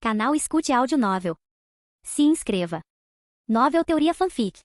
Canal Escute Áudio Novel. Se inscreva. Novel Teoria Fanfic.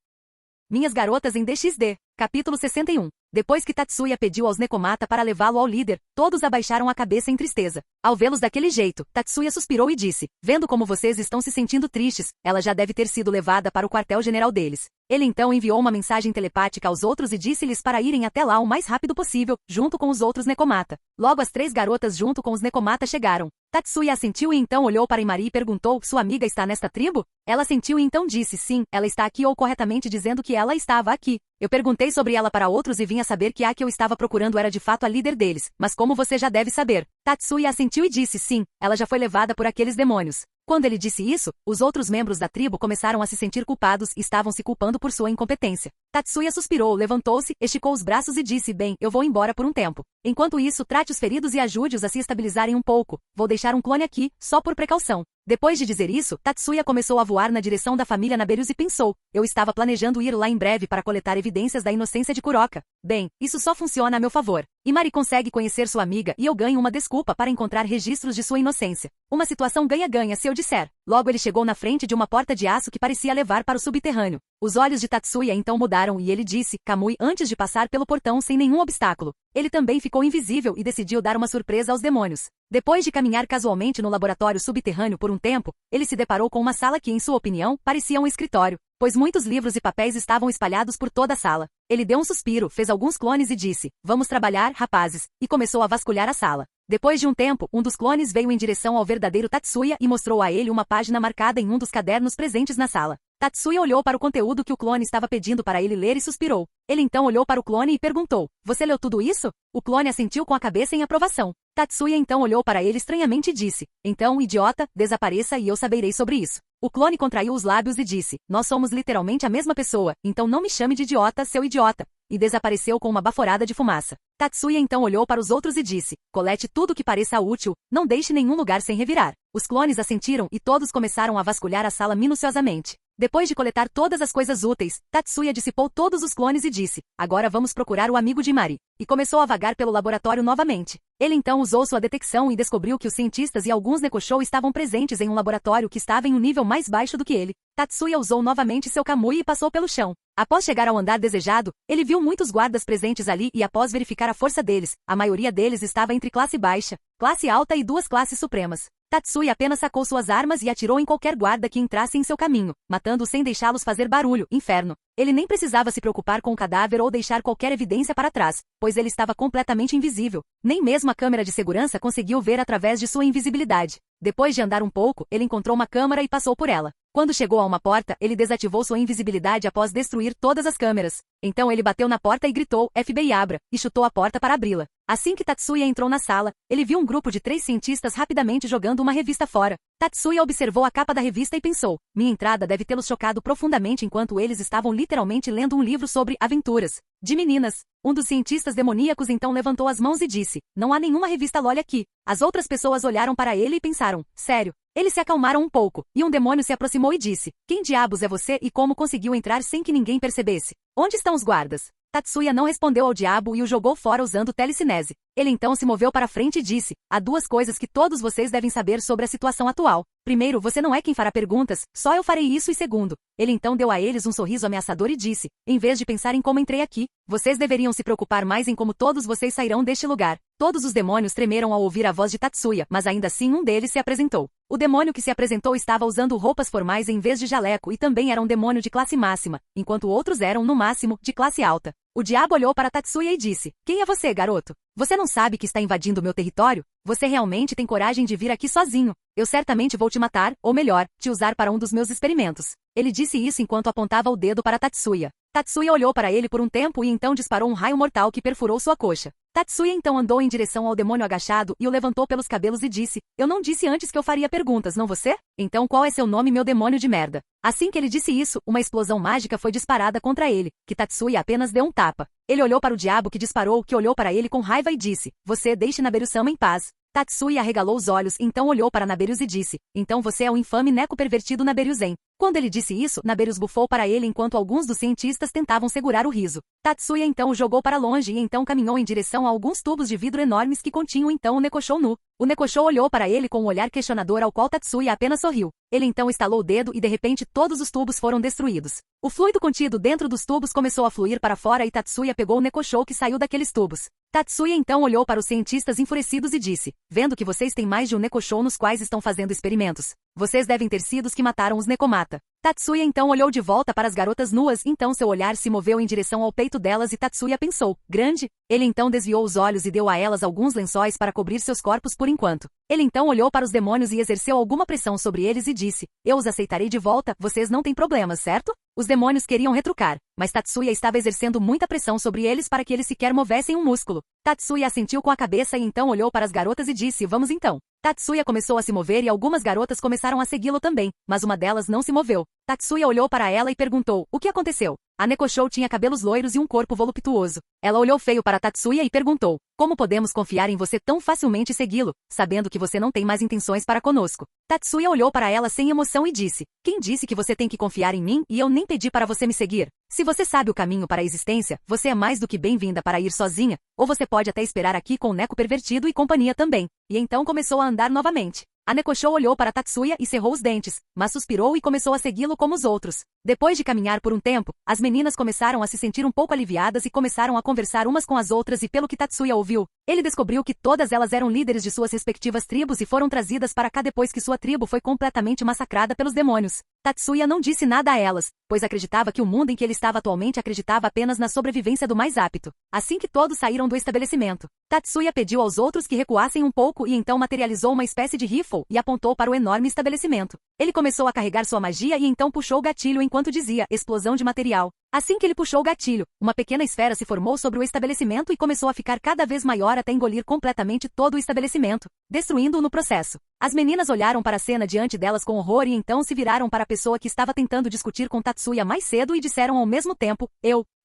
Minhas garotas em DXD, capítulo 61. Depois que Tatsuya pediu aos Nekomata para levá-lo ao líder, todos abaixaram a cabeça em tristeza. Ao vê-los daquele jeito, Tatsuya suspirou e disse, vendo como vocês estão se sentindo tristes, ela já deve ter sido levada para o quartel-general deles. Ele então enviou uma mensagem telepática aos outros e disse-lhes para irem até lá o mais rápido possível, junto com os outros Nekomata. Logo as 3 garotas junto com os Nekomata chegaram. Tatsuya assentiu e então olhou para Imari e perguntou, sua amiga está nesta tribo? Ela assentiu e então disse, sim, ela está aqui ou corretamente dizendo que ela estava aqui. Eu perguntei sobre ela para outros e vim a saber que a que eu estava procurando era de fato a líder deles, mas como você já deve saber. Tatsuya assentiu e disse, sim, ela já foi levada por aqueles demônios. Quando ele disse isso, os outros membros da tribo começaram a se sentir culpados e estavam se culpando por sua incompetência. Tatsuya suspirou, levantou-se, esticou os braços e disse, bem, eu vou embora por um tempo. Enquanto isso, trate os feridos e ajude-os a se estabilizarem um pouco. Vou deixar um clone aqui, só por precaução. Depois de dizer isso, Tatsuya começou a voar na direção da família Naberius e pensou, eu estava planejando ir lá em breve para coletar evidências da inocência de Kuroka. Bem, isso só funciona a meu favor. Imari consegue conhecer sua amiga e eu ganho uma desculpa para encontrar registros de sua inocência. Uma situação ganha-ganha se eu disser. Logo ele chegou na frente de uma porta de aço que parecia levar para o subterrâneo. Os olhos de Tatsuya então mudaram e ele disse, Kamui, antes de passar pelo portão sem nenhum obstáculo. Ele também ficou invisível e decidiu dar uma surpresa aos demônios. Depois de caminhar casualmente no laboratório subterrâneo por um tempo, ele se deparou com uma sala que, em sua opinião, parecia um escritório, pois muitos livros e papéis estavam espalhados por toda a sala. Ele deu um suspiro, fez alguns clones e disse, vamos trabalhar, rapazes, e começou a vasculhar a sala. Depois de um tempo, um dos clones veio em direção ao verdadeiro Tatsuya e mostrou a ele uma página marcada em um dos cadernos presentes na sala. Tatsuya olhou para o conteúdo que o clone estava pedindo para ele ler e suspirou. Ele então olhou para o clone e perguntou, você leu tudo isso? O clone assentiu com a cabeça em aprovação. Tatsuya então olhou para ele estranhamente e disse, então, idiota, desapareça e eu saberei sobre isso. O clone contraiu os lábios e disse, nós somos literalmente a mesma pessoa, então não me chame de idiota, seu idiota. E desapareceu com uma baforada de fumaça. Tatsuya então olhou para os outros e disse, colete tudo que pareça útil, não deixe nenhum lugar sem revirar. Os clones assentiram e todos começaram a vasculhar a sala minuciosamente. Depois de coletar todas as coisas úteis, Tatsuya dissipou todos os clones e disse, agora vamos procurar o amigo de Imari. E começou a vagar pelo laboratório novamente. Ele então usou sua detecção e descobriu que os cientistas e alguns Nekoshou estavam presentes em um laboratório que estava em um nível mais baixo do que ele. Tatsuya usou novamente seu Kamui e passou pelo chão. Após chegar ao andar desejado, ele viu muitos guardas presentes ali e após verificar a força deles, a maioria deles estava entre classe baixa, classe alta e 2 classes supremas. Tatsuya apenas sacou suas armas e atirou em qualquer guarda que entrasse em seu caminho, matando-os sem deixá-los fazer barulho, inferno. Ele nem precisava se preocupar com o cadáver ou deixar qualquer evidência para trás, pois ele estava completamente invisível. Nem mesmo a câmera de segurança conseguiu ver através de sua invisibilidade. Depois de andar um pouco, ele encontrou uma câmara e passou por ela. Quando chegou a uma porta, ele desativou sua invisibilidade após destruir todas as câmeras. Então ele bateu na porta e gritou, FBI abra, e chutou a porta para abri-la. Assim que Tatsuya entrou na sala, ele viu um grupo de 3 cientistas rapidamente jogando uma revista fora. Tatsuya observou a capa da revista e pensou, minha entrada deve tê-los chocado profundamente enquanto eles estavam literalmente lendo um livro sobre aventuras de meninas. Um dos cientistas demoníacos então levantou as mãos e disse, não há nenhuma revista LOL aqui. As outras pessoas olharam para ele e pensaram, sério? Eles se acalmaram um pouco, e um demônio se aproximou e disse, quem diabos é você e como conseguiu entrar sem que ninguém percebesse? Onde estão os guardas? Tatsuya não respondeu ao diabo e o jogou fora usando telecinese. Ele então se moveu para frente e disse, há 2 coisas que todos vocês devem saber sobre a situação atual. Primeiro, você não é quem fará perguntas, só eu farei isso e segundo. Ele então deu a eles um sorriso ameaçador e disse, em vez de pensar em como entrei aqui, vocês deveriam se preocupar mais em como todos vocês sairão deste lugar. Todos os demônios tremeram ao ouvir a voz de Tatsuya, mas ainda assim um deles se apresentou. O demônio que se apresentou estava usando roupas formais em vez de jaleco e também era um demônio de classe máxima, enquanto outros eram, no máximo, de classe alta. O diabo olhou para Tatsuya e disse, quem é você, garoto? Você não sabe que está invadindo meu território? Você realmente tem coragem de vir aqui sozinho. Eu certamente vou te matar, ou melhor, te usar para um dos meus experimentos. Ele disse isso enquanto apontava o dedo para Tatsuya. Tatsuya olhou para ele por um tempo e então disparou um raio mortal que perfurou sua coxa. Tatsuya então andou em direção ao demônio agachado e o levantou pelos cabelos e disse, eu não disse antes que eu faria perguntas, não você? Então qual é seu nome, meu demônio de merda? Assim que ele disse isso, uma explosão mágica foi disparada contra ele, que Tatsuya apenas deu um tapa. Ele olhou para o diabo que disparou, que olhou para ele com raiva e disse, você deixe Naberius-sama em paz. Tatsuya arregalou os olhos, então olhou para Naberius e disse, então você é o infame neco pervertido Naberius-en. Quando ele disse isso, Naberius bufou para ele enquanto alguns dos cientistas tentavam segurar o riso. Tatsuya então o jogou para longe e então caminhou em direção a alguns tubos de vidro enormes que continham então o Nekoshou nu. O Nekoshou olhou para ele com um olhar questionador ao qual Tatsuya apenas sorriu. Ele então estalou o dedo e de repente todos os tubos foram destruídos. O fluido contido dentro dos tubos começou a fluir para fora e Tatsuya pegou o Nekoshou que saiu daqueles tubos. Tatsuya então olhou para os cientistas enfurecidos e disse, vendo que vocês têm mais de um Nekoshou nos quais estão fazendo experimentos. Vocês devem ter sido os que mataram os Nekomata. Tatsuya então olhou de volta para as garotas nuas, então seu olhar se moveu em direção ao peito delas e Tatsuya pensou, grande? Ele então desviou os olhos e deu a elas alguns lençóis para cobrir seus corpos por enquanto. Ele então olhou para os demônios e exerceu alguma pressão sobre eles e disse, eu os aceitarei de volta, vocês não têm problemas, certo? Os demônios queriam retrucar, mas Tatsuya estava exercendo muita pressão sobre eles para que eles sequer movessem um músculo. Tatsuya assentiu com a cabeça e então olhou para as garotas e disse, vamos então. Tatsuya começou a se mover e algumas garotas começaram a segui-lo também, mas uma delas não se moveu. Tatsuya olhou para ela e perguntou, o que aconteceu? A Nekoshou tinha cabelos loiros e um corpo voluptuoso. Ela olhou feio para Tatsuya e perguntou, como podemos confiar em você tão facilmente e segui-lo, sabendo que você não tem mais intenções para conosco? Tatsuya olhou para ela sem emoção e disse, quem disse que você tem que confiar em mim e eu nem pedi para você me seguir? Se você sabe o caminho para a existência, você é mais do que bem-vinda para ir sozinha, ou você pode até esperar aqui com o Neko pervertido e companhia também. E então começou a andar novamente. A Nekoshou olhou para Tatsuya e cerrou os dentes, mas suspirou e começou a segui-lo como os outros. Depois de caminhar por um tempo, as meninas começaram a se sentir um pouco aliviadas e começaram a conversar umas com as outras e pelo que Tatsuya ouviu, ele descobriu que todas elas eram líderes de suas respectivas tribos e foram trazidas para cá depois que sua tribo foi completamente massacrada pelos demônios. Tatsuya não disse nada a elas, pois acreditava que o mundo em que ele estava atualmente acreditava apenas na sobrevivência do mais apto. Assim que todos saíram do estabelecimento, Tatsuya pediu aos outros que recuassem um pouco e então materializou uma espécie de rifle e apontou para o enorme estabelecimento. Ele começou a carregar sua magia e então puxou o gatilho enquanto dizia, explosão de material. Assim que ele puxou o gatilho, uma pequena esfera se formou sobre o estabelecimento e começou a ficar cada vez maior até engolir completamente todo o estabelecimento, destruindo-o no processo. As meninas olharam para a cena diante delas com horror e então se viraram para a pessoa que estava tentando discutir com Tatsuya mais cedo e disseram ao mesmo tempo,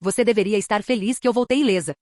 você deveria estar feliz que eu voltei ilesa.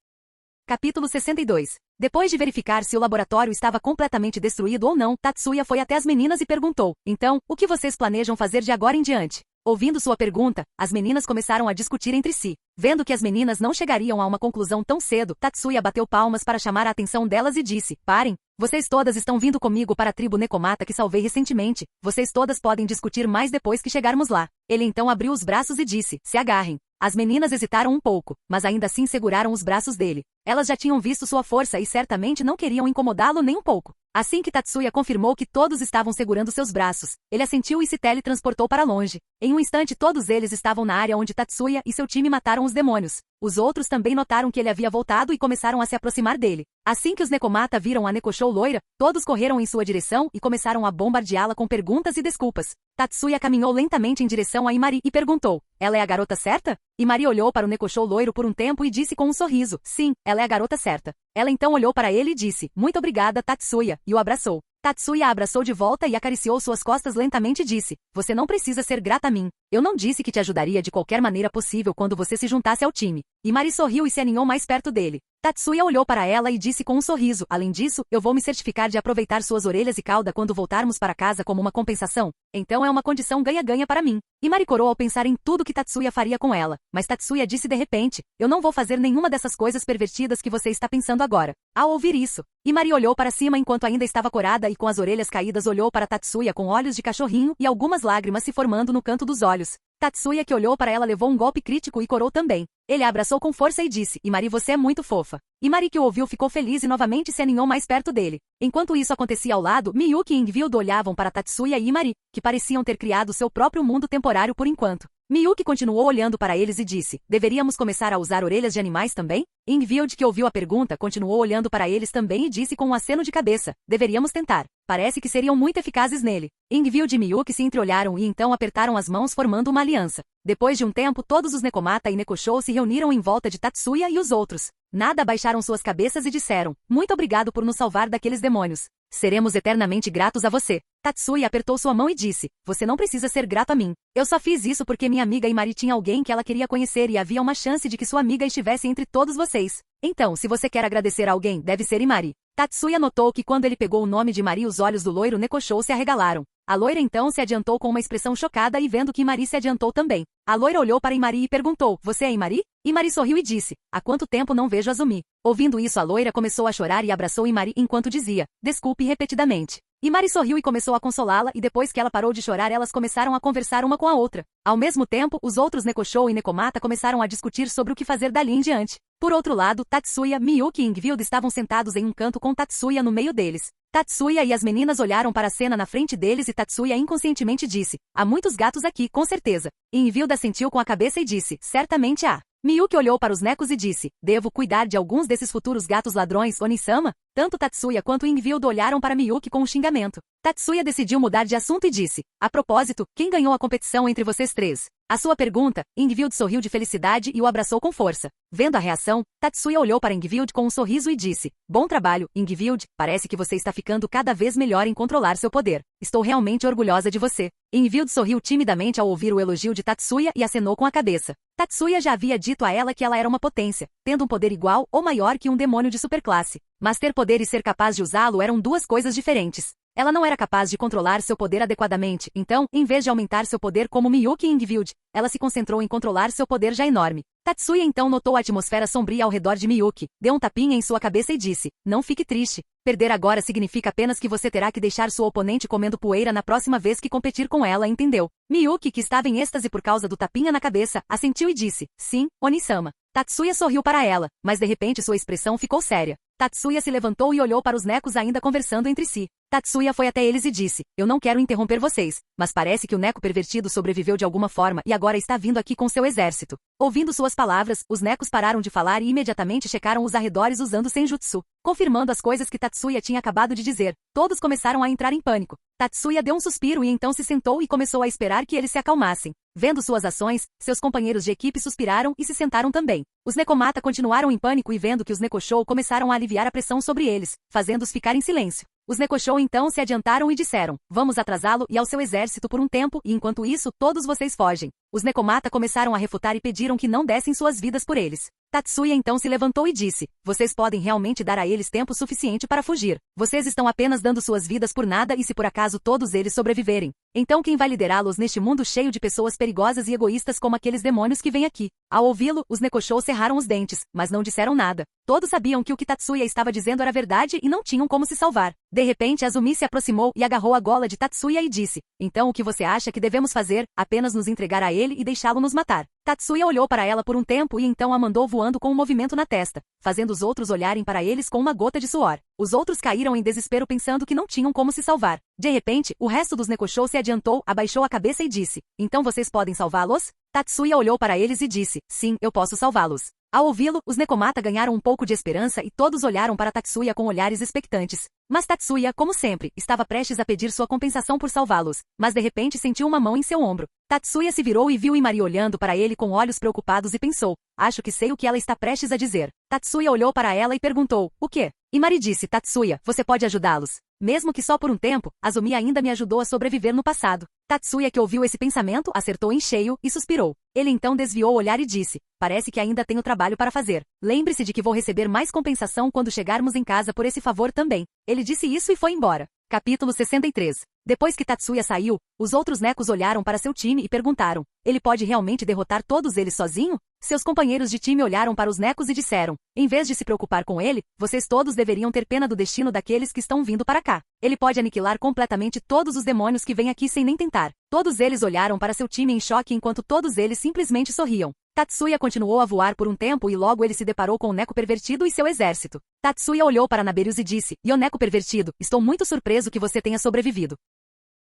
Capítulo 62. Depois de verificar se o laboratório estava completamente destruído ou não, Tatsuya foi até as meninas e perguntou, então, o que vocês planejam fazer de agora em diante? Ouvindo sua pergunta, as meninas começaram a discutir entre si. Vendo que as meninas não chegariam a uma conclusão tão cedo, Tatsuya bateu palmas para chamar a atenção delas e disse, parem, vocês todas estão vindo comigo para a tribo Nekomata que salvei recentemente, vocês todas podem discutir mais depois que chegarmos lá. Ele então abriu os braços e disse, se agarrem. As meninas hesitaram um pouco, mas ainda assim seguraram os braços dele. Elas já tinham visto sua força e certamente não queriam incomodá-lo nem um pouco. Assim que Tatsuya confirmou que todos estavam segurando seus braços, ele assentiu e se teletransportou para longe. Em um instante todos eles estavam na área onde Tatsuya e seu time mataram os demônios. Os outros também notaram que ele havia voltado e começaram a se aproximar dele. Assim que os Nekomata viram a Nekoshou loira, todos correram em sua direção e começaram a bombardeá-la com perguntas e desculpas. Tatsuya caminhou lentamente em direção a Imari e perguntou, ela é a garota certa? Imari olhou para o Nekoshou loiro por um tempo e disse com um sorriso, sim, ela é a garota certa. Ela então olhou para ele e disse, muito obrigada Tatsuya, e o abraçou. Tatsuya a abraçou de volta e acariciou suas costas lentamente e disse, você não precisa ser grata a mim. Eu não disse que te ajudaria de qualquer maneira possível quando você se juntasse ao time. Imari sorriu e se aninhou mais perto dele. Tatsuya olhou para ela e disse com um sorriso, além disso, eu vou me certificar de aproveitar suas orelhas e cauda quando voltarmos para casa como uma compensação. Então é uma condição ganha-ganha para mim. Imari corou ao pensar em tudo que Tatsuya faria com ela, mas Tatsuya disse de repente, eu não vou fazer nenhuma dessas coisas pervertidas que você está pensando agora. Ao ouvir isso, Imari olhou para cima enquanto ainda estava corada e com as orelhas caídas olhou para Tatsuya com olhos de cachorrinho e algumas lágrimas se formando no canto dos olhos. Tatsuya que olhou para ela levou um golpe crítico e corou também. Ele a abraçou com força e disse, Imari você é muito fofa. Imari que o ouviu ficou feliz e novamente se aninhou mais perto dele. Enquanto isso acontecia ao lado, Miyuki e Ingvildo olhavam para Tatsuya e Imari, que pareciam ter criado seu próprio mundo temporário por enquanto. Miyuki continuou olhando para eles e disse, deveríamos começar a usar orelhas de animais também? Ingvild que ouviu a pergunta continuou olhando para eles também e disse com um aceno de cabeça, deveríamos tentar. Parece que seriam muito eficazes nele. Ingvild e Miyuki se entreolharam e então apertaram as mãos formando uma aliança. Depois de um tempo todos os Nekomata e Nekoshou se reuniram em volta de Tatsuya e os outros. Nada abaixaram suas cabeças e disseram, muito obrigado por nos salvar daqueles demônios. Seremos eternamente gratos a você. Tatsuya apertou sua mão e disse, você não precisa ser grato a mim. Eu só fiz isso porque minha amiga Imari tinha alguém que ela queria conhecer e havia uma chance de que sua amiga estivesse entre todos vocês. Então, se você quer agradecer a alguém, deve ser Imari. Tatsuya notou que quando ele pegou o nome de Imari os olhos do loiro Nekoshou se arregalaram. A loira então se adiantou com uma expressão chocada e vendo que Imari se adiantou também. A loira olhou para Imari e perguntou, você é Imari? Imari sorriu e disse, há quanto tempo não vejo Azumi? Ouvindo isso a loira começou a chorar e abraçou Imari enquanto dizia, desculpe repetidamente. Imari sorriu e começou a consolá-la e depois que ela parou de chorar elas começaram a conversar uma com a outra. Ao mesmo tempo, os outros Nekoshou e Nekomata começaram a discutir sobre o que fazer dali em diante. Por outro lado, Tatsuya, Miyuki e Ingvild estavam sentados em um canto com Tatsuya no meio deles. Tatsuya e as meninas olharam para a cena na frente deles e Tatsuya inconscientemente disse, há muitos gatos aqui, com certeza. E Ingvild assentiu com a cabeça e disse, certamente há. Miyuki olhou para os Nekos e disse, devo cuidar de alguns desses futuros gatos ladrões, Onisama? Tanto Tatsuya quanto Ingvild olharam para Miyuki com um xingamento. Tatsuya decidiu mudar de assunto e disse, a propósito, quem ganhou a competição entre vocês três? A sua pergunta, Ingvild sorriu de felicidade e o abraçou com força. Vendo a reação, Tatsuya olhou para Ingvild com um sorriso e disse, bom trabalho, Ingvild, parece que você está ficando cada vez melhor em controlar seu poder. Estou realmente orgulhosa de você. Ingvild sorriu timidamente ao ouvir o elogio de Tatsuya e acenou com a cabeça. Tatsuya já havia dito a ela que ela era uma potência, tendo um poder igual ou maior que um demônio de superclasse. Mas ter poder e ser capaz de usá-lo eram duas coisas diferentes. Ela não era capaz de controlar seu poder adequadamente, então, em vez de aumentar seu poder como Miyuki e Ingvild, ela se concentrou em controlar seu poder já enorme. Tatsuya então notou a atmosfera sombria ao redor de Miyuki, deu um tapinha em sua cabeça e disse, não fique triste. Perder agora significa apenas que você terá que deixar sua oponente comendo poeira na próxima vez que competir com ela, entendeu? Miyuki, que estava em êxtase por causa do tapinha na cabeça, assentiu e disse, sim, Onisama. Tatsuya sorriu para ela, mas de repente sua expressão ficou séria. Tatsuya se levantou e olhou para os Nekos ainda conversando entre si. Tatsuya foi até eles e disse, eu não quero interromper vocês, mas parece que o Neko pervertido sobreviveu de alguma forma e agora está vindo aqui com seu exército. Ouvindo suas palavras, os Nekos pararam de falar e imediatamente checaram os arredores usando Senjutsu, confirmando as coisas que Tatsuya tinha acabado de dizer. Todos começaram a entrar em pânico. Tatsuya deu um suspiro e então se sentou e começou a esperar que eles se acalmassem. Vendo suas ações, seus companheiros de equipe suspiraram e se sentaram também. Os Nekomata continuaram em pânico e vendo que os Nekoshou começaram a aliviar a pressão sobre eles, fazendo-os ficar em silêncio. Os Nekoshou então se adiantaram e disseram, vamos atrasá-lo e ao seu exército por um tempo e enquanto isso todos vocês fogem. Os Nekomata começaram a refutar e pediram que não dessem suas vidas por eles. Tatsuya então se levantou e disse, vocês podem realmente dar a eles tempo suficiente para fugir. Vocês estão apenas dando suas vidas por nada e se por acaso todos eles sobreviverem. Então quem vai liderá-los neste mundo cheio de pessoas perigosas e egoístas como aqueles demônios que vêm aqui? Ao ouvi-lo, os Nekoshou cerraram os dentes, mas não disseram nada. Todos sabiam que o que Tatsuya estava dizendo era verdade e não tinham como se salvar. De repente Azumi se aproximou e agarrou a gola de Tatsuya e disse, então o que você acha que devemos fazer? Apenas nos entregar a ele e deixá-lo nos matar. Tatsuya olhou para ela por um tempo e então a mandou voando com um movimento na testa, fazendo os outros olharem para eles com uma gota de suor. Os outros caíram em desespero pensando que não tinham como se salvar. De repente, o resto dos Nekoshou se adiantou, abaixou a cabeça e disse, então vocês podem salvá-los? Tatsuya olhou para eles e disse, sim, eu posso salvá-los. Ao ouvi-lo, os Nekomata ganharam um pouco de esperança e todos olharam para Tatsuya com olhares expectantes. Mas Tatsuya, como sempre, estava prestes a pedir sua compensação por salvá-los, mas de repente sentiu uma mão em seu ombro. Tatsuya se virou e viu Imari olhando para ele com olhos preocupados e pensou, acho que sei o que ela está prestes a dizer. Tatsuya olhou para ela e perguntou, o quê? Imari disse, Tatsuya, você pode ajudá-los. Mesmo que só por um tempo, Azumi ainda me ajudou a sobreviver no passado. Tatsuya, que ouviu esse pensamento, acertou em cheio e suspirou. Ele então desviou o olhar e disse, parece que ainda tenho trabalho para fazer. Lembre-se de que vou receber mais compensação quando chegarmos em casa por esse favor também. Ele disse isso e foi embora. Capítulo 63. Depois que Tatsuya saiu, os outros Nekos olharam para seu time e perguntaram, ele pode realmente derrotar todos eles sozinho? Seus companheiros de time olharam para os Nekos e disseram, em vez de se preocupar com ele, vocês todos deveriam ter pena do destino daqueles que estão vindo para cá. Ele pode aniquilar completamente todos os demônios que vêm aqui sem nem tentar. Todos eles olharam para seu time em choque enquanto todos eles simplesmente sorriam. Tatsuya continuou a voar por um tempo e logo ele se deparou com o Neko pervertido e seu exército. Tatsuya olhou para Naberius e disse, Neko pervertido, estou muito surpreso que você tenha sobrevivido.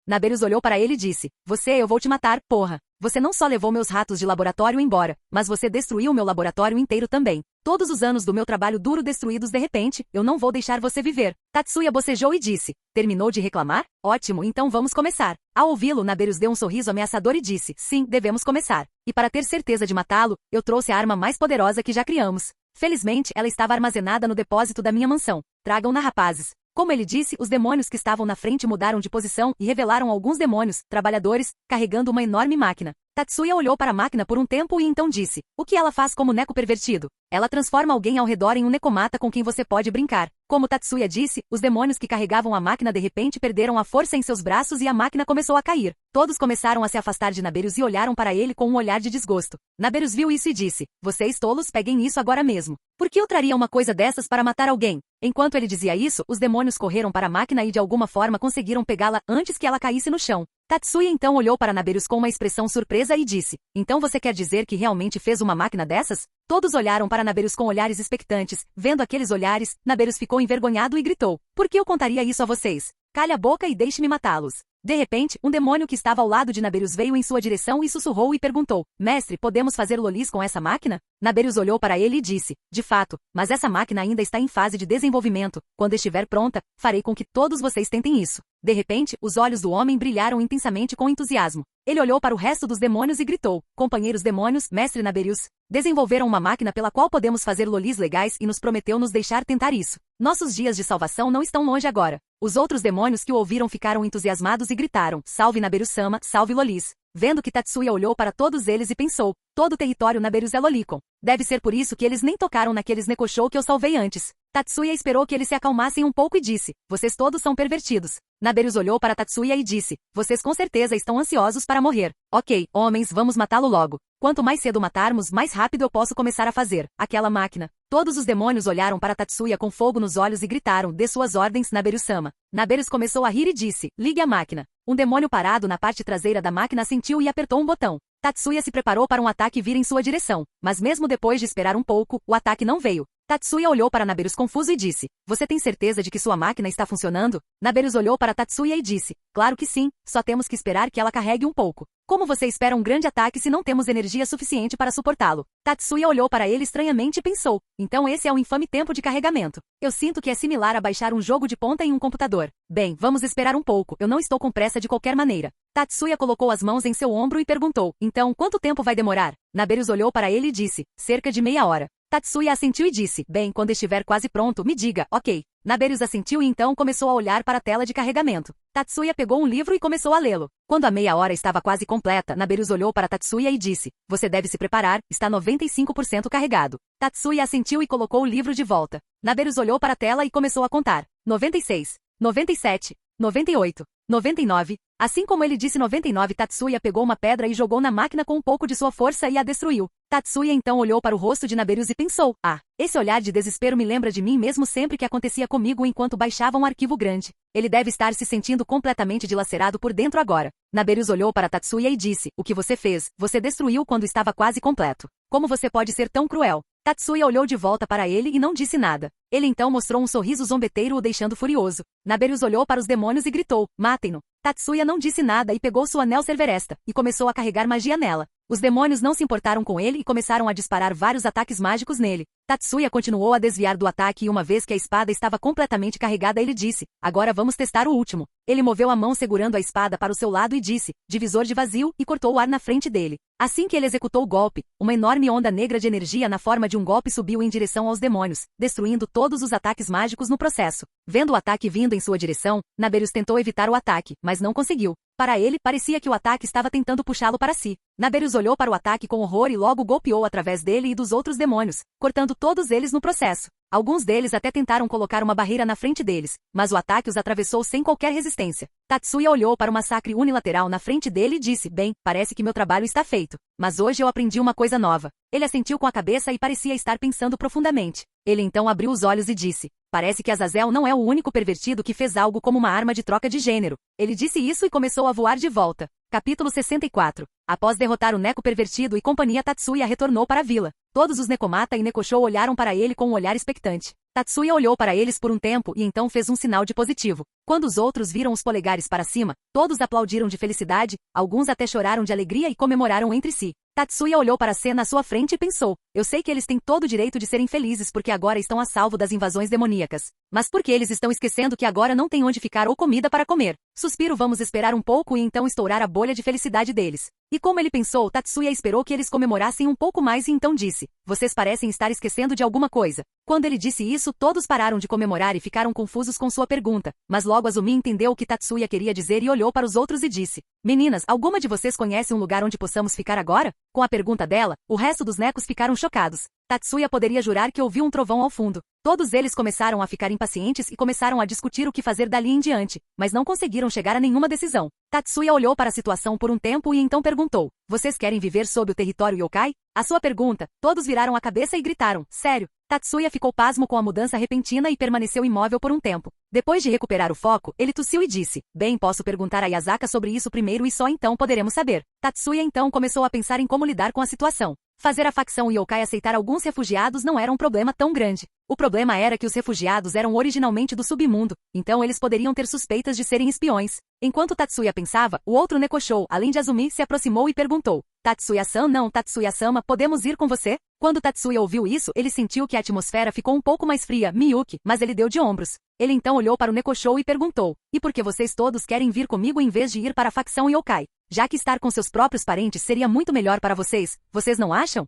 Naberius olhou para ele e disse, eu vou te matar, porra. Você não só levou meus ratos de laboratório embora, mas você destruiu meu laboratório inteiro também. Todos os anos do meu trabalho duro destruídos de repente, eu não vou deixar você viver. Tatsuya bocejou e disse, terminou de reclamar? Ótimo, então vamos começar. Ao ouvi-lo, Naberius deu um sorriso ameaçador e disse, sim, devemos começar. E para ter certeza de matá-lo, eu trouxe a arma mais poderosa que já criamos. Felizmente, ela estava armazenada no depósito da minha mansão. Tragam-na, rapazes. Como ele disse, os demônios que estavam na frente mudaram de posição e revelaram alguns demônios, trabalhadores, carregando uma enorme máquina. Tatsuya olhou para a máquina por um tempo e então disse, o que ela faz como Neko pervertido? Ela transforma alguém ao redor em um Nekomata com quem você pode brincar. Como Tatsuya disse, os demônios que carregavam a máquina de repente perderam a força em seus braços e a máquina começou a cair. Todos começaram a se afastar de Naberus e olharam para ele com um olhar de desgosto. Naberus viu isso e disse, vocês tolos peguem isso agora mesmo. Por que eu traria uma coisa dessas para matar alguém? Enquanto ele dizia isso, os demônios correram para a máquina e de alguma forma conseguiram pegá-la antes que ela caísse no chão. Tatsuya então olhou para Naberus com uma expressão surpresa e disse, então você quer dizer que realmente fez uma máquina dessas? Todos olharam para Naberus com olhares expectantes. Vendo aqueles olhares, Naberus ficou envergonhado e gritou, por que eu contaria isso a vocês? Calhe a boca e deixe-me matá-los. De repente, um demônio que estava ao lado de Naberus veio em sua direção e sussurrou e perguntou, mestre, podemos fazer lolis com essa máquina? Naberus olhou para ele e disse, de fato, mas essa máquina ainda está em fase de desenvolvimento. Quando estiver pronta, farei com que todos vocês tentem isso. De repente, os olhos do homem brilharam intensamente com entusiasmo. Ele olhou para o resto dos demônios e gritou, companheiros demônios, mestre Naberus, desenvolveram uma máquina pela qual podemos fazer lolis legais e nos prometeu nos deixar tentar isso. Nossos dias de salvação não estão longe agora. Os outros demônios que o ouviram ficaram entusiasmados e gritaram, salve Naberus-sama, salve lolis. Vendo que Tatsuya olhou para todos eles e pensou, todo o território Naberus é lolicon. Deve ser por isso que eles nem tocaram naqueles Nekoshou que eu salvei antes. Tatsuya esperou que eles se acalmassem um pouco e disse, vocês todos são pervertidos. Naberus olhou para Tatsuya e disse, vocês com certeza estão ansiosos para morrer. Ok, homens, vamos matá-lo logo. Quanto mais cedo matarmos, mais rápido eu posso começar a fazer aquela máquina. Todos os demônios olharam para Tatsuya com fogo nos olhos e gritaram, dê suas ordens, Naberus-sama. Naberus começou a rir e disse, ligue a máquina. Um demônio parado na parte traseira da máquina assentiu e apertou um botão. Tatsuya se preparou para um ataque vir em sua direção, mas mesmo depois de esperar um pouco, o ataque não veio. Tatsuya olhou para Naberus confuso e disse, você tem certeza de que sua máquina está funcionando? Naberus olhou para Tatsuya e disse, claro que sim, só temos que esperar que ela carregue um pouco. Como você espera um grande ataque se não temos energia suficiente para suportá-lo? Tatsuya olhou para ele estranhamente e pensou, então esse é um infame tempo de carregamento. Eu sinto que é similar a baixar um jogo de ponta em um computador. Bem, vamos esperar um pouco, eu não estou com pressa de qualquer maneira. Tatsuya colocou as mãos em seu ombro e perguntou, então quanto tempo vai demorar? Naberus olhou para ele e disse, cerca de meia hora. Tatsuya assentiu e disse, bem, quando estiver quase pronto, me diga, ok. Naberus assentiu e então começou a olhar para a tela de carregamento. Tatsuya pegou um livro e começou a lê-lo. Quando a meia hora estava quase completa, Naberus olhou para Tatsuya e disse, você deve se preparar, está 95% carregado. Tatsuya assentiu e colocou o livro de volta. Naberus olhou para a tela e começou a contar. 96, 97, 98, 99. Assim como ele disse 99, Tatsuya pegou uma pedra e jogou na máquina com um pouco de sua força e a destruiu. Tatsuya então olhou para o rosto de Naberus e pensou, esse olhar de desespero me lembra de mim mesmo sempre que acontecia comigo enquanto baixava um arquivo grande. Ele deve estar se sentindo completamente dilacerado por dentro agora. Naberus olhou para Tatsuya e disse, o que você fez? Você destruiu quando estava quase completo. Como você pode ser tão cruel? Tatsuya olhou de volta para ele e não disse nada. Ele então mostrou um sorriso zombeteiro o deixando furioso. Naberus olhou para os demônios e gritou, matem-no. Tatsuya não disse nada e pegou sua anel Cerveresta, e começou a carregar magia nela. Os demônios não se importaram com ele e começaram a disparar vários ataques mágicos nele. Tatsuya continuou a desviar do ataque e uma vez que a espada estava completamente carregada ele disse, agora vamos testar o último. Ele moveu a mão segurando a espada para o seu lado e disse, divisor de vazio, e cortou o ar na frente dele. Assim que ele executou o golpe, uma enorme onda negra de energia na forma de um golpe subiu em direção aos demônios, destruindo todos os ataques mágicos no processo. Vendo o ataque vindo em sua direção, Naberus tentou evitar o ataque, mas não conseguiu. Para ele, parecia que o ataque estava tentando puxá-lo para si. Naberus olhou para o ataque com horror e logo golpeou através dele e dos outros demônios, cortando todos eles no processo. Alguns deles até tentaram colocar uma barreira na frente deles, mas o ataque os atravessou sem qualquer resistência. Tatsuya olhou para o massacre unilateral na frente dele e disse, bem, parece que meu trabalho está feito. Mas hoje eu aprendi uma coisa nova. Ele assentiu com a cabeça e parecia estar pensando profundamente. Ele então abriu os olhos e disse, parece que Azazel não é o único pervertido que fez algo como uma arma de troca de gênero. Ele disse isso e começou a voar de volta. Capítulo 64. Após derrotar o Neko pervertido e companhia, Tatsuya retornou para a vila. Todos os Nekomata e Nekoshou olharam para ele com um olhar expectante. Tatsuya olhou para eles por um tempo e então fez um sinal de positivo. Quando os outros viram os polegares para cima, todos aplaudiram de felicidade, alguns até choraram de alegria e comemoraram entre si. Tatsuya olhou para a cena à sua frente e pensou, eu sei que eles têm todo o direito de serem felizes porque agora estão a salvo das invasões demoníacas. Mas por que eles estão esquecendo que agora não tem onde ficar ou comida para comer? Suspiro, vamos esperar um pouco e então estourar a bolha de felicidade deles. E como ele pensou, Tatsuya esperou que eles comemorassem um pouco mais e então disse, vocês parecem estar esquecendo de alguma coisa. Quando ele disse isso, todos pararam de comemorar e ficaram confusos com sua pergunta, mas logo Azumi entendeu o que Tatsuya queria dizer e olhou para os outros e disse, meninas, alguma de vocês conhece um lugar onde possamos ficar agora? Com a pergunta dela, o resto dos necos ficaram chocados. Tatsuya poderia jurar que ouviu um trovão ao fundo. Todos eles começaram a ficar impacientes e começaram a discutir o que fazer dali em diante, mas não conseguiram chegar a nenhuma decisão. Tatsuya olhou para a situação por um tempo e então perguntou, vocês querem viver sob o território yokai? A sua pergunta, todos viraram a cabeça e gritaram, sério? Tatsuya ficou pasmo com a mudança repentina e permaneceu imóvel por um tempo. Depois de recuperar o foco, ele tossiu e disse, bem, posso perguntar a Yasaka sobre isso primeiro e só então poderemos saber. Tatsuya então começou a pensar em como lidar com a situação. Fazer a facção yokai aceitar alguns refugiados não era um problema tão grande. O problema era que os refugiados eram originalmente do submundo, então eles poderiam ter suspeitas de serem espiões. Enquanto Tatsuya pensava, o outro Nekoshou, além de Azumi, se aproximou e perguntou, Tatsuya-san, não, Tatsuya-sama, podemos ir com você? Quando Tatsuya ouviu isso, ele sentiu que a atmosfera ficou um pouco mais fria, Miyuki, mas ele deu de ombros. Ele então olhou para o Nekoshou e perguntou, e por que vocês todos querem vir comigo em vez de ir para a facção yokai? Já que estar com seus próprios parentes seria muito melhor para vocês não acham?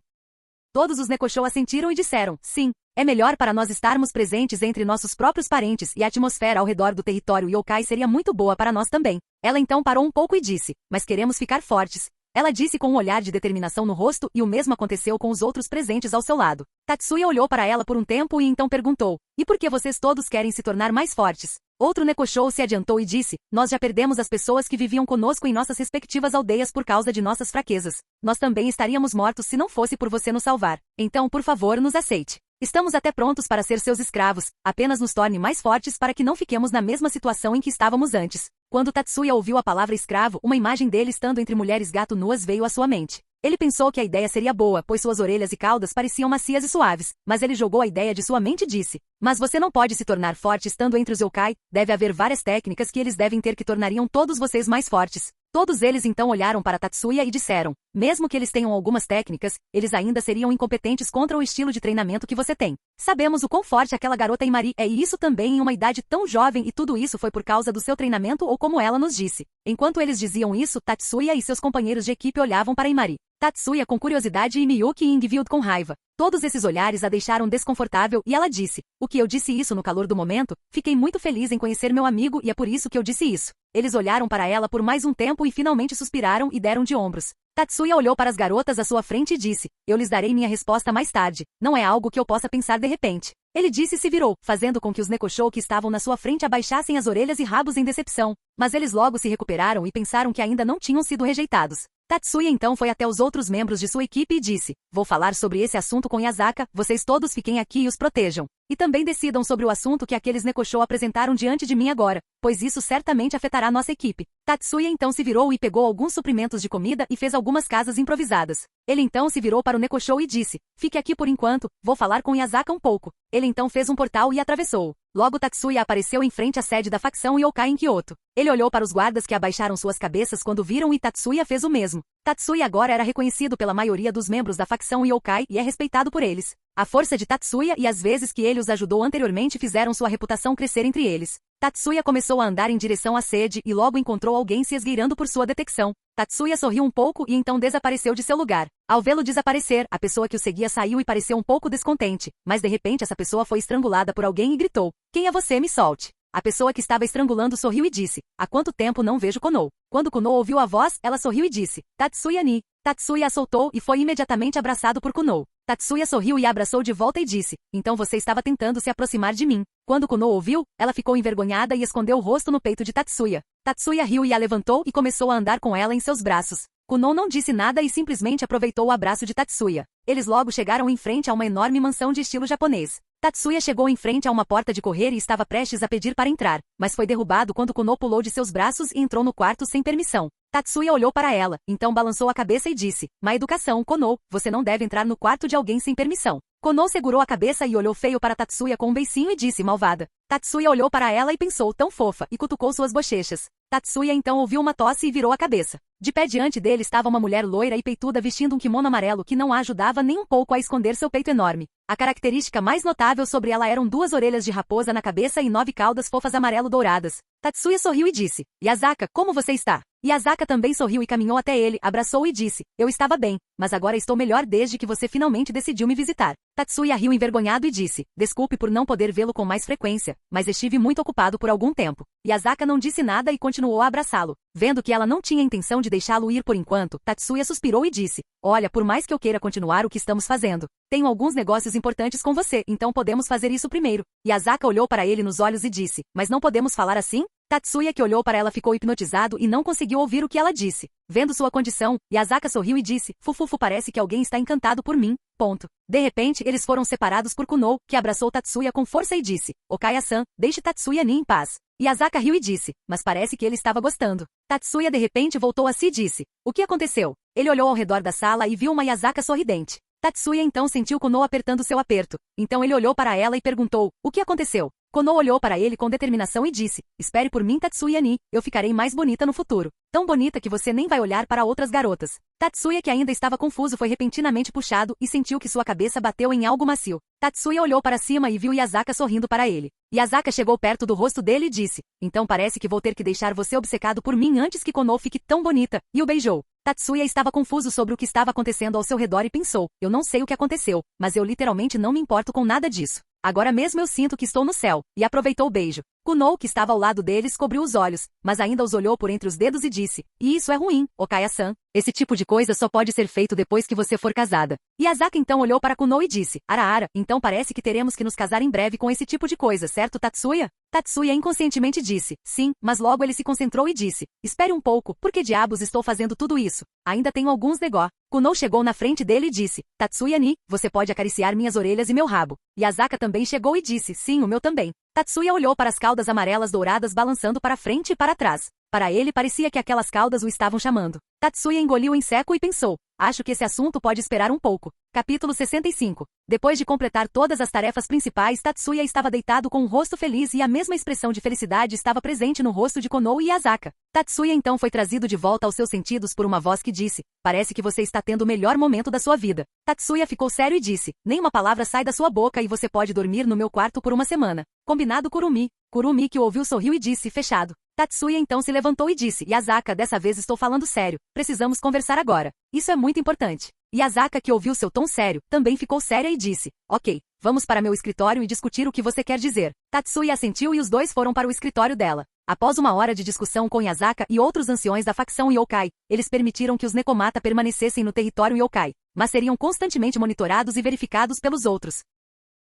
Todos os Nekoshou assentiram e disseram, sim, é melhor para nós estarmos presentes entre nossos próprios parentes e a atmosfera ao redor do território yokai seria muito boa para nós também. Ela então parou um pouco e disse, mas queremos ficar fortes. Ela disse com um olhar de determinação no rosto e o mesmo aconteceu com os outros presentes ao seu lado. Tatsuya olhou para ela por um tempo e então perguntou, e por que vocês todos querem se tornar mais fortes? Outro Nekoshou se adiantou e disse, nós já perdemos as pessoas que viviam conosco em nossas respectivas aldeias por causa de nossas fraquezas. Nós também estaríamos mortos se não fosse por você nos salvar. Então, por favor, nos aceite. Estamos até prontos para ser seus escravos, apenas nos torne mais fortes para que não fiquemos na mesma situação em que estávamos antes. Quando Tatsuya ouviu a palavra escravo, uma imagem dele estando entre mulheres gato nuas veio à sua mente. Ele pensou que a ideia seria boa, pois suas orelhas e caudas pareciam macias e suaves, mas ele jogou a ideia de sua mente e disse, mas você não pode se tornar forte estando entre os yokai, deve haver várias técnicas que eles devem ter que tornariam todos vocês mais fortes. Todos eles então olharam para Tatsuya e disseram, mesmo que eles tenham algumas técnicas, eles ainda seriam incompetentes contra o estilo de treinamento que você tem. Sabemos o quão forte aquela garota Imari é e isso também em uma idade tão jovem e tudo isso foi por causa do seu treinamento ou como ela nos disse. Enquanto eles diziam isso, Tatsuya e seus companheiros de equipe olhavam para Imari. Tatsuya com curiosidade e Miyuki e Ingvild com raiva. Todos esses olhares a deixaram desconfortável e ela disse, o que eu disse isso no calor do momento? Fiquei muito feliz em conhecer meu amigo e é por isso que eu disse isso. Eles olharam para ela por mais um tempo e finalmente suspiraram e deram de ombros. Tatsuya olhou para as garotas à sua frente e disse, eu lhes darei minha resposta mais tarde, não é algo que eu possa pensar de repente. Ele disse e se virou, fazendo com que os Nekoshou que estavam na sua frente abaixassem as orelhas e rabos em decepção, mas eles logo se recuperaram e pensaram que ainda não tinham sido rejeitados. Tatsuya então foi até os outros membros de sua equipe e disse, vou falar sobre esse assunto com Yasaka, vocês todos fiquem aqui e os protejam. E também decidam sobre o assunto que aqueles Nekoshou apresentaram diante de mim agora, pois isso certamente afetará nossa equipe. Tatsuya então se virou e pegou alguns suprimentos de comida e fez algumas casas improvisadas. Ele então se virou para o Nekoshou e disse, fique aqui por enquanto, vou falar com Yasaka um pouco. Ele então fez um portal e atravessou. Logo Tatsuya apareceu em frente à sede da facção yokai em Kyoto. Ele olhou para os guardas que abaixaram suas cabeças quando viram e Tatsuya fez o mesmo. Tatsuya agora era reconhecido pela maioria dos membros da facção yokai e é respeitado por eles. A força de Tatsuya e as vezes que ele os ajudou anteriormente fizeram sua reputação crescer entre eles. Tatsuya começou a andar em direção à sede e logo encontrou alguém se esgueirando por sua detecção. Tatsuya sorriu um pouco e então desapareceu de seu lugar. Ao vê-lo desaparecer, a pessoa que o seguia saiu e pareceu um pouco descontente, mas de repente essa pessoa foi estrangulada por alguém e gritou, quem é você, me solte. A pessoa que estava estrangulando sorriu e disse, há quanto tempo não vejo Konou? Quando Konou ouviu a voz, ela sorriu e disse, Tatsuya-ni. Tatsuya a soltou e foi imediatamente abraçado por Konou. Tatsuya sorriu e a abraçou de volta e disse, então você estava tentando se aproximar de mim. Quando Konou ouviu, ela ficou envergonhada e escondeu o rosto no peito de Tatsuya. Tatsuya riu e a levantou e começou a andar com ela em seus braços. Konou não disse nada e simplesmente aproveitou o abraço de Tatsuya. Eles logo chegaram em frente a uma enorme mansão de estilo japonês. Tatsuya chegou em frente a uma porta de correr e estava prestes a pedir para entrar, mas foi derrubado quando Konou pulou de seus braços e entrou no quarto sem permissão. Tatsuya olhou para ela, então balançou a cabeça e disse, má educação, Konou, você não deve entrar no quarto de alguém sem permissão. Konou segurou a cabeça e olhou feio para Tatsuya com um beicinho e disse, malvada. Tatsuya olhou para ela e pensou, tão fofa, e cutucou suas bochechas. Tatsuya então ouviu uma tosse e virou a cabeça. De pé diante dele estava uma mulher loira e peituda vestindo um kimono amarelo que não a ajudava nem um pouco a esconder seu peito enorme. A característica mais notável sobre ela eram 2 orelhas de raposa na cabeça e 9 caudas fofas amarelo-douradas. Tatsuya sorriu e disse, Yasaka, como você está? Yasaka também sorriu e caminhou até ele, abraçou e disse, eu estava bem, mas agora estou melhor desde que você finalmente decidiu me visitar. Tatsuya riu envergonhado e disse, desculpe por não poder vê-lo com mais frequência, mas estive muito ocupado por algum tempo. Yasaka não disse nada e continuou a abraçá-lo. Vendo que ela não tinha intenção de deixá-lo ir por enquanto, Tatsuya suspirou e disse, olha, por mais que eu queira continuar o que estamos fazendo, tenho alguns negócios importantes com você, então podemos fazer isso primeiro. Yasaka olhou para ele nos olhos e disse, mas não podemos falar assim? Tatsuya, que olhou para ela, ficou hipnotizado e não conseguiu ouvir o que ela disse. Vendo sua condição, Yasaka sorriu e disse, Fufufu, parece que alguém está encantado por mim. Ponto. De repente, eles foram separados por Kunou, que abraçou Tatsuya com força e disse, Okaya-san, deixe Tatsuya-ni em paz. Yasaka riu e disse, mas parece que ele estava gostando. Tatsuya de repente voltou a si e disse, o que aconteceu? Ele olhou ao redor da sala e viu uma Yasaka sorridente. Tatsuya então sentiu Kunou apertando seu aperto. Então ele olhou para ela e perguntou, o que aconteceu? Kunou olhou para ele com determinação e disse, espere por mim Tatsuya-ni, eu ficarei mais bonita no futuro. Tão bonita que você nem vai olhar para outras garotas. Tatsuya, que ainda estava confuso, foi repentinamente puxado e sentiu que sua cabeça bateu em algo macio. Tatsuya olhou para cima e viu Yasaka sorrindo para ele. Yasaka chegou perto do rosto dele e disse, então parece que vou ter que deixar você obcecado por mim antes que Kunou fique tão bonita, e o beijou. Tatsuya estava confuso sobre o que estava acontecendo ao seu redor e pensou, eu não sei o que aconteceu, mas eu literalmente não me importo com nada disso. Agora mesmo eu sinto que estou no céu, e aproveitou o beijo. Kunou, que estava ao lado deles, cobriu os olhos, mas ainda os olhou por entre os dedos e disse, e isso é ruim, Okaya-san. Esse tipo de coisa só pode ser feito depois que você for casada. Yasaka então olhou para Kunou e disse, Ara, então parece que teremos que nos casar em breve com esse tipo de coisa, certo Tatsuya? Tatsuya inconscientemente disse, sim, mas logo ele se concentrou e disse, espere um pouco, por que diabos estou fazendo tudo isso? Ainda tenho alguns negó. Kunou chegou na frente dele e disse, Tatsuya-ni, você pode acariciar minhas orelhas e meu rabo. Yasaka também chegou e disse, sim, o meu também. Tatsuya olhou para as caudas amarelas douradas balançando para frente e para trás. Para ele parecia que aquelas caudas o estavam chamando. Tatsuya engoliu em seco e pensou, acho que esse assunto pode esperar um pouco. Capítulo 65. Depois de completar todas as tarefas principais, Tatsuya estava deitado com um rosto feliz e a mesma expressão de felicidade estava presente no rosto de Kunou e Yasaka. Tatsuya então foi trazido de volta aos seus sentidos por uma voz que disse, parece que você está tendo o melhor momento da sua vida. Tatsuya ficou sério e disse, nenhuma palavra sai da sua boca e você pode dormir no meu quarto por uma semana. Combinado Kurumi. Kurumi, que o ouviu, sorriu e disse, fechado. Tatsuya então se levantou e disse, Yasaka, dessa vez estou falando sério, precisamos conversar agora. Isso é muito importante. Yasaka, que ouviu seu tom sério, também ficou séria e disse, ok, vamos para meu escritório e discutir o que você quer dizer. Tatsuya assentiu e os dois foram para o escritório dela. Após uma hora de discussão com Yasaka e outros anciões da facção Yokai, eles permitiram que os Nekomata permanecessem no território Yokai, mas seriam constantemente monitorados e verificados pelos outros.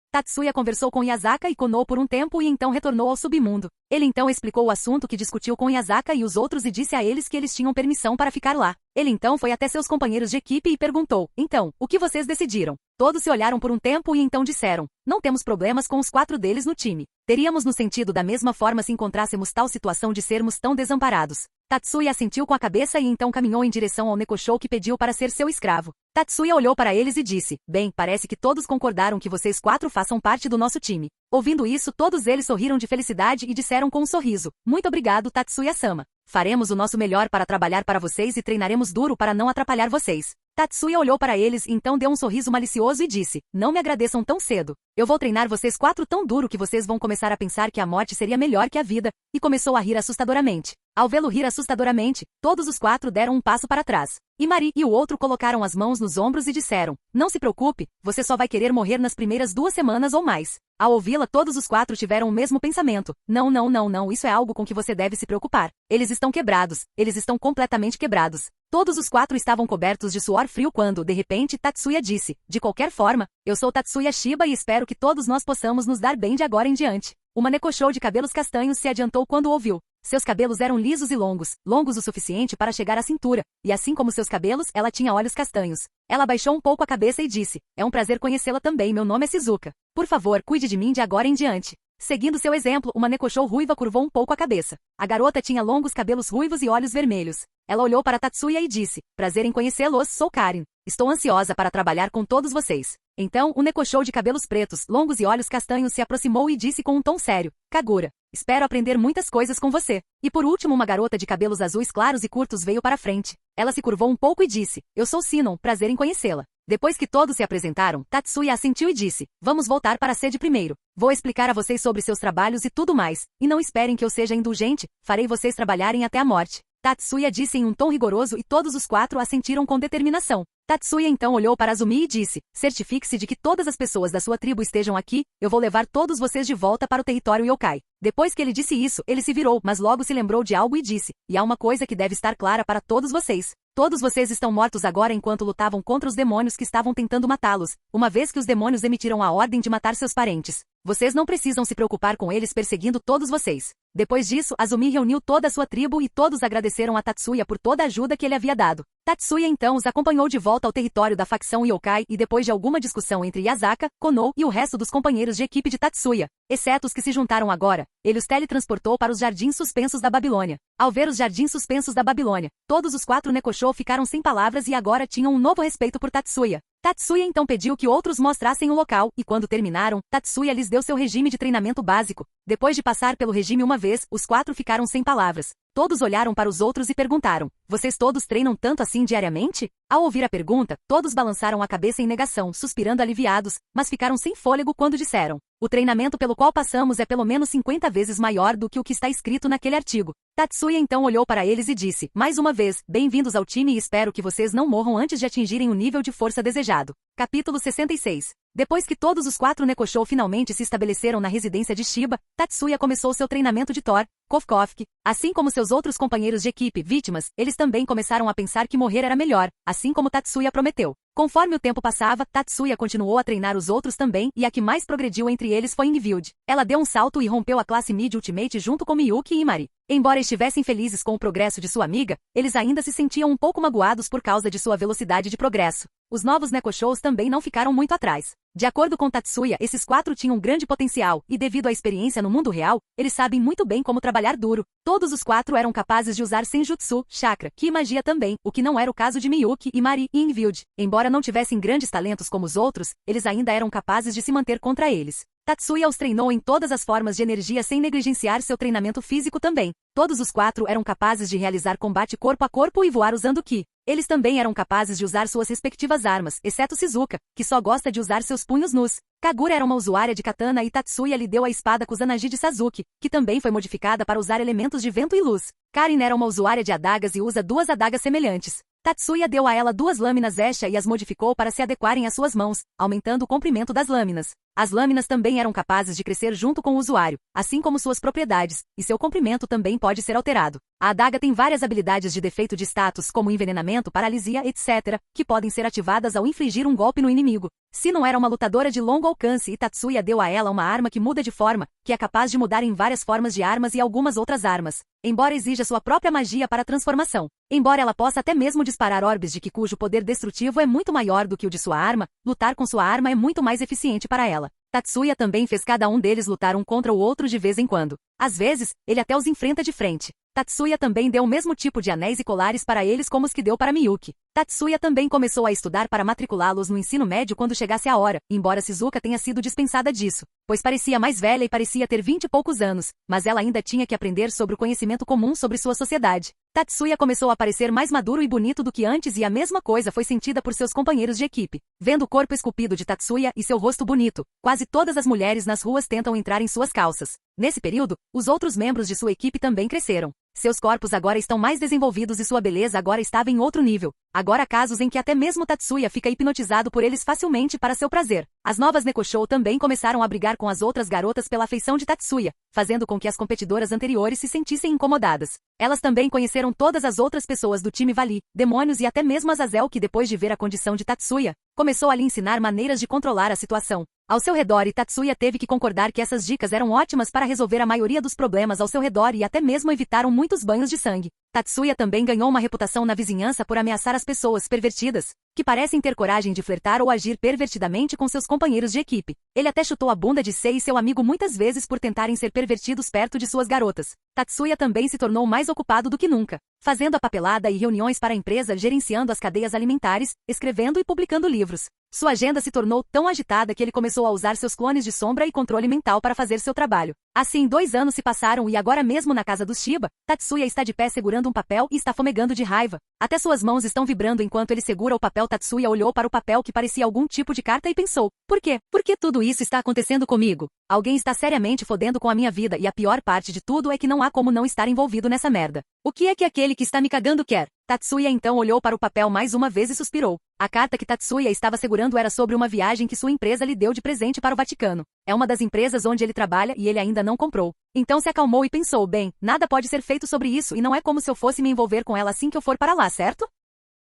Tatsuya conversou com Yasaka e Kunou por um tempo e então retornou ao submundo. Ele então explicou o assunto que discutiu com Yasaka e os outros e disse a eles que eles tinham permissão para ficar lá. Ele então foi até seus companheiros de equipe e perguntou, então, o que vocês decidiram? Todos se olharam por um tempo e então disseram, não temos problemas com os 4 deles no time. Teríamos nos sentido da mesma forma se encontrássemos tal situação de sermos tão desamparados. Tatsuya assentiu com a cabeça e então caminhou em direção ao Nekoshou que pediu para ser seu escravo. Tatsuya olhou para eles e disse, bem, parece que todos concordaram que vocês 4 façam parte do nosso time. Ouvindo isso, todos eles sorriram de felicidade e disseram com um sorriso, muito obrigado Tatsuya-sama. Faremos o nosso melhor para trabalhar para vocês e treinaremos duro para não atrapalhar vocês. Tatsuya olhou para eles e então deu um sorriso malicioso e disse, não me agradeçam tão cedo. Eu vou treinar vocês 4 tão duro que vocês vão começar a pensar que a morte seria melhor que a vida, e começou a rir assustadoramente. Ao vê-lo rir assustadoramente, todos os 4 deram um passo para trás. E Mari e o outro colocaram as mãos nos ombros e disseram, não se preocupe, você só vai querer morrer nas primeiras 2 semanas ou mais. Ao ouvi-la, todos os 4 tiveram o mesmo pensamento. Não, isso é algo com que você deve se preocupar. Eles estão quebrados, eles estão completamente quebrados. Todos os 4 estavam cobertos de suor frio quando, de repente, Tatsuya disse, de qualquer forma, eu sou Tatsuya Shiba e espero que todos nós possamos nos dar bem de agora em diante. Uma Nekoshou de cabelos castanhos se adiantou quando ouviu. Seus cabelos eram lisos e longos, longos o suficiente para chegar à cintura, e assim como seus cabelos, ela tinha olhos castanhos. Ela baixou um pouco a cabeça e disse, é um prazer conhecê-la também, meu nome é Shizuka. Por favor, cuide de mim de agora em diante. Seguindo seu exemplo, uma Nekoshou ruiva curvou um pouco a cabeça. A garota tinha longos cabelos ruivos e olhos vermelhos. Ela olhou para Tatsuya e disse, prazer em conhecê-los, sou Karin. Estou ansiosa para trabalhar com todos vocês. Então, o Nekoshou de cabelos pretos, longos e olhos castanhos se aproximou e disse com um tom sério, Kagura, espero aprender muitas coisas com você. E por último uma garota de cabelos azuis claros e curtos veio para frente. Ela se curvou um pouco e disse, eu sou Sinon, prazer em conhecê-la. Depois que todos se apresentaram, Tatsuya assentiu e disse, vamos voltar para a sede primeiro. Vou explicar a vocês sobre seus trabalhos e tudo mais, e não esperem que eu seja indulgente, farei vocês trabalharem até a morte. Tatsuya disse em um tom rigoroso e todos os 4 assentiram com determinação. Tatsuya então olhou para Azumi e disse, certifique-se de que todas as pessoas da sua tribo estejam aqui, eu vou levar todos vocês de volta para o território yokai. Depois que ele disse isso, ele se virou, mas logo se lembrou de algo e disse, e há uma coisa que deve estar clara para todos vocês. Todos vocês estão mortos agora enquanto lutavam contra os demônios que estavam tentando matá-los, uma vez que os demônios emitiram a ordem de matar seus parentes. Vocês não precisam se preocupar com eles perseguindo todos vocês. Depois disso, Azumi reuniu toda a sua tribo e todos agradeceram a Tatsuya por toda a ajuda que ele havia dado. Tatsuya então os acompanhou de volta ao território da facção yokai e depois de alguma discussão entre Yasaka, Konou e o resto dos companheiros de equipe de Tatsuya, exceto os que se juntaram agora, ele os teletransportou para os jardins suspensos da Babilônia. Ao ver os jardins suspensos da Babilônia, todos os 4 Nekoshou ficaram sem palavras e agora tinham um novo respeito por Tatsuya. Tatsuya então pediu que outros mostrassem o local, e quando terminaram, Tatsuya lhes deu seu regime de treinamento básico. Depois de passar pelo regime uma vez, os 4 ficaram sem palavras. Todos olharam para os outros e perguntaram, vocês todos treinam tanto assim diariamente? Ao ouvir a pergunta, todos balançaram a cabeça em negação, suspirando aliviados, mas ficaram sem fôlego quando disseram, o treinamento pelo qual passamos é pelo menos 50 vezes maior do que o que está escrito naquele artigo. Tatsuya então olhou para eles e disse, mais uma vez, bem-vindos ao time e espero que vocês não morram antes de atingirem o nível de força desejado. Capítulo 66. Depois que todos os 4 Nekoshou finalmente se estabeleceram na residência de Shiba, Tatsuya começou seu treinamento de Thor, Kovkovki. Assim como seus outros companheiros de equipe, vítimas, eles também começaram a pensar que morrer era melhor, assim como Tatsuya prometeu. Conforme o tempo passava, Tatsuya continuou a treinar os outros também e a que mais progrediu entre eles foi Ingvild. Ela deu um salto e rompeu a classe Mid Ultimate junto com Miyuki e Imari. Embora estivessem felizes com o progresso de sua amiga, eles ainda se sentiam um pouco magoados por causa de sua velocidade de progresso. Os novos Nekoshous também não ficaram muito atrás. De acordo com Tatsuya, esses 4 tinham grande potencial, e devido à experiência no mundo real, eles sabem muito bem como trabalhar duro. Todos os 4 eram capazes de usar Senjutsu, chakra, ki e magia também, o que não era o caso de Miyuki, Imari e Ingvild. Embora não tivessem grandes talentos como os outros, eles ainda eram capazes de se manter contra eles. Tatsuya os treinou em todas as formas de energia sem negligenciar seu treinamento físico também. Todos os 4 eram capazes de realizar combate corpo a corpo e voar usando ki. Eles também eram capazes de usar suas respectivas armas, exceto Shizuka, que só gosta de usar seus punhos nus. Kagura era uma usuária de katana e Tatsuya lhe deu a espada Kusanagi de Sasuke, que também foi modificada para usar elementos de vento e luz. Karin era uma usuária de adagas e usa 2 adagas semelhantes. Tatsuya deu a ela 2 lâminas Esha e as modificou para se adequarem às suas mãos, aumentando o comprimento das lâminas. As lâminas também eram capazes de crescer junto com o usuário, assim como suas propriedades, e seu comprimento também pode ser alterado. A adaga tem várias habilidades de defeito de status, como envenenamento, paralisia, etc., que podem ser ativadas ao infligir um golpe no inimigo. Sino era uma lutadora de longo alcance e Tatsuya deu a ela uma arma que muda de forma, que é capaz de mudar em várias formas de armas e algumas outras armas, embora exija sua própria magia para a transformação. Embora ela possa até mesmo disparar orbes de ki cujo poder destrutivo é muito maior do que o de sua arma, lutar com sua arma é muito mais eficiente para ela. Tatsuya também fez cada um deles lutar um contra o outro de vez em quando. Às vezes, ele até os enfrenta de frente. Tatsuya também deu o mesmo tipo de anéis e colares para eles como os que deu para Miyuki. Tatsuya também começou a estudar para matriculá-los no ensino médio quando chegasse a hora, embora Shizuka tenha sido dispensada disso, pois parecia mais velha e parecia ter 20 e poucos anos, mas ela ainda tinha que aprender sobre o conhecimento comum sobre sua sociedade. Tatsuya começou a parecer mais maduro e bonito do que antes e a mesma coisa foi sentida por seus companheiros de equipe. Vendo o corpo esculpido de Tatsuya e seu rosto bonito, quase todas as mulheres nas ruas tentam entrar em suas calças. Nesse período, os outros membros de sua equipe também cresceram. Seus corpos agora estão mais desenvolvidos e sua beleza agora estava em outro nível. Agora há casos em que até mesmo Tatsuya fica hipnotizado por eles facilmente para seu prazer. As novas Nekoshou também começaram a brigar com as outras garotas pela afeição de Tatsuya, fazendo com que as competidoras anteriores se sentissem incomodadas. Elas também conheceram todas as outras pessoas do time Vali, demônios e até mesmo Azazel que depois de ver a condição de Tatsuya, começou a lhe ensinar maneiras de controlar a situação. Ao seu redor e Tatsuya teve que concordar que essas dicas eram ótimas para resolver a maioria dos problemas ao seu redor e até mesmo evitaram muitos banhos de sangue. Tatsuya também ganhou uma reputação na vizinhança por ameaçar as pessoas pervertidas, que parecem ter coragem de flertar ou agir pervertidamente com seus companheiros de equipe. Ele até chutou a bunda de Sei e seu amigo muitas vezes por tentarem ser pervertidos perto de suas garotas. Tatsuya também se tornou mais ocupado do que nunca, fazendo a papelada e reuniões para a empresa, gerenciando as cadeias alimentares, escrevendo e publicando livros. Sua agenda se tornou tão agitada que ele começou a usar seus clones de sombra e controle mental para fazer seu trabalho. Assim 2 anos se passaram e agora mesmo na casa dos Shiba, Tatsuya está de pé segurando um papel e está fumegando de raiva. Até suas mãos estão vibrando enquanto ele segura o papel. Tatsuya olhou para o papel que parecia algum tipo de carta e pensou, por quê? Por que tudo isso está acontecendo comigo? Alguém está seriamente fodendo com a minha vida e a pior parte de tudo é que não há como não estar envolvido nessa merda. O que é que aquele que está me cagando quer? Tatsuya então olhou para o papel mais uma vez e suspirou. A carta que Tatsuya estava segurando era sobre uma viagem que sua empresa lhe deu de presente para o Vaticano. É uma das empresas onde ele trabalha e ele ainda não comprou. Então se acalmou e pensou, bem, nada pode ser feito sobre isso e não é como se eu fosse me envolver com ela assim que eu for para lá, certo?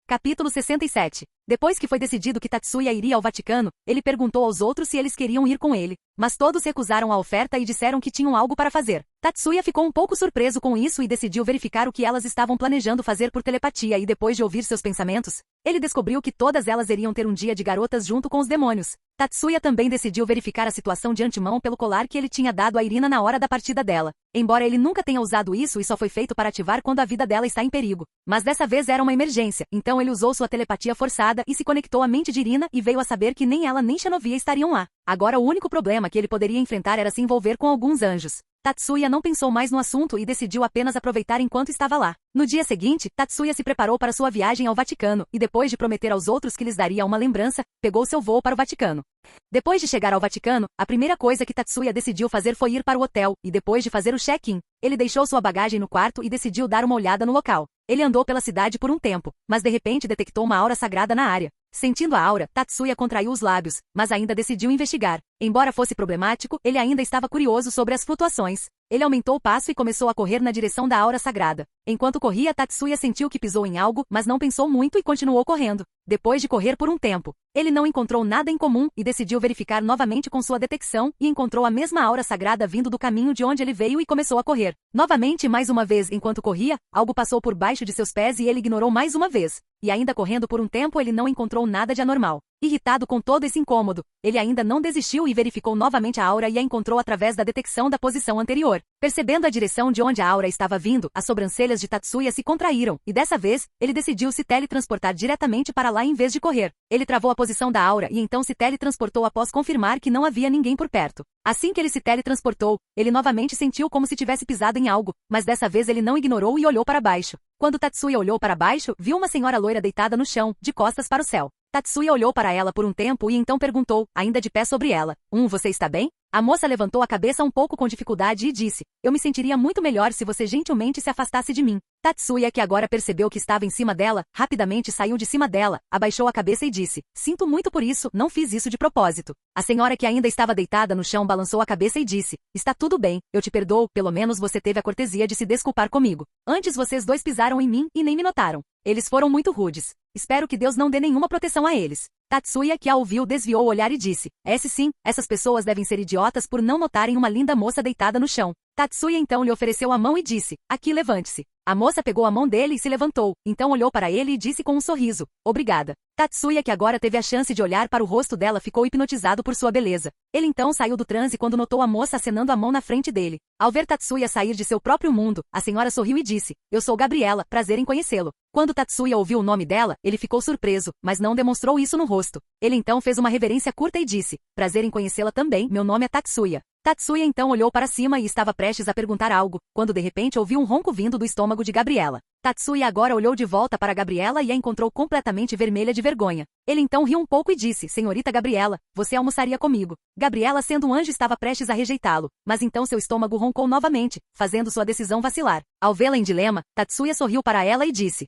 Capítulo 67. Depois que foi decidido que Tatsuya iria ao Vaticano, ele perguntou aos outros se eles queriam ir com ele. Mas todos recusaram a oferta e disseram que tinham algo para fazer. Tatsuya ficou um pouco surpreso com isso e decidiu verificar o que elas estavam planejando fazer por telepatia e depois de ouvir seus pensamentos, ele descobriu que todas elas iriam ter um dia de garotas junto com os demônios. Tatsuya também decidiu verificar a situação de antemão pelo colar que ele tinha dado a Irina na hora da partida dela. Embora ele nunca tenha usado isso e só foi feito para ativar quando a vida dela está em perigo. Mas dessa vez era uma emergência, então ele usou sua telepatia forçada e se conectou à mente de Irina e veio a saber que nem ela nem Xenovia estariam lá. Agora o único problema que ele poderia enfrentar era se envolver com alguns anjos. Tatsuya não pensou mais no assunto e decidiu apenas aproveitar enquanto estava lá. No dia seguinte, Tatsuya se preparou para sua viagem ao Vaticano e depois de prometer aos outros que lhes daria uma lembrança, pegou seu voo para o Vaticano. Depois de chegar ao Vaticano, a primeira coisa que Tatsuya decidiu fazer foi ir para o hotel e depois de fazer o check-in, ele deixou sua bagagem no quarto e decidiu dar uma olhada no local. Ele andou pela cidade por um tempo, mas de repente detectou uma aura sagrada na área. Sentindo a aura, Tatsuya contraiu os lábios, mas ainda decidiu investigar. Embora fosse problemático, ele ainda estava curioso sobre as flutuações. Ele aumentou o passo e começou a correr na direção da aura sagrada. Enquanto corria, Tatsuya sentiu que pisou em algo, mas não pensou muito e continuou correndo. Depois de correr por um tempo, ele não encontrou nada em comum e decidiu verificar novamente com sua detecção e encontrou a mesma aura sagrada vindo do caminho de onde ele veio e começou a correr. Novamente, mais uma vez, enquanto corria, algo passou por baixo de seus pés e ele ignorou mais uma vez. E ainda correndo por um tempo ele não encontrou nada de anormal. Irritado com todo esse incômodo, ele ainda não desistiu e verificou novamente a aura e a encontrou através da detecção da posição anterior. Percebendo a direção de onde a aura estava vindo, as sobrancelhas de Tatsuya se contraíram, e dessa vez, ele decidiu se teletransportar diretamente para lá em vez de correr. Ele travou a posição da aura e então se teletransportou após confirmar que não havia ninguém por perto. Assim que ele se teletransportou, ele novamente sentiu como se tivesse pisado em algo, mas dessa vez ele não ignorou e olhou para baixo. Quando Tatsuya olhou para baixo, viu uma senhora loira deitada no chão, de costas para o céu. Tatsuya olhou para ela por um tempo e então perguntou, ainda de pé sobre ela, você está bem? A moça levantou a cabeça um pouco com dificuldade e disse, eu me sentiria muito melhor se você gentilmente se afastasse de mim. Tatsuya, que agora percebeu que estava em cima dela, rapidamente saiu de cima dela, abaixou a cabeça e disse, sinto muito por isso, não fiz isso de propósito. A senhora que ainda estava deitada no chão balançou a cabeça e disse, está tudo bem, eu te perdoo, pelo menos você teve a cortesia de se desculpar comigo. Antes vocês dois pisaram em mim e nem me notaram. Eles foram muito rudes. Espero que Deus não dê nenhuma proteção a eles. Tatsuya, que a ouviu, desviou o olhar e disse, sim, essas pessoas devem ser idiotas por não notarem uma linda moça deitada no chão. Tatsuya então lhe ofereceu a mão e disse, aqui levante-se. A moça pegou a mão dele e se levantou, então olhou para ele e disse com um sorriso, obrigada. Tatsuya, que agora teve a chance de olhar para o rosto dela, ficou hipnotizado por sua beleza. Ele então saiu do transe quando notou a moça acenando a mão na frente dele. Ao ver Tatsuya sair de seu próprio mundo, a senhora sorriu e disse, eu sou Gabriela, prazer em conhecê-lo. Quando Tatsuya ouviu o nome dela, ele ficou surpreso, mas não demonstrou isso no rosto. Ele então fez uma reverência curta e disse, prazer em conhecê-la também, meu nome é Tatsuya. Tatsuya então olhou para cima e estava prestes a perguntar algo, quando de repente ouviu um ronco vindo do estômago de Gabriela. Tatsuya agora olhou de volta para Gabriela e a encontrou completamente vermelha de vergonha. Ele então riu um pouco e disse, senhorita Gabriela, você almoçaria comigo. Gabriela, sendo um anjo, estava prestes a rejeitá-lo, mas então seu estômago roncou novamente, fazendo sua decisão vacilar. Ao vê-la em dilema, Tatsuya sorriu para ela e disse,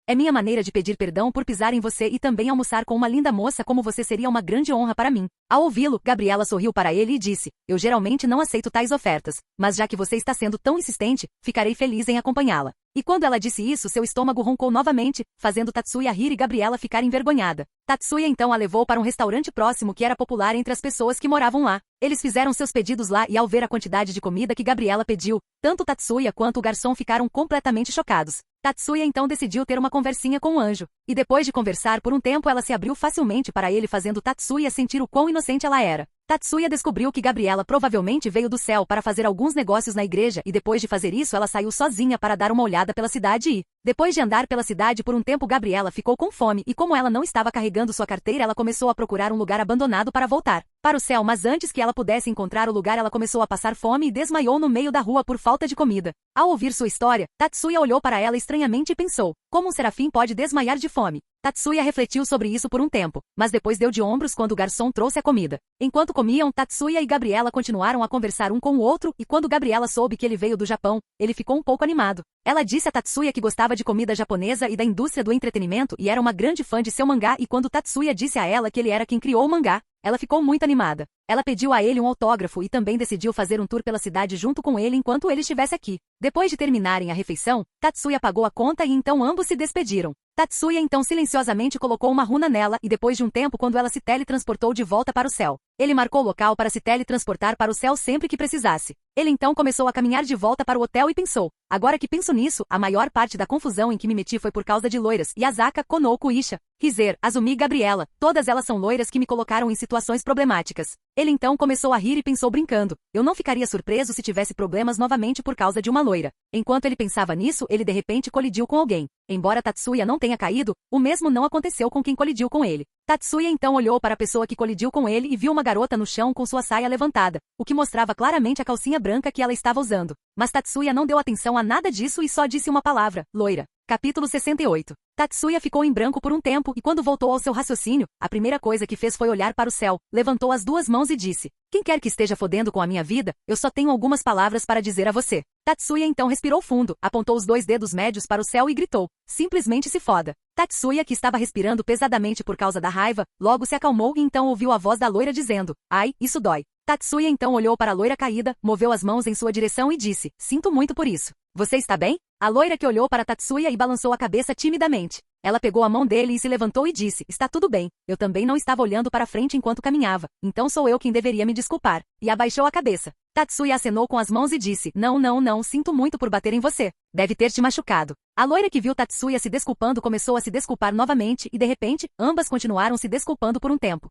é minha maneira de pedir perdão por pisar em você e também almoçar com uma linda moça como você seria uma grande honra para mim. Ao ouvi-lo, Gabriela sorriu para ele e disse, eu geralmente não aceito tais ofertas, mas já que você está sendo tão insistente, ficarei feliz em acompanhá-la. E quando ela disse isso, seu estômago roncou novamente, fazendo Tatsuya rir e Gabriela ficar envergonhada. Tatsuya então a levou para um restaurante próximo que era popular entre as pessoas que moravam lá. Eles fizeram seus pedidos lá e ao ver a quantidade de comida que Gabriela pediu, tanto Tatsuya quanto o garçom ficaram completamente chocados. Tatsuya então decidiu ter uma conversinha com o anjo. E depois de conversar por um tempo ela se abriu facilmente para ele fazendo Tatsuya sentir o quão inocente ela era. Tatsuya descobriu que Gabriela provavelmente veio do céu para fazer alguns negócios na igreja e depois de fazer isso ela saiu sozinha para dar uma olhada pela cidade e, depois de andar pela cidade por um tempo, Gabriela ficou com fome e como ela não estava carregando sua carteira ela começou a procurar um lugar abandonado para voltar para o céu, mas antes que ela pudesse encontrar o lugar ela começou a passar fome e desmaiou no meio da rua por falta de comida. Ao ouvir sua história, Tatsuya olhou para ela estranhamente e pensou, como um serafim pode desmaiar de fome? Tatsuya refletiu sobre isso por um tempo, mas depois deu de ombros quando o garçom trouxe a comida. Enquanto comiam, Tatsuya e Gabriela continuaram a conversar um com o outro e quando Gabriela soube que ele veio do Japão, ele ficou um pouco animado. Ela disse a Tatsuya que gostava de comida japonesa e da indústria do entretenimento e era uma grande fã de seu mangá e quando Tatsuya disse a ela que ele era quem criou o mangá, ela ficou muito animada. Ela pediu a ele um autógrafo e também decidiu fazer um tour pela cidade junto com ele enquanto ele estivesse aqui. Depois de terminarem a refeição, Tatsuya pagou a conta e então ambos se despediram. Tatsuya então silenciosamente colocou uma runa nela e depois de um tempo quando ela se teletransportou de volta para o céu. Ele marcou o local para se teletransportar para o céu sempre que precisasse. Ele então começou a caminhar de volta para o hotel e pensou, agora que penso nisso, a maior parte da confusão em que me meti foi por causa de loiras, Yasaka, Konoko, Isha, Rizer, Azumi e Gabriela, todas elas são loiras que me colocaram em situações problemáticas. Ele então começou a rir e pensou brincando, eu não ficaria surpreso se tivesse problemas novamente por causa de uma loira. Enquanto ele pensava nisso, ele de repente colidiu com alguém. Embora Tatsuya não tenha caído, o mesmo não aconteceu com quem colidiu com ele. Tatsuya então olhou para a pessoa que colidiu com ele e viu uma garota no chão com sua saia levantada, o que mostrava claramente a calcinha branca que ela estava usando. Mas Tatsuya não deu atenção a nada disso e só disse uma palavra, loira. Capítulo 68. Tatsuya ficou em branco por um tempo e quando voltou ao seu raciocínio, a primeira coisa que fez foi olhar para o céu, levantou as duas mãos e disse, quem quer que esteja fodendo com a minha vida, eu só tenho algumas palavras para dizer a você. Tatsuya então respirou fundo, apontou os 2 dedos médios para o céu e gritou, simplesmente se foda. Tatsuya, que estava respirando pesadamente por causa da raiva, logo se acalmou e então ouviu a voz da loira dizendo, ai, isso dói. Tatsuya então olhou para a loira caída, moveu as mãos em sua direção e disse, sinto muito por isso. Você está bem? A loira que olhou para Tatsuya e balançou a cabeça timidamente. Ela pegou a mão dele e se levantou e disse, está tudo bem, eu também não estava olhando para frente enquanto caminhava, então sou eu quem deveria me desculpar. E abaixou a cabeça. Tatsuya acenou com as mãos e disse, não, sinto muito por bater em você. Deve ter te machucado. A loira que viu Tatsuya se desculpando começou a se desculpar novamente e de repente, ambas continuaram se desculpando por um tempo.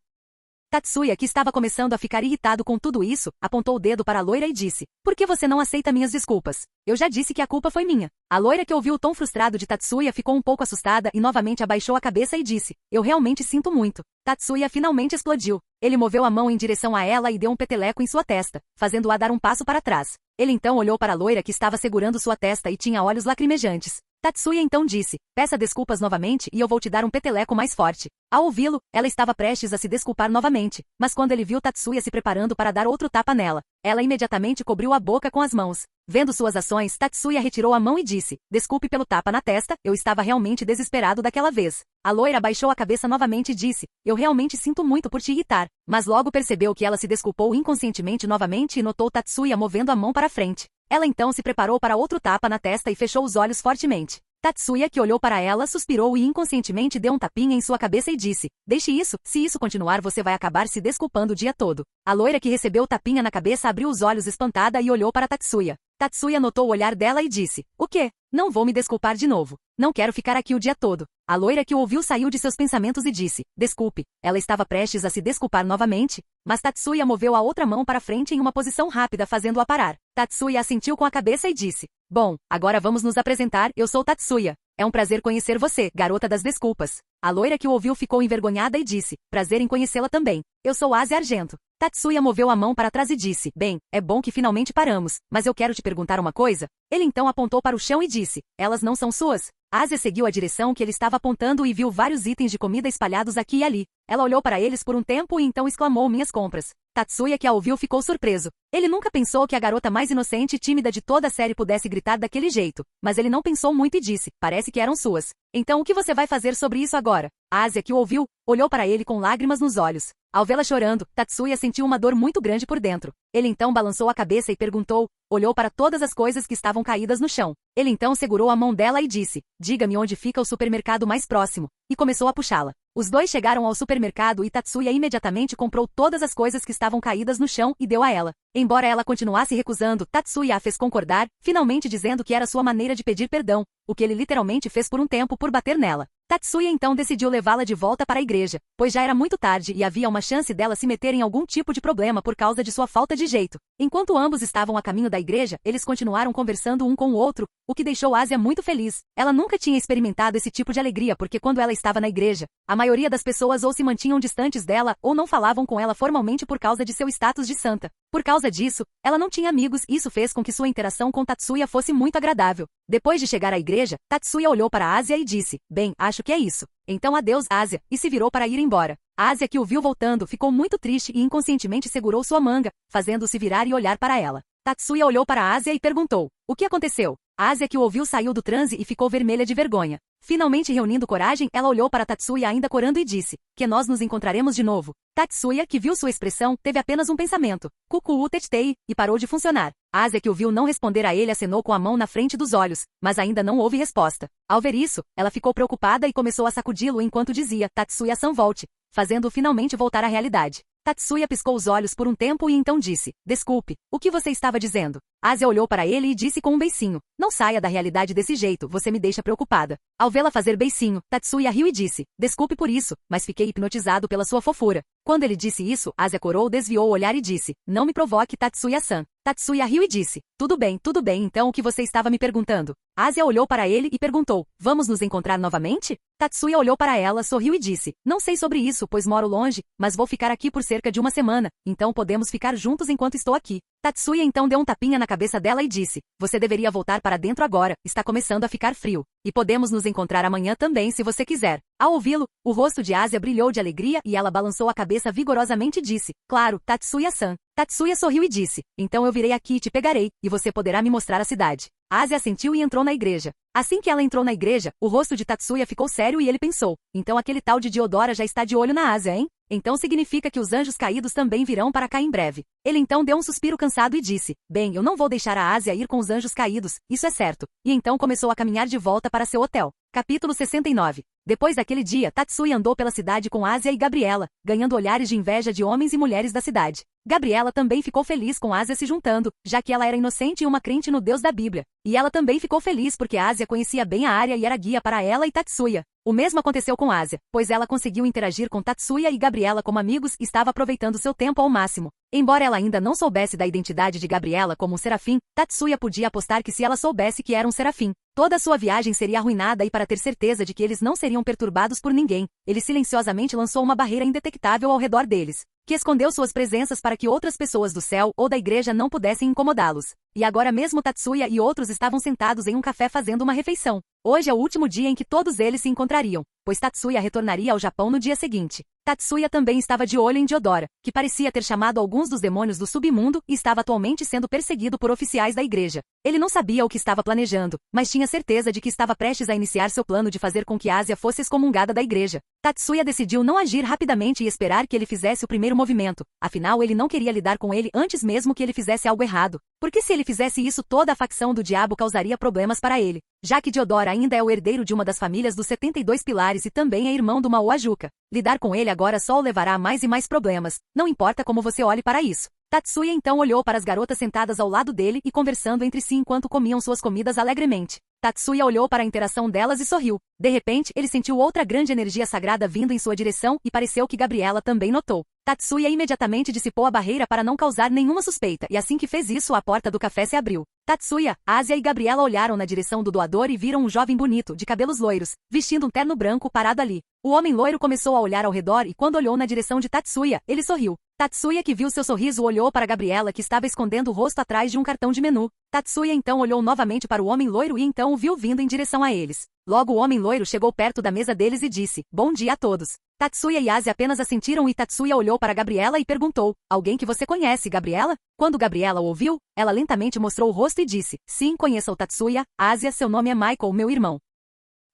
Tatsuya, que estava começando a ficar irritado com tudo isso, apontou o dedo para a loira e disse, por que você não aceita minhas desculpas? Eu já disse que a culpa foi minha. A loira que ouviu o tom frustrado de Tatsuya ficou um pouco assustada e novamente abaixou a cabeça e disse, eu realmente sinto muito. Tatsuya finalmente explodiu. Ele moveu a mão em direção a ela e deu um peteleco em sua testa, fazendo-a dar um passo para trás. Ele então olhou para a loira que estava segurando sua testa e tinha olhos lacrimejantes. Tatsuya então disse, peça desculpas novamente e eu vou te dar um peteleco mais forte. Ao ouvi-lo, ela estava prestes a se desculpar novamente, mas quando ele viu Tatsuya se preparando para dar outro tapa nela, ela imediatamente cobriu a boca com as mãos. Vendo suas ações, Tatsuya retirou a mão e disse, desculpe pelo tapa na testa, eu estava realmente desesperado daquela vez. A loira baixou a cabeça novamente e disse, eu realmente sinto muito por te irritar, mas logo percebeu que ela se desculpou inconscientemente novamente e notou Tatsuya movendo a mão para frente. Ela então se preparou para outro tapa na testa e fechou os olhos fortemente. Tatsuya, que olhou para ela, suspirou e inconscientemente deu um tapinha em sua cabeça e disse, deixe isso, se isso continuar você vai acabar se desculpando o dia todo. A loira que recebeu o tapinha na cabeça abriu os olhos espantada e olhou para Tatsuya. Tatsuya notou o olhar dela e disse, o quê? Não vou me desculpar de novo. Não quero ficar aqui o dia todo. A loira que o ouviu saiu de seus pensamentos e disse, desculpe. Ela estava prestes a se desculpar novamente, mas Tatsuya moveu a outra mão para frente em uma posição rápida fazendo-a parar. Tatsuya assentiu com a cabeça e disse, bom, agora vamos nos apresentar, eu sou Tatsuya. É um prazer conhecer você, garota das desculpas. A loira que o ouviu ficou envergonhada e disse, prazer em conhecê-la também. Eu sou Ásia Argento. Tatsuya moveu a mão para trás e disse, bem, é bom que finalmente paramos, mas eu quero te perguntar uma coisa. Ele então apontou para o chão e disse, elas não são suas? Ásia seguiu a direção que ele estava apontando e viu vários itens de comida espalhados aqui e ali. Ela olhou para eles por um tempo e então exclamou minhas compras. Tatsuya, que a ouviu, ficou surpreso. Ele nunca pensou que a garota mais inocente e tímida de toda a série pudesse gritar daquele jeito, mas ele não pensou muito e disse, parece que eram suas. Então o que você vai fazer sobre isso agora? Ásia, que o ouviu, olhou para ele com lágrimas nos olhos. Ao vê-la chorando, Tatsuya sentiu uma dor muito grande por dentro. Ele então balançou a cabeça e perguntou, olhou para todas as coisas que estavam caídas no chão. Ele então segurou a mão dela e disse, diga-me onde fica o supermercado mais próximo, e começou a puxá-la. Os dois chegaram ao supermercado e Tatsuya imediatamente comprou todas as coisas que estavam caídas no chão e deu a ela. Embora ela continuasse recusando, Tatsuya a fez concordar, finalmente dizendo que era sua maneira de pedir perdão, o que ele literalmente fez por um tempo por bater nela. Tatsuya então decidiu levá-la de volta para a igreja, pois já era muito tarde e havia uma chance dela se meter em algum tipo de problema por causa de sua falta de jeito. Enquanto ambos estavam a caminho da igreja, eles continuaram conversando um com o outro, o que deixou Ásia muito feliz. Ela nunca tinha experimentado esse tipo de alegria porque quando ela estava na igreja, a maioria das pessoas ou se mantinham distantes dela ou não falavam com ela formalmente por causa de seu status de santa. Por causa disso, ela não tinha amigos e isso fez com que sua interação com Tatsuya fosse muito agradável. Depois de chegar à igreja, Tatsuya olhou para Ásia e disse, bem, acho que é isso. Então adeus, Ásia, e se virou para ir embora. Ásia, que o viu voltando, ficou muito triste e inconscientemente segurou sua manga, fazendo-se virar e olhar para ela. Tatsuya olhou para Ásia e perguntou, o que aconteceu? Ásia, que o ouviu, saiu do transe e ficou vermelha de vergonha. Finalmente reunindo coragem, ela olhou para Tatsuya ainda corando e disse, que nós nos encontraremos de novo. Tatsuya, que viu sua expressão, teve apenas um pensamento, Kukuu tetei, e parou de funcionar. Ásia, que o viu não responder a ele, acenou com a mão na frente dos olhos, mas ainda não houve resposta. Ao ver isso, ela ficou preocupada e começou a sacudi-lo enquanto dizia, Tatsuya-san, volte, fazendo-o finalmente voltar à realidade. Tatsuya piscou os olhos por um tempo e então disse, desculpe, o que você estava dizendo? Ásia olhou para ele e disse com um beicinho, não saia da realidade desse jeito, você me deixa preocupada. Ao vê-la fazer beicinho, Tatsuya riu e disse, desculpe por isso, mas fiquei hipnotizado pela sua fofura. Quando ele disse isso, Ásia corou, desviou o olhar e disse, não me provoque, Tatsuya-san. Tatsuya riu e disse, tudo bem, então o que você estava me perguntando? Ásia olhou para ele e perguntou, vamos nos encontrar novamente? Tatsuya olhou para ela, sorriu e disse, não sei sobre isso, pois moro longe, mas vou ficar aqui por cerca de uma semana, então podemos ficar juntos enquanto estou aqui. Tatsuya então deu um tapinha na cabeça dela e disse, você deveria voltar para dentro agora, está começando a ficar frio. E podemos nos encontrar amanhã também se você quiser. Ao ouvi-lo, o rosto de Ásia brilhou de alegria e ela balançou a cabeça vigorosamente e disse, claro, Tatsuya-san. Tatsuya sorriu e disse, então eu virei aqui e te pegarei, e você poderá me mostrar a cidade. Ásia assentiu e entrou na igreja. Assim que ela entrou na igreja, o rosto de Tatsuya ficou sério e ele pensou, então aquele tal de Diodora já está de olho na Ásia, hein? Então significa que os anjos caídos também virão para cá em breve. Ele então deu um suspiro cansado e disse, bem, eu não vou deixar a Ásia ir com os anjos caídos, isso é certo. E então começou a caminhar de volta para seu hotel. Capítulo 69. Depois daquele dia, Tatsuya andou pela cidade com Ásia e Gabriela, ganhando olhares de inveja de homens e mulheres da cidade. Gabriela também ficou feliz com Ásia se juntando, já que ela era inocente e uma crente no Deus da Bíblia. E ela também ficou feliz porque Ásia conhecia bem a área e era guia para ela e Tatsuya. O mesmo aconteceu com Ásia, pois ela conseguiu interagir com Tatsuya e Gabriela como amigos e estava aproveitando seu tempo ao máximo. Embora ela ainda não soubesse da identidade de Gabriela como um serafim, Tatsuya podia apostar que se ela soubesse que era um serafim, toda a sua viagem seria arruinada e para ter certeza de que eles não seriam perturbados por ninguém, ele silenciosamente lançou uma barreira indetectável ao redor deles, que escondeu suas presenças para que outras pessoas do céu ou da igreja não pudessem incomodá-los. E agora mesmo Tatsuya e outros estavam sentados em um café fazendo uma refeição. Hoje é o último dia em que todos eles se encontrariam, pois Tatsuya retornaria ao Japão no dia seguinte. Tatsuya também estava de olho em Diodora, que parecia ter chamado alguns dos demônios do submundo e estava atualmente sendo perseguido por oficiais da igreja. Ele não sabia o que estava planejando, mas tinha certeza de que estava prestes a iniciar seu plano de fazer com que Ásia fosse excomungada da igreja. Tatsuya decidiu não agir rapidamente e esperar que ele fizesse o primeiro movimento, afinal ele não queria lidar com ele antes mesmo que ele fizesse algo errado, porque se ele fizesse isso toda a facção do diabo causaria problemas para ele, já que Diodora ainda é o herdeiro de uma das famílias dos 72 pilares e também é irmão do Mao Ajuka. Lidar com ele agora só o levará a mais e mais problemas, não importa como você olhe para isso. Tatsuya então olhou para as garotas sentadas ao lado dele e conversando entre si enquanto comiam suas comidas alegremente. Tatsuya olhou para a interação delas e sorriu. De repente, ele sentiu outra grande energia sagrada vindo em sua direção e pareceu que Gabriela também notou. Tatsuya imediatamente dissipou a barreira para não causar nenhuma suspeita e assim que fez isso a porta do café se abriu. Tatsuya, Ásia e Gabriela olharam na direção do doador e viram um jovem bonito, de cabelos loiros, vestindo um terno branco parado ali. O homem loiro começou a olhar ao redor e quando olhou na direção de Tatsuya, ele sorriu. Tatsuya, que viu seu sorriso, olhou para Gabriela que estava escondendo o rosto atrás de um cartão de menu. Tatsuya então olhou novamente para o homem loiro e então o viu vindo em direção a eles. Logo o homem loiro chegou perto da mesa deles e disse, bom dia a todos. Tatsuya e Ásia apenas assentiram e Tatsuya olhou para Gabriela e perguntou, alguém que você conhece, Gabriela? Quando Gabriela o ouviu, ela lentamente mostrou o rosto e disse, sim, conheço o Tatsuya, Ásia, seu nome é Michael, meu irmão.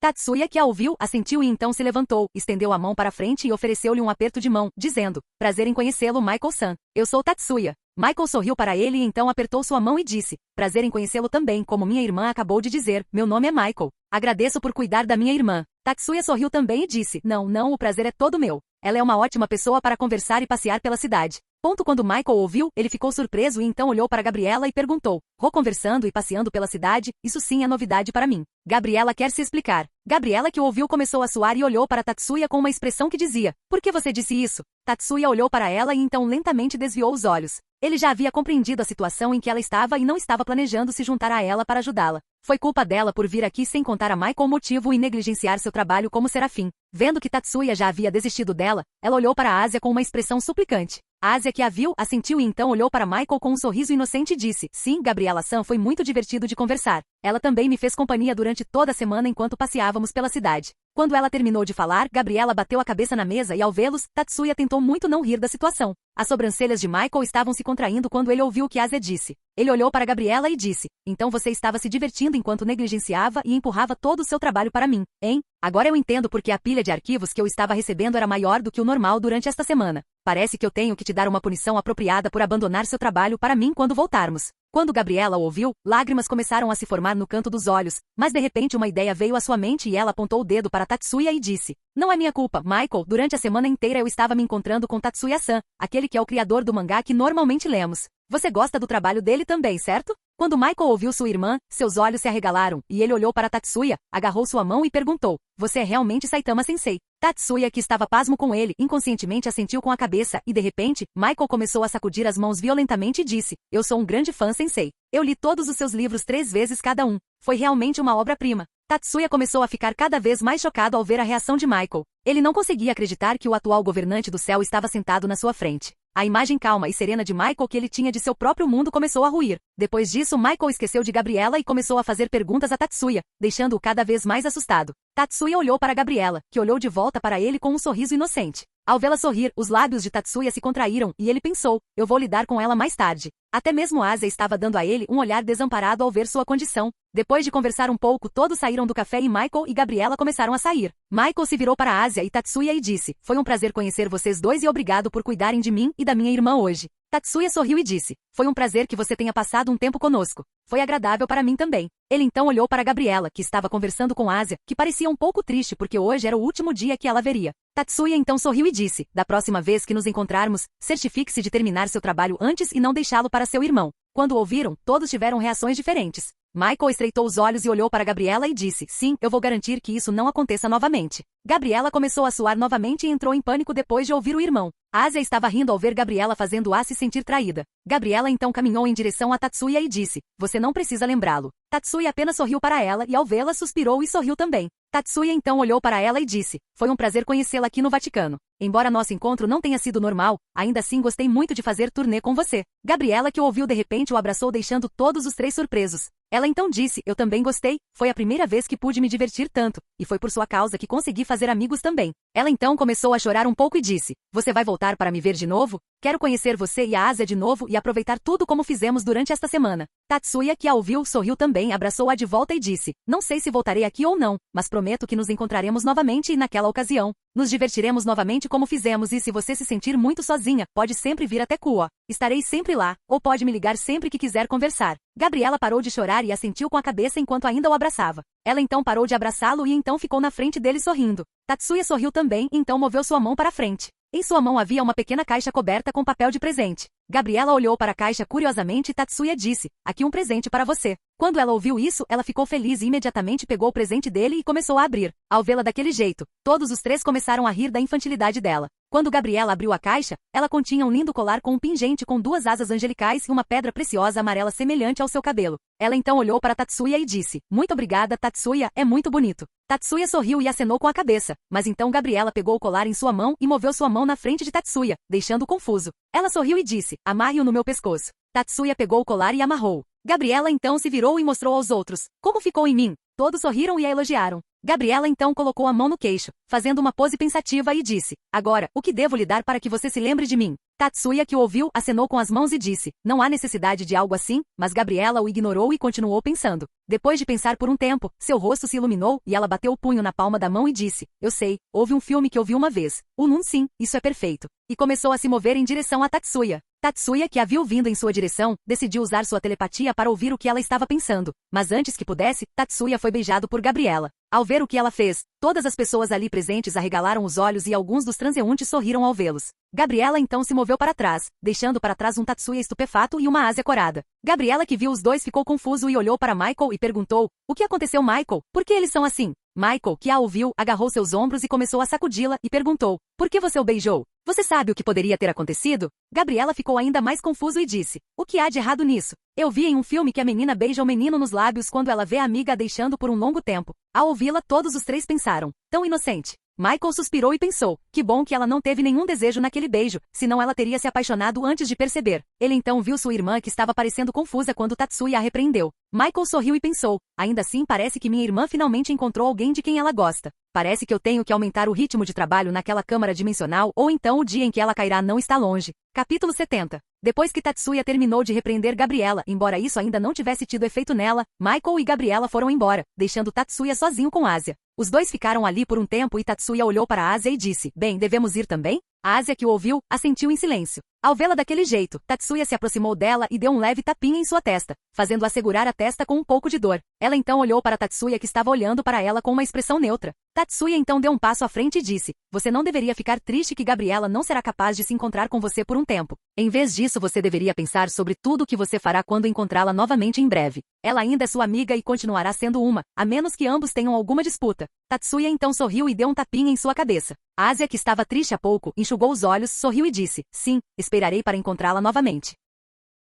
Tatsuya, que a ouviu, assentiu e então se levantou, estendeu a mão para frente e ofereceu-lhe um aperto de mão, dizendo, prazer em conhecê-lo, Michael-san. Eu sou Tatsuya. Michael sorriu para ele e então apertou sua mão e disse, prazer em conhecê-lo também, como minha irmã acabou de dizer, meu nome é Michael. Agradeço por cuidar da minha irmã. Tatsuya sorriu também e disse, não, o prazer é todo meu. Ela é uma ótima pessoa para conversar e passear pela cidade. Quando Michael ouviu, ele ficou surpreso e então olhou para Gabriela e perguntou. Ro conversando e passeando pela cidade, isso sim é novidade para mim. Gabriela quer se explicar. Gabriela que o ouviu começou a suar e olhou para Tatsuya com uma expressão que dizia, por que você disse isso? Tatsuya olhou para ela e então lentamente desviou os olhos. Ele já havia compreendido a situação em que ela estava e não estava planejando se juntar a ela para ajudá-la. Foi culpa dela por vir aqui sem contar a Michael o motivo e negligenciar seu trabalho como serafim. Vendo que Tatsuya já havia desistido dela, ela olhou para Asia com uma expressão suplicante. Asia que a viu, assentiu e então olhou para Michael com um sorriso inocente e disse, sim, Gabriela-san foi muito divertido de conversar. Ela também me fez companhia durante toda a semana enquanto passeávamos pela cidade. Quando ela terminou de falar, Gabriela bateu a cabeça na mesa e ao vê-los, Tatsuya tentou muito não rir da situação. As sobrancelhas de Michael estavam se contraindo quando ele ouviu o que Asia disse. Ele olhou para Gabriela e disse, então você estava se divertindo enquanto negligenciava e empurrava todo o seu trabalho para mim, hein? Agora eu entendo porque a pilha de arquivos que eu estava recebendo era maior do que o normal durante esta semana. Parece que eu tenho que te dar uma punição apropriada por abandonar seu trabalho para mim quando voltarmos. Quando Gabriela o ouviu, lágrimas começaram a se formar no canto dos olhos, mas de repente uma ideia veio à sua mente e ela apontou o dedo para Tatsuya e disse, não é minha culpa, Michael, durante a semana inteira eu estava me encontrando com Tatsuya-san, aquele que é o criador do mangá que normalmente lemos. Você gosta do trabalho dele também, certo? Quando Michael ouviu sua irmã, seus olhos se arregalaram, e ele olhou para Tatsuya, agarrou sua mão e perguntou, você é realmente Saitama-sensei? Tatsuya, que estava pasmo com ele, inconscientemente assentiu com a cabeça, e de repente, Michael começou a sacudir as mãos violentamente e disse, eu sou um grande fã sensei. Eu li todos os seus livros 3 vezes cada um. Foi realmente uma obra-prima. Tatsuya começou a ficar cada vez mais chocado ao ver a reação de Michael. Ele não conseguia acreditar que o atual governante do céu estava sentado na sua frente. A imagem calma e serena de Michael que ele tinha de seu próprio mundo começou a ruir. Depois disso, Michael esqueceu de Gabriela e começou a fazer perguntas a Tatsuya, deixando-o cada vez mais assustado. Tatsuya olhou para Gabriela, que olhou de volta para ele com um sorriso inocente. Ao vê-la sorrir, os lábios de Tatsuya se contraíram e ele pensou, eu vou lidar com ela mais tarde. Até mesmo Asia estava dando a ele um olhar desamparado ao ver sua condição. Depois de conversar um pouco, todos saíram do café e Michael e Gabriela começaram a sair. Michael se virou para Asia e Tatsuya e disse, foi um prazer conhecer vocês dois e obrigado por cuidarem de mim e da minha irmã hoje. Tatsuya sorriu e disse, foi um prazer que você tenha passado um tempo conosco. Foi agradável para mim também. Ele então olhou para Gabriela, que estava conversando com Asia, que parecia um pouco triste porque hoje era o último dia que ela veria. Tatsuya então sorriu e disse, da próxima vez que nos encontrarmos, certifique-se de terminar seu trabalho antes e não deixá-lo para seu irmão. Quando ouviram, todos tiveram reações diferentes. Michael estreitou os olhos e olhou para Gabriela e disse, sim, eu vou garantir que isso não aconteça novamente. Gabriela começou a suar novamente e entrou em pânico depois de ouvir o irmão. Asia estava rindo ao ver Gabriela fazendo-a se sentir traída. Gabriela então caminhou em direção a Tatsuya e disse, você não precisa lembrá-lo. Tatsuya apenas sorriu para ela e ao vê-la suspirou e sorriu também. Tatsuya então olhou para ela e disse, foi um prazer conhecê-la aqui no Vaticano. Embora nosso encontro não tenha sido normal, ainda assim gostei muito de fazer turnê com você. Gabriela que o ouviu de repente o abraçou deixando todos os 3 surpresos. Ela então disse, eu também gostei, foi a primeira vez que pude me divertir tanto, e foi por sua causa que consegui fazer amigos também. Ela então começou a chorar um pouco e disse, você vai voltar para me ver de novo? Quero conhecer você e a Asia de novo e aproveitar tudo como fizemos durante esta semana. Tatsuya, que a ouviu, sorriu também, abraçou-a de volta e disse, não sei se voltarei aqui ou não, mas prometo que nos encontraremos novamente e naquela ocasião, nos divertiremos novamente como fizemos e se você se sentir muito sozinha, pode sempre vir até Kuo. Estarei sempre lá, ou pode me ligar sempre que quiser conversar. Gabriela parou de chorar e assentiu com a cabeça enquanto ainda o abraçava. Ela então parou de abraçá-lo e então ficou na frente dele sorrindo. Tatsuya sorriu também e então moveu sua mão para a frente. Em sua mão havia uma pequena caixa coberta com papel de presente. Gabriela olhou para a caixa curiosamente e Tatsuya disse, aqui um presente para você. Quando ela ouviu isso, ela ficou feliz e imediatamente pegou o presente dele e começou a abrir. Ao vê-la daquele jeito, todos os 3 começaram a rir da infantilidade dela. Quando Gabriela abriu a caixa, ela continha um lindo colar com um pingente com 2 asas angelicais e uma pedra preciosa amarela semelhante ao seu cabelo. Ela então olhou para Tatsuya e disse, muito obrigada, Tatsuya, é muito bonito. Tatsuya sorriu e acenou com a cabeça, mas então Gabriela pegou o colar em sua mão e moveu sua mão na frente de Tatsuya, deixando-o confuso. Ela sorriu e disse, amarre-o no meu pescoço. Tatsuya pegou o colar e amarrou. Gabriela então se virou e mostrou aos outros, como ficou em mim? Todos sorriram e a elogiaram. Gabriela então colocou a mão no queixo, fazendo uma pose pensativa e disse, agora, o que devo lhe dar para que você se lembre de mim? Tatsuya, que o ouviu, acenou com as mãos e disse, não há necessidade de algo assim, mas Gabriela o ignorou e continuou pensando. Depois de pensar por um tempo, seu rosto se iluminou e ela bateu o punho na palma da mão e disse, eu sei, houve um filme que eu vi uma vez. Sim, isso é perfeito. E começou a se mover em direção a Tatsuya. Tatsuya, que a viu vindo em sua direção, decidiu usar sua telepatia para ouvir o que ela estava pensando. Mas antes que pudesse, Tatsuya foi beijado por Gabriela. Ao ver o que ela fez, todas as pessoas ali presentes arregalaram os olhos e alguns dos transeuntes sorriram ao vê-los. Gabriela então se moveu para trás, deixando para trás um Tatsuya estupefato e uma Ásia corada. Gabriela, que viu os dois, ficou confuso e olhou para Michael e perguntou: "O que aconteceu, Michael? Por que eles são assim?" Michael, que a ouviu, agarrou seus ombros e começou a sacudi-la e perguntou: "Por que você o beijou? Você sabe o que poderia ter acontecido?" Gabriela ficou ainda mais confuso e disse: "O que há de errado nisso? Eu vi em um filme que a menina beija o menino nos lábios quando ela vê a amiga a deixando por um longo tempo." Ao ouvi-la, todos os três pensaram: "Tão inocente." Michael suspirou e pensou: que bom que ela não teve nenhum desejo naquele beijo, senão ela teria se apaixonado antes de perceber. Ele então viu sua irmã, que estava parecendo confusa quando Tatsuya a repreendeu. Michael sorriu e pensou: ainda assim parece que minha irmã finalmente encontrou alguém de quem ela gosta. Parece que eu tenho que aumentar o ritmo de trabalho naquela câmara dimensional ou então o dia em que ela cairá não está longe. Capítulo 70. Depois que Tatsuya terminou de repreender Gabriela, embora isso ainda não tivesse tido efeito nela, Michael e Gabriela foram embora, deixando Tatsuya sozinho com Ásia. Os dois ficaram ali por um tempo e Tatsuya olhou para Ásia e disse: "Bem, devemos ir também?" A Ásia, que o ouviu, assentiu em silêncio. Ao vê-la daquele jeito, Tatsuya se aproximou dela e deu um leve tapinha em sua testa, fazendo-a segurar a testa com um pouco de dor. Ela então olhou para Tatsuya, que estava olhando para ela com uma expressão neutra. Tatsuya então deu um passo à frente e disse: "Você não deveria ficar triste que Gabriela não será capaz de se encontrar com você por um tempo. Em vez disso, você deveria pensar sobre tudo o que você fará quando encontrá-la novamente em breve. Ela ainda é sua amiga e continuará sendo uma, a menos que ambos tenham alguma disputa." Tatsuya então sorriu e deu um tapinha em sua cabeça. A Ásia, que estava triste há pouco, enxugou os olhos, sorriu e disse: "Sim, esperarei para encontrá-la novamente."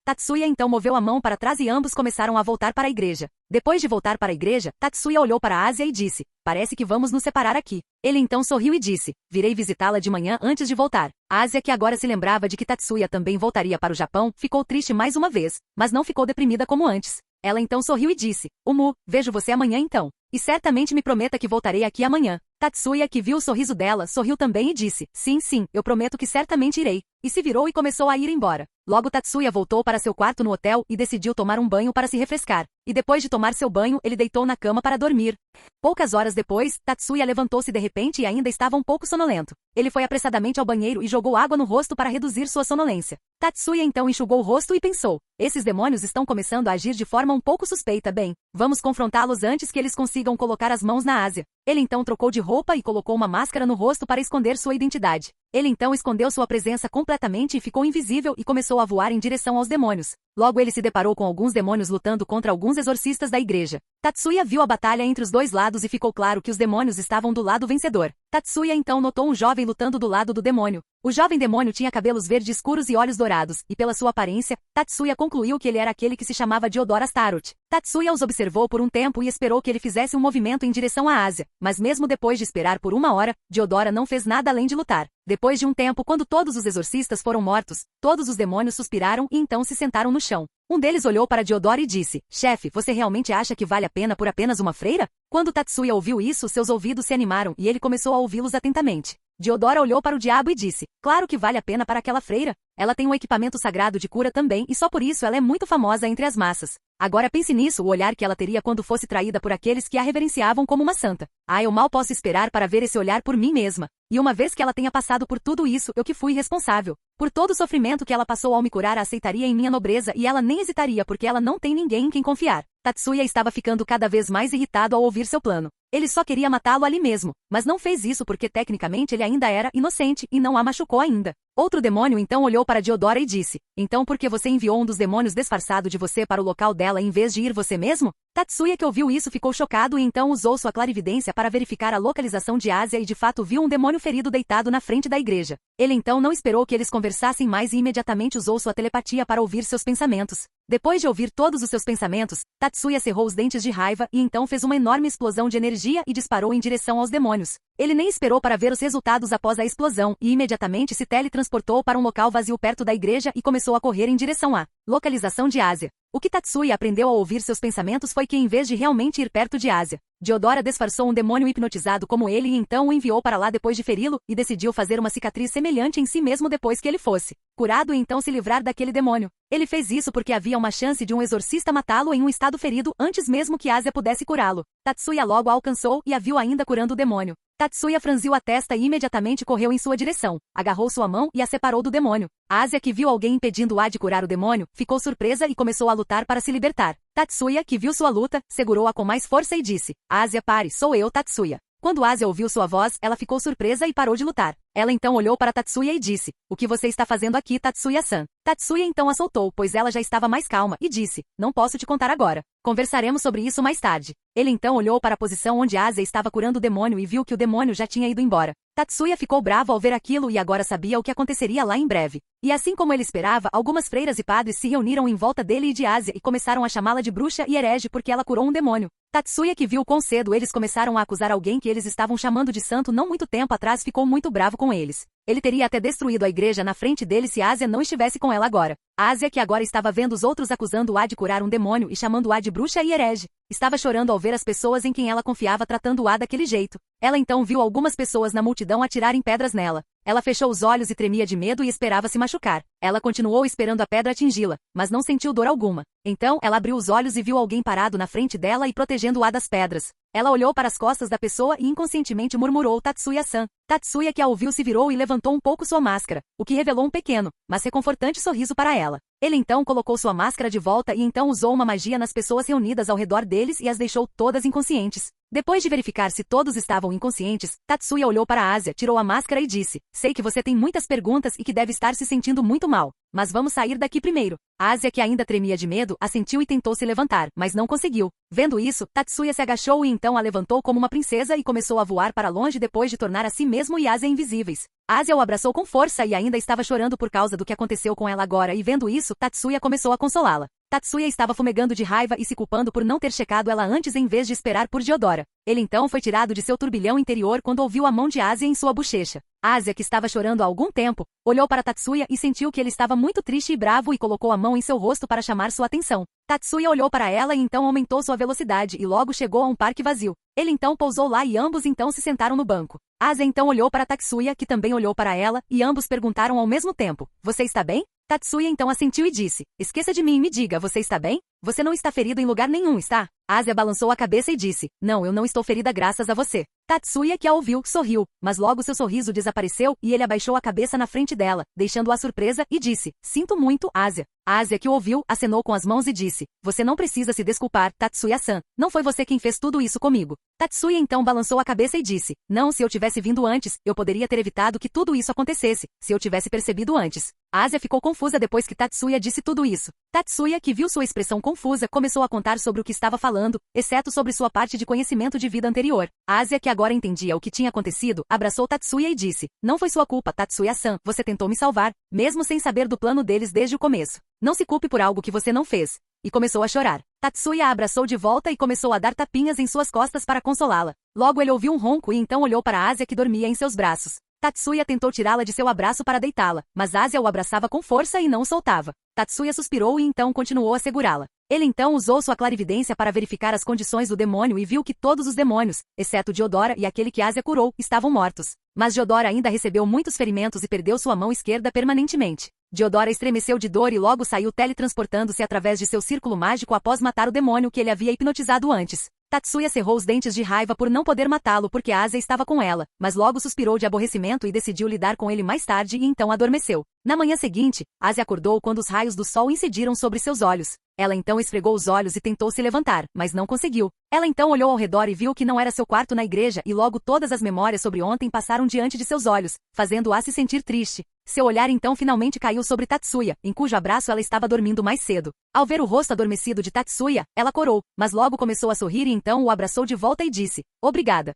Tatsuya então moveu a mão para trás e ambos começaram a voltar para a igreja. Depois de voltar para a igreja, Tatsuya olhou para a Ásia e disse: "Parece que vamos nos separar aqui." Ele então sorriu e disse: "Virei visitá-la de manhã antes de voltar." A Ásia, que agora se lembrava de que Tatsuya também voltaria para o Japão, ficou triste mais uma vez, mas não ficou deprimida como antes. Ela então sorriu e disse: "Umu, vejo você amanhã então. E certamente me prometa que voltarei aqui amanhã." Tatsuya, que viu o sorriso dela, sorriu também e disse: "Sim, sim, eu prometo que certamente irei." E se virou e começou a ir embora. Logo Tatsuya voltou para seu quarto no hotel e decidiu tomar um banho para se refrescar. E depois de tomar seu banho, ele deitou na cama para dormir. Poucas horas depois, Tatsuya levantou-se de repente e ainda estava um pouco sonolento. Ele foi apressadamente ao banheiro e jogou água no rosto para reduzir sua sonolência. Tatsuya então enxugou o rosto e pensou: esses demônios estão começando a agir de forma um pouco suspeita. Bem, vamos confrontá-los antes que eles consigam colocar as mãos na Ásia. Ele então trocou de roupa e colocou uma máscara no rosto para esconder sua identidade. Ele então escondeu sua presença completamente e ficou invisível e começou a voar em direção aos demônios. Logo ele se deparou com alguns demônios lutando contra alguns exorcistas da igreja. Tatsuya viu a batalha entre os dois lados e ficou claro que os demônios estavam do lado vencedor. Tatsuya então notou um jovem lutando do lado do demônio. O jovem demônio tinha cabelos verdes escuros e olhos dourados, e pela sua aparência, Tatsuya concluiu que ele era aquele que se chamava Diodor Astaroth. Tatsuya os observou por um tempo e esperou que ele fizesse um movimento em direção à Ásia, mas mesmo depois de esperar por uma hora, Diodora não fez nada além de lutar. Depois de um tempo, quando todos os exorcistas foram mortos, todos os demônios suspiraram e então se sentaram no chão. Um deles olhou para Diodora e disse: "Chefe, você realmente acha que vale a pena por apenas uma freira?" Quando Tatsuya ouviu isso, seus ouvidos se animaram e ele começou a ouvi-los atentamente. Diodora olhou para o diabo e disse: "Claro que vale a pena para aquela freira. Ela tem um equipamento sagrado de cura também e só por isso ela é muito famosa entre as massas. Agora pense nisso, o olhar que ela teria quando fosse traída por aqueles que a reverenciavam como uma santa. Ah, eu mal posso esperar para ver esse olhar por mim mesma. E uma vez que ela tenha passado por tudo isso, eu que fui responsável. Por todo o sofrimento que ela passou ao me curar, a aceitaria em minha nobreza e ela nem hesitaria porque ela não tem ninguém em quem confiar." Tatsuya estava ficando cada vez mais irritado ao ouvir seu plano. Ele só queria matá-lo ali mesmo, mas não fez isso porque tecnicamente ele ainda era inocente e não a machucou ainda. Outro demônio então olhou para Diodora e disse: "Então por que você enviou um dos demônios disfarçado de você para o local dela em vez de ir você mesmo?" Tatsuya, que ouviu isso, ficou chocado e então usou sua clarividência para verificar a localização de Ásia e de fato viu um demônio ferido deitado na frente da igreja. Ele então não esperou que eles conversassem mais e imediatamente usou sua telepatia para ouvir seus pensamentos. Depois de ouvir todos os seus pensamentos, Tatsuya cerrou os dentes de raiva e então fez uma enorme explosão de energia e disparou em direção aos demônios. Ele nem esperou para ver os resultados após a explosão e imediatamente se teletransportou para um local vazio perto da igreja e começou a correr em direção à localização de Ásia. O que Tatsuya aprendeu ao ouvir seus pensamentos foi que em vez de realmente ir perto de Ásia, Diodora disfarçou um demônio hipnotizado como ele e então o enviou para lá depois de feri-lo e decidiu fazer uma cicatriz semelhante em si mesmo depois que ele fosse curado e então se livrar daquele demônio. Ele fez isso porque havia uma chance de um exorcista matá-lo em um estado ferido antes mesmo que Asia pudesse curá-lo. Tatsuya logo a alcançou e a viu ainda curando o demônio. Tatsuya franziu a testa e imediatamente correu em sua direção, agarrou sua mão e a separou do demônio. Asia, que viu alguém impedindo-a de curar o demônio, ficou surpresa e começou a lutar para se libertar. Tatsuya, que viu sua luta, segurou-a com mais força e disse: Asia, pare, sou eu, Tatsuya. Quando Asia ouviu sua voz, ela ficou surpresa e parou de lutar. Ela então olhou para Tatsuya e disse: O que você está fazendo aqui, Tatsuya-san? Tatsuya então a soltou, pois ela já estava mais calma, e disse: Não posso te contar agora. Conversaremos sobre isso mais tarde. Ele então olhou para a posição onde Asia estava curando o demônio e viu que o demônio já tinha ido embora. Tatsuya ficou bravo ao ver aquilo e agora sabia o que aconteceria lá em breve. E assim como ele esperava, algumas freiras e padres se reuniram em volta dele e de Asia e começaram a chamá-la de bruxa e herege porque ela curou um demônio. Tatsuya, que viu quão cedo eles começaram a acusar alguém que eles estavam chamando de santo não muito tempo atrás, ficou muito bravo com eles. Ele teria até destruído a igreja na frente dele se Asia não estivesse com ela agora. Asia, que agora estava vendo os outros acusando-a de curar um demônio e chamando-a de bruxa e herege, estava chorando ao ver as pessoas em quem ela confiava tratando-a daquele jeito. Ela então viu algumas pessoas na multidão atirarem pedras nela. Ela fechou os olhos e tremia de medo e esperava se machucar. Ela continuou esperando a pedra atingi-la, mas não sentiu dor alguma. Então, ela abriu os olhos e viu alguém parado na frente dela e protegendo-a das pedras. Ela olhou para as costas da pessoa e inconscientemente murmurou Tatsuya-san. Tatsuya, que a ouviu, se virou e levantou um pouco sua máscara, o que revelou um pequeno, mas reconfortante sorriso para ela. Ele então colocou sua máscara de volta e então usou uma magia nas pessoas reunidas ao redor deles e as deixou todas inconscientes. Depois de verificar se todos estavam inconscientes, Tatsuya olhou para Asia, tirou a máscara e disse: Sei que você tem muitas perguntas e que deve estar se sentindo muito mal, mas vamos sair daqui primeiro. Asia, que ainda tremia de medo, assentiu e tentou se levantar, mas não conseguiu. Vendo isso, Tatsuya se agachou e então a levantou como uma princesa e começou a voar para longe depois de tornar a si mesmo e Asia invisíveis. Asia o abraçou com força e ainda estava chorando por causa do que aconteceu com ela agora e vendo isso, Tatsuya começou a consolá-la. Tatsuya estava fumegando de raiva e se culpando por não ter checado ela antes em vez de esperar por Diodora. Ele então foi tirado de seu turbilhão interior quando ouviu a mão de Asia em sua bochecha. Asia, que estava chorando há algum tempo, olhou para Tatsuya e sentiu que ele estava muito triste e bravo e colocou a mão em seu rosto para chamar sua atenção. Tatsuya olhou para ela e então aumentou sua velocidade e logo chegou a um parque vazio. Ele então pousou lá e ambos então se sentaram no banco. Asia então olhou para Tatsuya, que também olhou para ela, e ambos perguntaram ao mesmo tempo: Você está bem? Tatsuya então assentiu e disse: Esqueça de mim e me diga, você está bem? Você não está ferido em lugar nenhum, está? Asia balançou a cabeça e disse: Não, eu não estou ferida graças a você. Tatsuya, que a ouviu, sorriu, mas logo seu sorriso desapareceu e ele abaixou a cabeça na frente dela, deixando-a surpresa, e disse: Sinto muito, Asia. Asia, que o ouviu, acenou com as mãos e disse: Você não precisa se desculpar, Tatsuya-san. Não foi você quem fez tudo isso comigo. Tatsuya então balançou a cabeça e disse: Não, se eu tivesse vindo antes, eu poderia ter evitado que tudo isso acontecesse, se eu tivesse percebido antes. Asia ficou confusa depois que Tatsuya disse tudo isso. Tatsuya, que viu sua expressão confusa, começou a contar sobre o que estava falando, exceto sobre sua parte de conhecimento de vida anterior. Asia, que agora entendia o que tinha acontecido, abraçou Tatsuya e disse: Não foi sua culpa, Tatsuya-san, você tentou me salvar, mesmo sem saber do plano deles desde o começo. Não se culpe por algo que você não fez. E começou a chorar. Tatsuya a abraçou de volta e começou a dar tapinhas em suas costas para consolá-la. Logo ele ouviu um ronco e então olhou para Asia, que dormia em seus braços. Tatsuya tentou tirá-la de seu abraço para deitá-la, mas Asia o abraçava com força e não o soltava. Tatsuya suspirou e então continuou a segurá-la. Ele então usou sua clarividência para verificar as condições do demônio e viu que todos os demônios, exceto Diodora e aquele que Asia curou, estavam mortos. Mas Diodora ainda recebeu muitos ferimentos e perdeu sua mão esquerda permanentemente. Diodora estremeceu de dor e logo saiu teletransportando-se através de seu círculo mágico após matar o demônio que ele havia hipnotizado antes. Tatsuya cerrou os dentes de raiva por não poder matá-lo porque Asia estava com ela, mas logo suspirou de aborrecimento e decidiu lidar com ele mais tarde e então adormeceu. Na manhã seguinte, Asia acordou quando os raios do sol incidiram sobre seus olhos. Ela então esfregou os olhos e tentou se levantar, mas não conseguiu. Ela então olhou ao redor e viu que não era seu quarto na igreja e logo todas as memórias sobre ontem passaram diante de seus olhos, fazendo-a se sentir triste. Seu olhar então finalmente caiu sobre Tatsuya, em cujo abraço ela estava dormindo mais cedo. Ao ver o rosto adormecido de Tatsuya, ela corou, mas logo começou a sorrir e então o abraçou de volta e disse: Obrigada.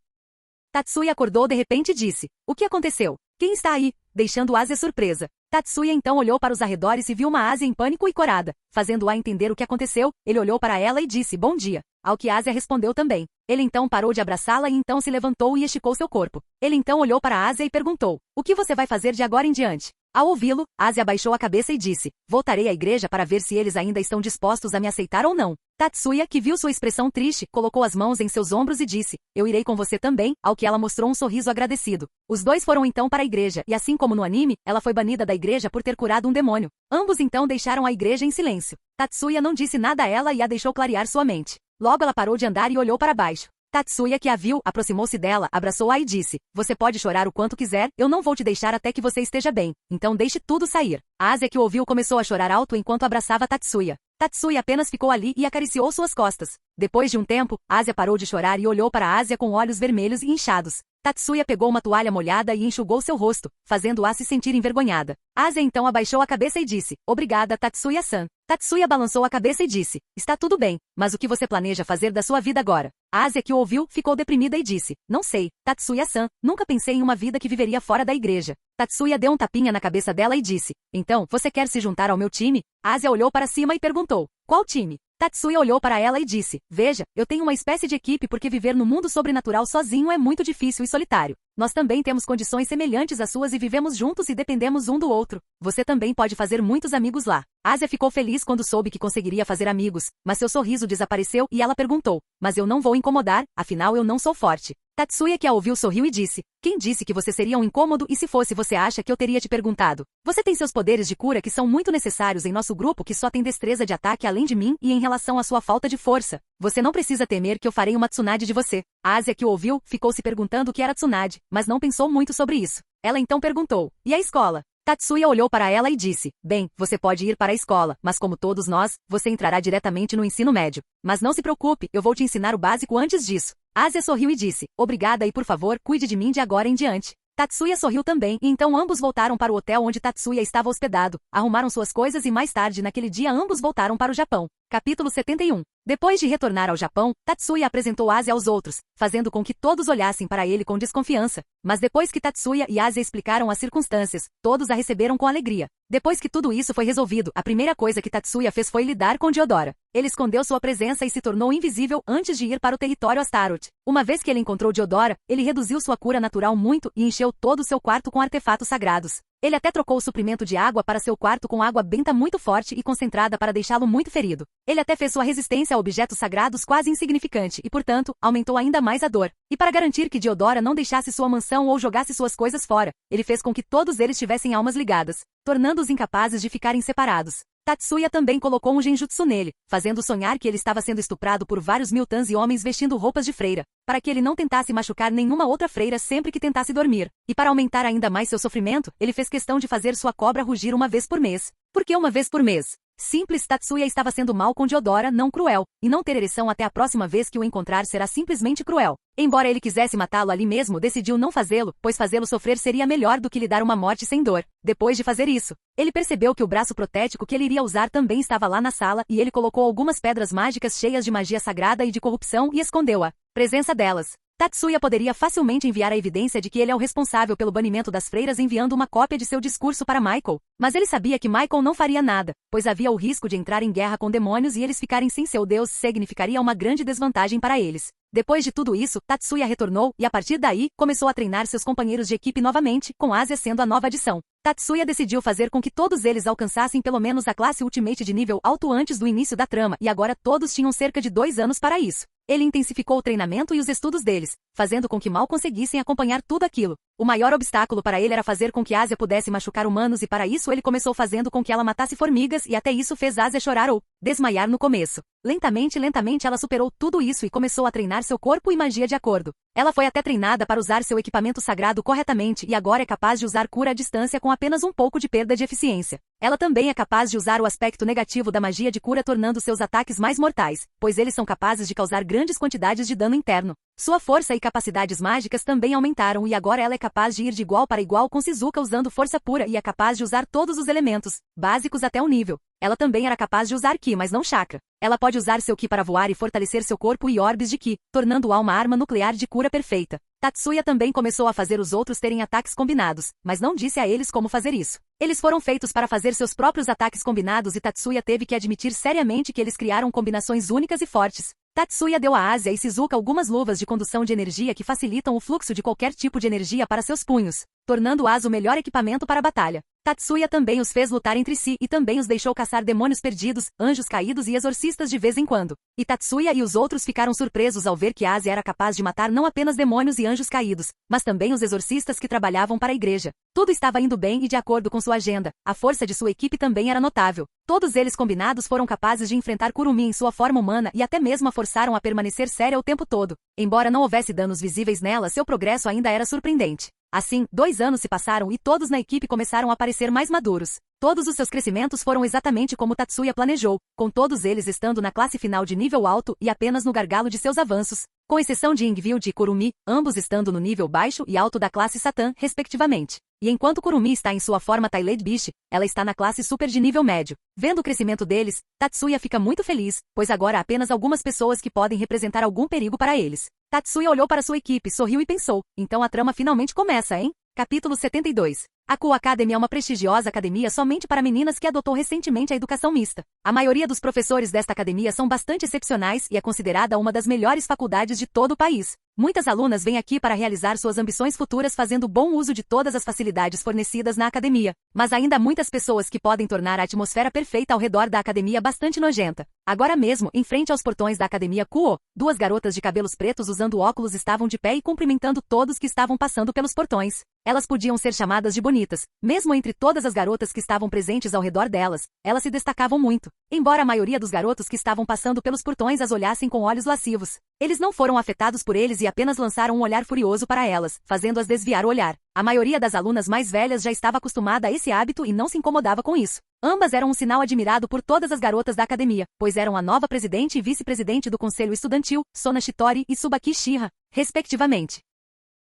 Tatsuya acordou de repente e disse: O que aconteceu? Quem está aí? Deixando Asia surpresa. Tatsuya então olhou para os arredores e viu uma Asia em pânico e corada. Fazendo-a entender o que aconteceu, ele olhou para ela e disse: Bom dia. Ao que Asia respondeu também. Ele então parou de abraçá-la e então se levantou e esticou seu corpo. Ele então olhou para Asia e perguntou: O que você vai fazer de agora em diante? Ao ouvi-lo, Ásia abaixou a cabeça e disse, voltarei à igreja para ver se eles ainda estão dispostos a me aceitar ou não. Tatsuya, que viu sua expressão triste, colocou as mãos em seus ombros e disse, eu irei com você também, ao que ela mostrou um sorriso agradecido. Os dois foram então para a igreja, e assim como no anime, ela foi banida da igreja por ter curado um demônio. Ambos então deixaram a igreja em silêncio. Tatsuya não disse nada a ela e a deixou clarear sua mente. Logo ela parou de andar e olhou para baixo. Tatsuya, que a viu, aproximou-se dela, abraçou-a e disse, você pode chorar o quanto quiser, eu não vou te deixar até que você esteja bem, então deixe tudo sair. A Ásia, que o ouviu, começou a chorar alto enquanto abraçava Tatsuya. Tatsuya apenas ficou ali e acariciou suas costas. Depois de um tempo, Ásia parou de chorar e olhou para a Ásia com olhos vermelhos e inchados. Tatsuya pegou uma toalha molhada e enxugou seu rosto, fazendo-a se sentir envergonhada. Ásia então abaixou a cabeça e disse, obrigada, Tatsuya-san. Tatsuya balançou a cabeça e disse, está tudo bem, mas o que você planeja fazer da sua vida agora? A Ásia, que o ouviu, ficou deprimida e disse, não sei, Tatsuya-san, nunca pensei em uma vida que viveria fora da igreja. Tatsuya deu um tapinha na cabeça dela e disse, então, você quer se juntar ao meu time? A Ásia olhou para cima e perguntou, qual time? Tatsuya olhou para ela e disse, veja, eu tenho uma espécie de equipe porque viver no mundo sobrenatural sozinho é muito difícil e solitário. Nós também temos condições semelhantes às suas e vivemos juntos e dependemos um do outro. Você também pode fazer muitos amigos lá. Ásia ficou feliz quando soube que conseguiria fazer amigos, mas seu sorriso desapareceu e ela perguntou, mas eu não vou incomodar, afinal eu não sou forte. Tatsuya, que a ouviu, sorriu e disse, quem disse que você seria um incômodo e se fosse você acha que eu teria te perguntado? Você tem seus poderes de cura que são muito necessários em nosso grupo que só tem destreza de ataque além de mim e em relação à sua falta de força. Você não precisa temer que eu farei uma tsunade de você. A Ásia, que o ouviu, ficou se perguntando o que era tsunade, mas não pensou muito sobre isso. Ela então perguntou, e a escola? Tatsuya olhou para ela e disse, bem, você pode ir para a escola, mas como todos nós, você entrará diretamente no ensino médio. Mas não se preocupe, eu vou te ensinar o básico antes disso. Ásia sorriu e disse, obrigada e por favor, cuide de mim de agora em diante. Tatsuya sorriu também, e então ambos voltaram para o hotel onde Tatsuya estava hospedado, arrumaram suas coisas e mais tarde naquele dia ambos voltaram para o Japão. Capítulo 71. Depois de retornar ao Japão, Tatsuya apresentou Ásia aos outros, fazendo com que todos olhassem para ele com desconfiança. Mas depois que Tatsuya e Ásia explicaram as circunstâncias, todos a receberam com alegria. Depois que tudo isso foi resolvido, a primeira coisa que Tatsuya fez foi lidar com Diodora. Ele escondeu sua presença e se tornou invisível antes de ir para o território Astaroth. Uma vez que ele encontrou Diodora, ele reduziu sua cura natural muito e encheu todo o seu quarto com artefatos sagrados. Ele até trocou o suprimento de água para seu quarto com água benta muito forte e concentrada para deixá-lo muito ferido. Ele até fez sua resistência a objetos sagrados quase insignificante e, portanto, aumentou ainda mais a dor. E para garantir que Diodora não deixasse sua mansão ou jogasse suas coisas fora, ele fez com que todos eles tivessem almas ligadas, tornando-os incapazes de ficarem separados. Tatsuya também colocou um genjutsu nele, fazendo sonhar que ele estava sendo estuprado por vários miltans e homens vestindo roupas de freira, para que ele não tentasse machucar nenhuma outra freira sempre que tentasse dormir. E para aumentar ainda mais seu sofrimento, ele fez questão de fazer sua cobra rugir uma vez por mês. Por que uma vez por mês? Simples, Tatsuya estava sendo mal com Diodora, não cruel, e não ter ereção até a próxima vez que o encontrar será simplesmente cruel. Embora ele quisesse matá-lo ali mesmo, decidiu não fazê-lo, pois fazê-lo sofrer seria melhor do que lhe dar uma morte sem dor. Depois de fazer isso, ele percebeu que o braço protético que ele iria usar também estava lá na sala e ele colocou algumas pedras mágicas cheias de magia sagrada e de corrupção e escondeu a presença delas. Tatsuya poderia facilmente enviar a evidência de que ele é o responsável pelo banimento das freiras enviando uma cópia de seu discurso para Michael, mas ele sabia que Michael não faria nada, pois havia o risco de entrar em guerra com demônios e eles ficarem sem seu deus significaria uma grande desvantagem para eles. Depois de tudo isso, Tatsuya retornou e a partir daí, começou a treinar seus companheiros de equipe novamente, com Ásia sendo a nova adição. Tatsuya decidiu fazer com que todos eles alcançassem pelo menos a classe Ultimate de nível alto antes do início da trama e agora todos tinham cerca de 2 anos para isso. Ele intensificou o treinamento e os estudos deles, fazendo com que mal conseguissem acompanhar tudo aquilo. O maior obstáculo para ele era fazer com que Ásia pudesse machucar humanos e para isso ele começou fazendo com que ela matasse formigas e até isso fez Ásia chorar ou desmaiar no começo. Lentamente ela superou tudo isso e começou a treinar seu corpo e magia de acordo. Ela foi até treinada para usar seu equipamento sagrado corretamente e agora é capaz de usar cura à distância com apenas um pouco de perda de eficiência. Ela também é capaz de usar o aspecto negativo da magia de cura tornando seus ataques mais mortais, pois eles são capazes de causar grandes quantidades de dano interno. Sua força e capacidades mágicas também aumentaram e agora ela é capaz de ir de igual para igual com Shizuka usando força pura e é capaz de usar todos os elementos, básicos até o nível. Ela também era capaz de usar Ki, mas não chakra. Ela pode usar seu Ki para voar e fortalecer seu corpo e orbes de Ki, tornando-a uma arma nuclear de cura perfeita. Tatsuya também começou a fazer os outros terem ataques combinados, mas não disse a eles como fazer isso. Eles foram feitos para fazer seus próprios ataques combinados e Tatsuya teve que admitir seriamente que eles criaram combinações únicas e fortes. Tatsuya deu a Ásia e Shizuka algumas luvas de condução de energia que facilitam o fluxo de qualquer tipo de energia para seus punhos, tornando-as o melhor equipamento para a batalha. Tatsuya também os fez lutar entre si e também os deixou caçar demônios perdidos, anjos caídos e exorcistas de vez em quando. E Tatsuya e os outros ficaram surpresos ao ver que Asia era capaz de matar não apenas demônios e anjos caídos, mas também os exorcistas que trabalhavam para a igreja. Tudo estava indo bem e de acordo com sua agenda. A força de sua equipe também era notável. Todos eles combinados foram capazes de enfrentar Kurumi em sua forma humana e até mesmo a forçaram a permanecer séria o tempo todo. Embora não houvesse danos visíveis nela, seu progresso ainda era surpreendente. Assim, 2 anos se passaram e todos na equipe começaram a parecer mais maduros. Todos os seus crescimentos foram exatamente como Tatsuya planejou, com todos eles estando na classe final de nível alto e apenas no gargalo de seus avanços, com exceção de Ingvild e Kurumi, ambos estando no nível baixo e alto da classe Satan, respectivamente. E enquanto Kurumi está em sua forma Tailed Beast, ela está na classe super de nível médio. Vendo o crescimento deles, Tatsuya fica muito feliz, pois agora há apenas algumas pessoas que podem representar algum perigo para eles. Tatsuya olhou para sua equipe, sorriu e pensou, então a trama finalmente começa, hein? Capítulo 72. A Cool Academy é uma prestigiosa academia somente para meninas que adotou recentemente a educação mista. A maioria dos professores desta academia são bastante excepcionais e é considerada uma das melhores faculdades de todo o país. Muitas alunas vêm aqui para realizar suas ambições futuras fazendo bom uso de todas as facilidades fornecidas na academia. Mas ainda há muitas pessoas que podem tornar a atmosfera perfeita ao redor da academia bastante nojenta. Agora mesmo, em frente aos portões da academia Kuo, 2 garotas de cabelos pretos usando óculos estavam de pé e cumprimentando todos que estavam passando pelos portões. Elas podiam ser chamadas de bonitas. Mesmo entre todas as garotas que estavam presentes ao redor delas, elas se destacavam muito. Embora a maioria dos garotos que estavam passando pelos portões as olhassem com olhos lascivos, eles não foram afetados por eles e apenas lançaram um olhar furioso para elas, fazendo-as desviar o olhar. A maioria das alunas mais velhas já estava acostumada a esse hábito e não se incomodava com isso. Ambas eram um sinal admirado por todas as garotas da academia, pois eram a nova presidente e vice-presidente do conselho estudantil, Sona Shitori e Tsubaki Shiha, respectivamente.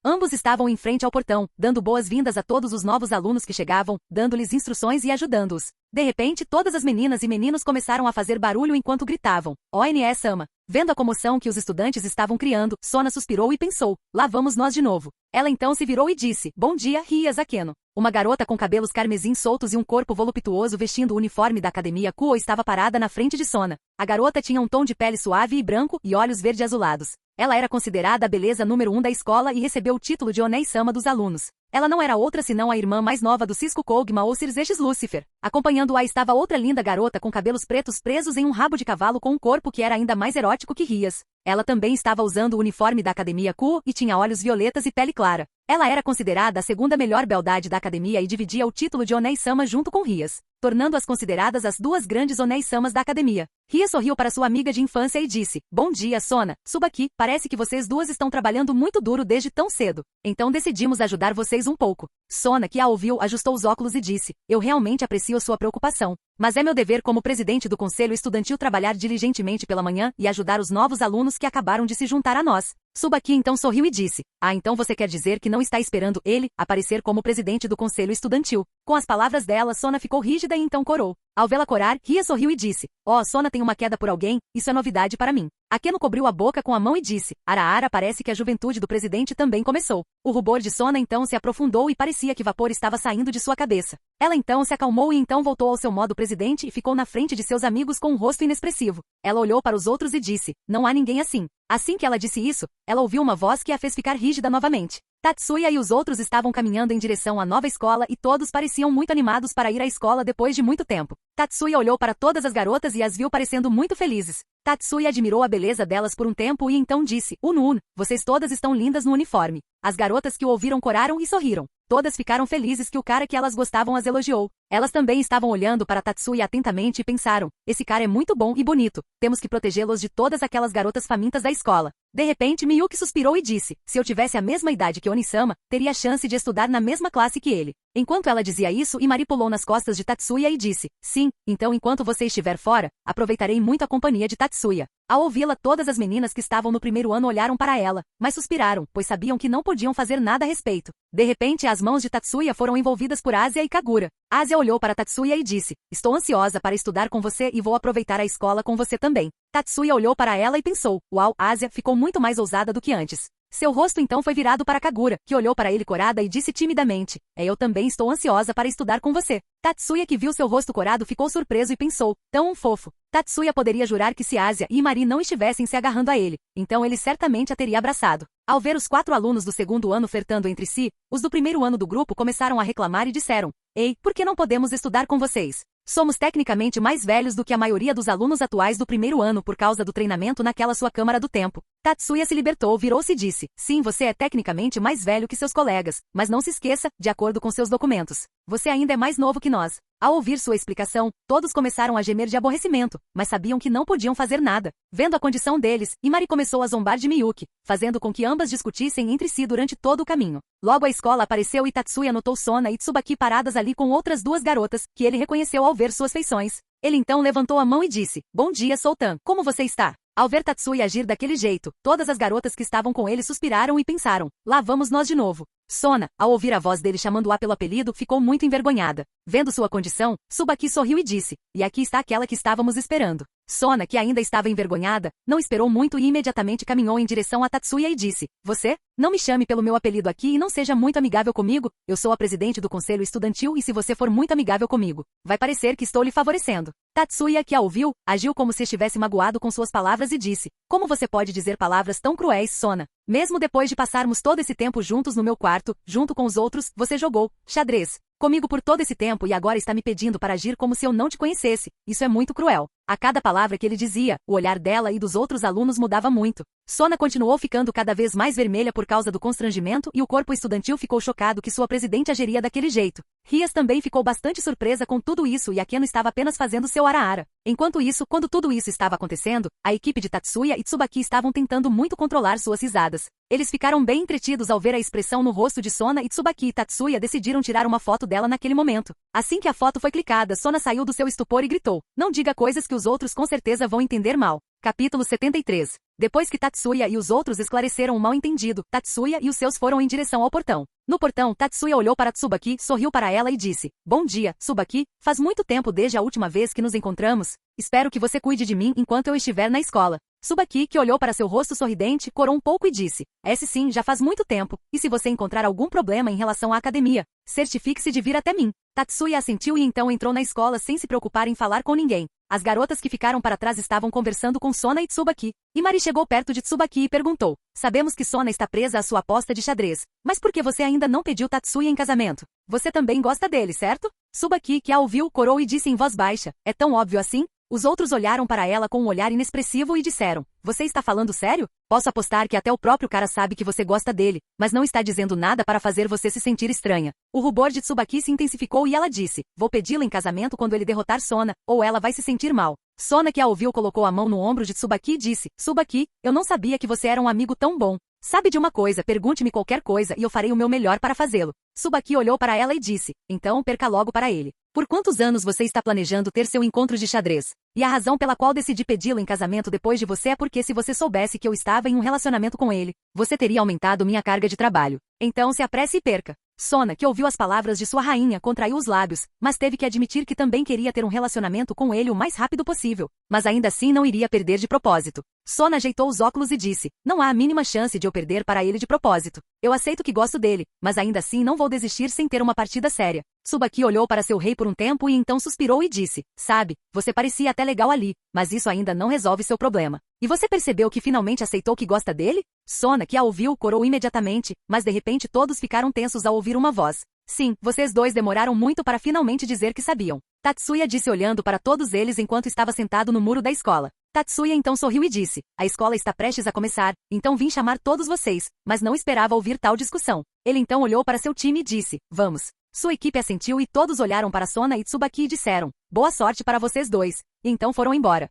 Ambos estavam em frente ao portão, dando boas-vindas a todos os novos alunos que chegavam, dando-lhes instruções e ajudando-os. De repente, todas as meninas e meninos começaram a fazer barulho enquanto gritavam, ONE-sama. Vendo a comoção que os estudantes estavam criando, Sona suspirou e pensou, lá vamos nós de novo. Ela então se virou e disse, bom dia, Ria Zakeno. Uma garota com cabelos carmesim soltos e um corpo voluptuoso vestindo o uniforme da academia Kuo estava parada na frente de Sona. A garota tinha um tom de pele suave e branco e olhos verde-azulados. Ela era considerada a beleza número 1 da escola e recebeu o título de Onei-sama dos alunos. Ela não era outra senão a irmã mais nova do Cisco Kogma ou Cirzeches Lucifer. Acompanhando-a estava outra linda garota com cabelos pretos presos em um rabo de cavalo com um corpo que era ainda mais erótico que Rias. Ela também estava usando o uniforme da academia Kuo e tinha olhos violetas e pele clara. Ela era considerada a segunda melhor beldade da academia e dividia o título de Onei-sama junto com Rias, tornando-as consideradas as 2 grandes Onei-samas da academia. Ria sorriu para sua amiga de infância e disse, bom dia, Sona, Tsubaki, parece que vocês 2 estão trabalhando muito duro desde tão cedo. Então decidimos ajudar vocês um pouco. Sona, que a ouviu, ajustou os óculos e disse, eu realmente aprecio sua preocupação. Mas é meu dever como presidente do conselho estudantil trabalhar diligentemente pela manhã e ajudar os novos alunos que acabaram de se juntar a nós. Tsubaki então sorriu e disse, então você quer dizer que não está esperando ele aparecer como presidente do conselho estudantil. Com as palavras dela, Sona ficou rígida e então corou. Ao vê-la corar, Ria sorriu e disse, Sona tem uma queda por alguém, isso é novidade para mim. Akeno cobriu a boca com a mão e disse, Araara, parece que a juventude do presidente também começou. O rubor de Sona então se aprofundou e parecia que vapor estava saindo de sua cabeça. Ela então se acalmou e então voltou ao seu modo presidente e ficou na frente de seus amigos com um rosto inexpressivo. Ela olhou para os outros e disse, não há ninguém assim. Assim que ela disse isso, ela ouviu uma voz que a fez ficar rígida novamente. Tatsuya e os outros estavam caminhando em direção à nova escola e todos pareciam muito animados para ir à escola depois de muito tempo. Tatsuya olhou para todas as garotas e as viu parecendo muito felizes. Tatsuya admirou a beleza delas por um tempo e então disse, Unun, vocês todas estão lindas no uniforme. As garotas que o ouviram coraram e sorriram. Todas ficaram felizes que o cara que elas gostavam as elogiou. Elas também estavam olhando para Tatsuya atentamente e pensaram, esse cara é muito bom e bonito, temos que protegê-los de todas aquelas garotas famintas da escola. De repente Miyuki suspirou e disse, se eu tivesse a mesma idade que Onisama, teria a chance de estudar na mesma classe que ele. Enquanto ela dizia isso, Imari pulou nas costas de Tatsuya e disse, sim, então enquanto você estiver fora, aproveitarei muito a companhia de Tatsuya. Ao ouvi-la, todas as meninas que estavam no primeiro ano olharam para ela, mas suspiraram, pois sabiam que não podiam fazer nada a respeito. De repente, as mãos de Tatsuya foram envolvidas por Asia e Kagura. Asia olhou para Tatsuya e disse, estou ansiosa para estudar com você e vou aproveitar a escola com você também. Tatsuya olhou para ela e pensou, uau, Asia ficou muito mais ousada do que antes. Seu rosto então foi virado para Kagura, que olhou para ele corada e disse timidamente, eu também estou ansiosa para estudar com você. Tatsuya, que viu seu rosto corado, ficou surpreso e pensou, tão fofo. Tatsuya poderia jurar que se Asia e Mari não estivessem se agarrando a ele, então ele certamente a teria abraçado. Ao ver os 4 alunos do segundo ano flertando entre si, os do primeiro ano do grupo começaram a reclamar e disseram, ei, por que não podemos estudar com vocês? Somos tecnicamente mais velhos do que a maioria dos alunos atuais do primeiro ano por causa do treinamento naquela sua câmara do tempo. Tatsuya se libertou, virou-se e disse, sim, você é tecnicamente mais velho que seus colegas, mas não se esqueça, de acordo com seus documentos, você ainda é mais novo que nós. Ao ouvir sua explicação, todos começaram a gemer de aborrecimento, mas sabiam que não podiam fazer nada. Vendo a condição deles, Imari começou a zombar de Miyuki, fazendo com que ambas discutissem entre si durante todo o caminho. Logo a escola apareceu e Tatsuya notou Sona e Tsubaki paradas ali com outras 2 garotas, que ele reconheceu ao ver suas feições. Ele então levantou a mão e disse, bom dia, Sultan, como você está? Ao ver Tatsuya agir daquele jeito, todas as garotas que estavam com ele suspiraram e pensaram, lá vamos nós de novo. Sona, ao ouvir a voz dele chamando-a pelo apelido, ficou muito envergonhada. Vendo sua condição, Tsubaki sorriu e disse, e aqui está aquela que estávamos esperando. Sona, que ainda estava envergonhada, não esperou muito e imediatamente caminhou em direção a Tatsuya e disse, você? Não me chame pelo meu apelido aqui e não seja muito amigável comigo, eu sou a presidente do conselho estudantil e se você for muito amigável comigo, vai parecer que estou lhe favorecendo. Tatsuya, que a ouviu, agiu como se estivesse magoado com suas palavras e disse, como você pode dizer palavras tão cruéis, Sona? Mesmo depois de passarmos todo esse tempo juntos no meu quarto, junto com os outros, você jogou xadrez comigo por todo esse tempo e agora está me pedindo para agir como se eu não te conhecesse. Isso é muito cruel. A cada palavra que ele dizia, o olhar dela e dos outros alunos mudava muito. Sona continuou ficando cada vez mais vermelha por causa do constrangimento e o corpo estudantil ficou chocado que sua presidente agiria daquele jeito. Rias também ficou bastante surpresa com tudo isso e Akeno estava apenas fazendo seu ara-ara. Enquanto isso, quando tudo isso estava acontecendo, a equipe de Tatsuya e Tsubaki estavam tentando muito controlar suas risadas. Eles ficaram bem entretidos ao ver a expressão no rosto de Sona e Tsubaki e Tatsuya decidiram tirar uma foto dela naquele momento. Assim que a foto foi clicada, Sona saiu do seu estupor e gritou, não diga coisas que os outros com certeza vão entender mal. Capítulo 73. Depois que Tatsuya e os outros esclareceram o mal-entendido, Tatsuya e os seus foram em direção ao portão. No portão, Tatsuya olhou para Tsubaki, sorriu para ela e disse, bom dia, Tsubaki, faz muito tempo desde a última vez que nos encontramos. Espero que você cuide de mim enquanto eu estiver na escola. Tsubaki, que olhou para seu rosto sorridente, corou um pouco e disse, esse sim, já faz muito tempo, e se você encontrar algum problema em relação à academia, certifique-se de vir até mim. Tatsuya assentiu e então entrou na escola sem se preocupar em falar com ninguém. As garotas que ficaram para trás estavam conversando com Sona e Tsubaki. Imari chegou perto de Tsubaki e perguntou, sabemos que Sona está presa à sua aposta de xadrez, mas por que você ainda não pediu Tatsuya em casamento? Você também gosta dele, certo? Tsubaki, que a ouviu, corou e disse em voz baixa, é tão óbvio assim? Os outros olharam para ela com um olhar inexpressivo e disseram, você está falando sério? Posso apostar que até o próprio cara sabe que você gosta dele, mas não está dizendo nada para fazer você se sentir estranha. O rubor de Tsubaki se intensificou e ela disse, vou pedi-la em casamento quando ele derrotar Sona, ou ela vai se sentir mal. Sona, que a ouviu, colocou a mão no ombro de Tsubaki e disse, Tsubaki, eu não sabia que você era um amigo tão bom. Sabe de uma coisa, pergunte-me qualquer coisa e eu farei o meu melhor para fazê-lo. Tsubaki olhou para ela e disse, então perca logo para ele. Por quantos anos você está planejando ter seu encontro de xadrez? E a razão pela qual decidi pedi-lo em casamento depois de você é porque se você soubesse que eu estava em um relacionamento com ele, você teria aumentado minha carga de trabalho. Então se apresse e perca. Sona, que ouviu as palavras de sua rainha, contraiu os lábios, mas teve que admitir que também queria ter um relacionamento com ele o mais rápido possível, mas ainda assim não iria perder de propósito. Sona ajeitou os óculos e disse, não há a mínima chance de eu perder para ele de propósito. Eu aceito que gosto dele, mas ainda assim não vou desistir sem ter uma partida séria. Tsubaki olhou para seu rei por um tempo e então suspirou e disse, sabe, você parecia até legal ali, mas isso ainda não resolve seu problema. E você percebeu que finalmente aceitou que gosta dele? Sona, que a ouviu, corou imediatamente, mas de repente todos ficaram tensos ao ouvir uma voz. Sim, vocês dois demoraram muito para finalmente dizer que sabiam. Tatsuya disse olhando para todos eles enquanto estava sentado no muro da escola. Tatsuya então sorriu e disse, a escola está prestes a começar, então vim chamar todos vocês, mas não esperava ouvir tal discussão. Ele então olhou para seu time e disse, vamos. Sua equipe assentiu e todos olharam para Sona e Tsubaki e disseram, boa sorte para vocês dois, e então foram embora.